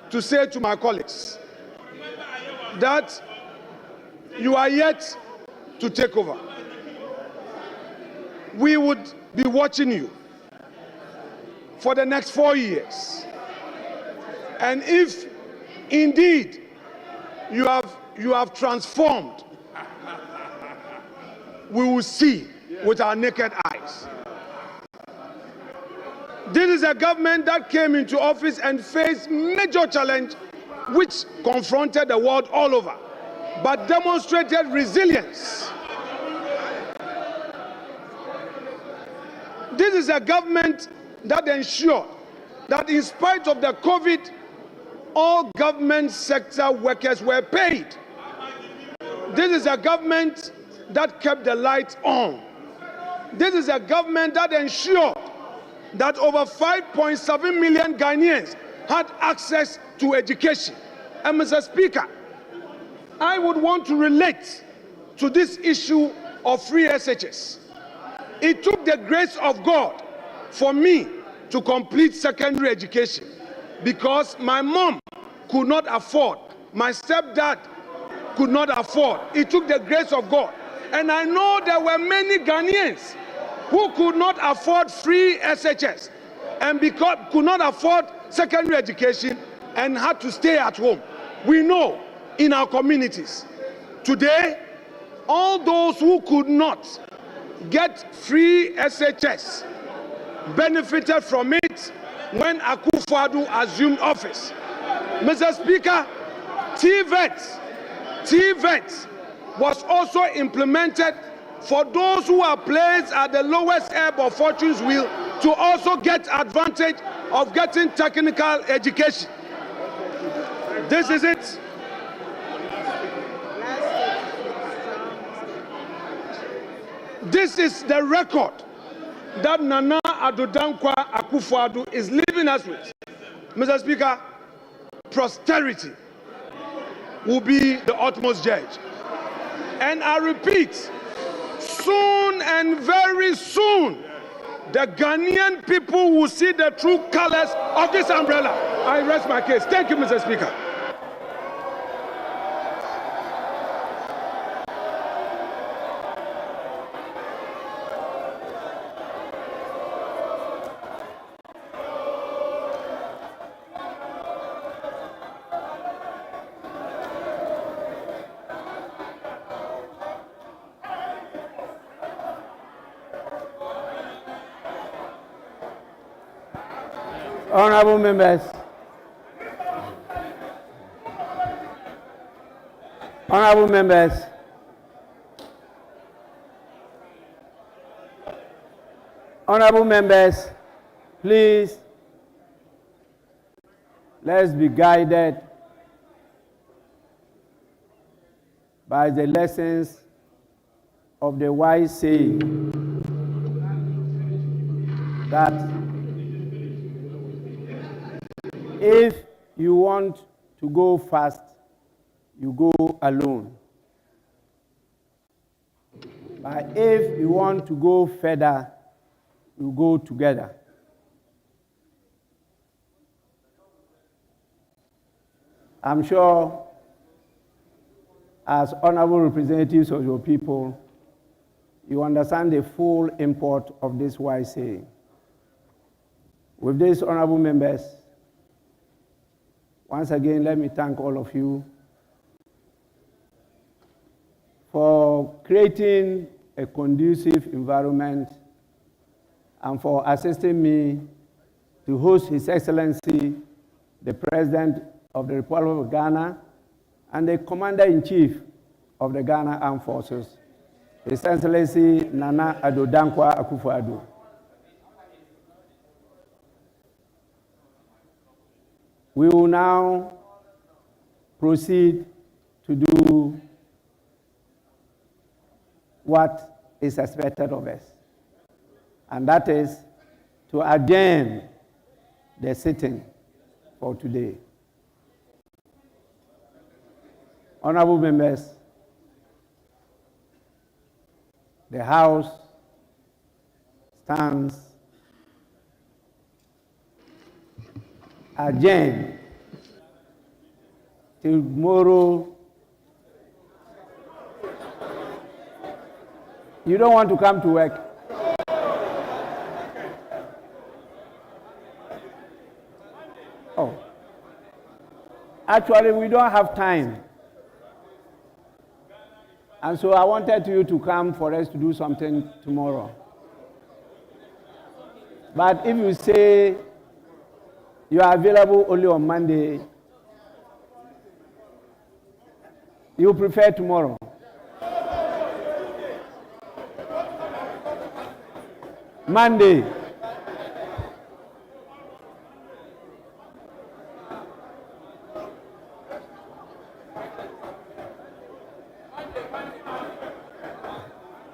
to say to my colleagues that you are yet to take over. We would be watching you for the next 4 years. And if indeed you have transformed, we will see with our naked eyes. This is a government that came into office and faced major challenge which confronted the world all over, but demonstrated resilience. This is a government that ensured that in spite of the COVID, all government sector workers were paid. This is a government that kept the lights on. This is a government that ensured that over 5.7 million Ghanaians had access to education. And Mr. Speaker, I would want to relate to this issue of free SHS. It took the grace of God for me to complete secondary education because my mom could not afford, my stepdad could not afford. It took the grace of God. And I know there were many Ghanaians who could not afford free SHS and because could not afford secondary education and had to stay at home. We know in our communities today, all those who could not get free SHS benefited from it when Akufo-Addo assumed office. Mr. Speaker, TVET was also implemented for those who are placed at the lowest ebb of fortune's wheel to also get advantage of getting technical education. This is it. This is the record that Nana Addo Dankwa Akufo-Addo is leaving us with. Mr. Speaker, posterity will be the utmost judge. And I repeat, soon and very soon, the Ghanaian people will see the true colors of this umbrella. I rest my case. Thank you, Mr. Speaker. Honorable members, Honorable members, please, let's be guided by the lessons of the wise saying that if you want to go fast, you go alone. But if you want to go further, you go together. I'm sure, as honorable representatives of your people, you understand the full import of this wise saying. With this, honorable members, once again, let me thank all of you for creating a conducive environment and for assisting me to host His Excellency, the President of the Republic of Ghana and the Commander-in-Chief of the Ghana Armed Forces, His Excellency Nana Addo Dankwa Akufo-Addo. We will now proceed to do what is expected of us, and that is to adjourn the sitting for today. Honorable members, the House stands adjourned till tomorrow. You don't want to come to work? Oh. Actually, we don't have time. And so I wanted you to come for us to do something tomorrow. But if you say you are available only on Monday, you prefer tomorrow. Monday.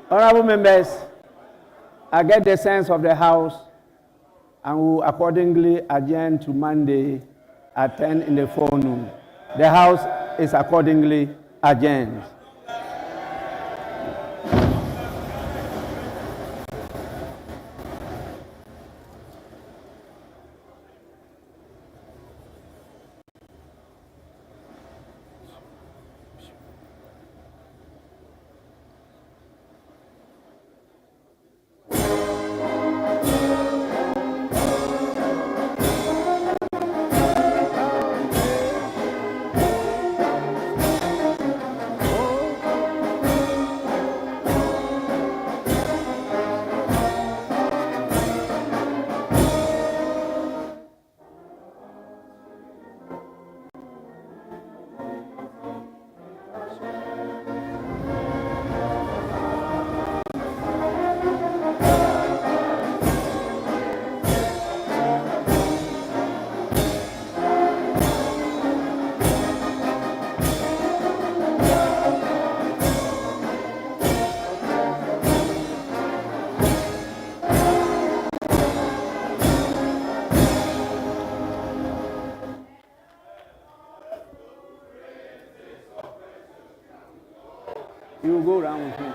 Honorable members, I get the sense of the House and will accordingly adjourn to Monday at 10 in the forenoon. The House is accordingly adjourned. You will go around with him.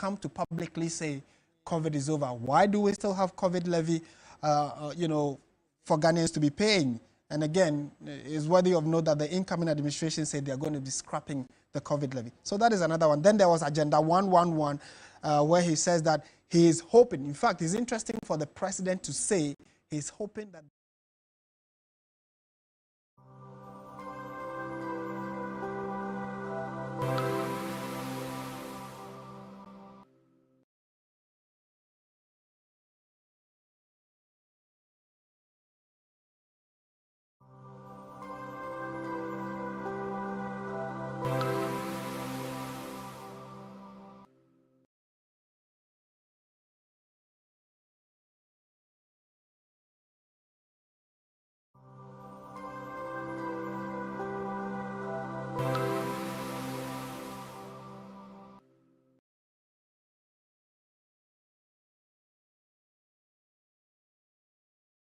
come to publicly say COVID is over. Why do we still have COVID levy, for Ghanaians to be paying? And again, it's worthy of note that the incoming administration said they're going to be scrapping the COVID levy. So that is another one. Then there was Agenda 111, where he says that he is hoping, in fact, it's interesting for the president to say he's hoping that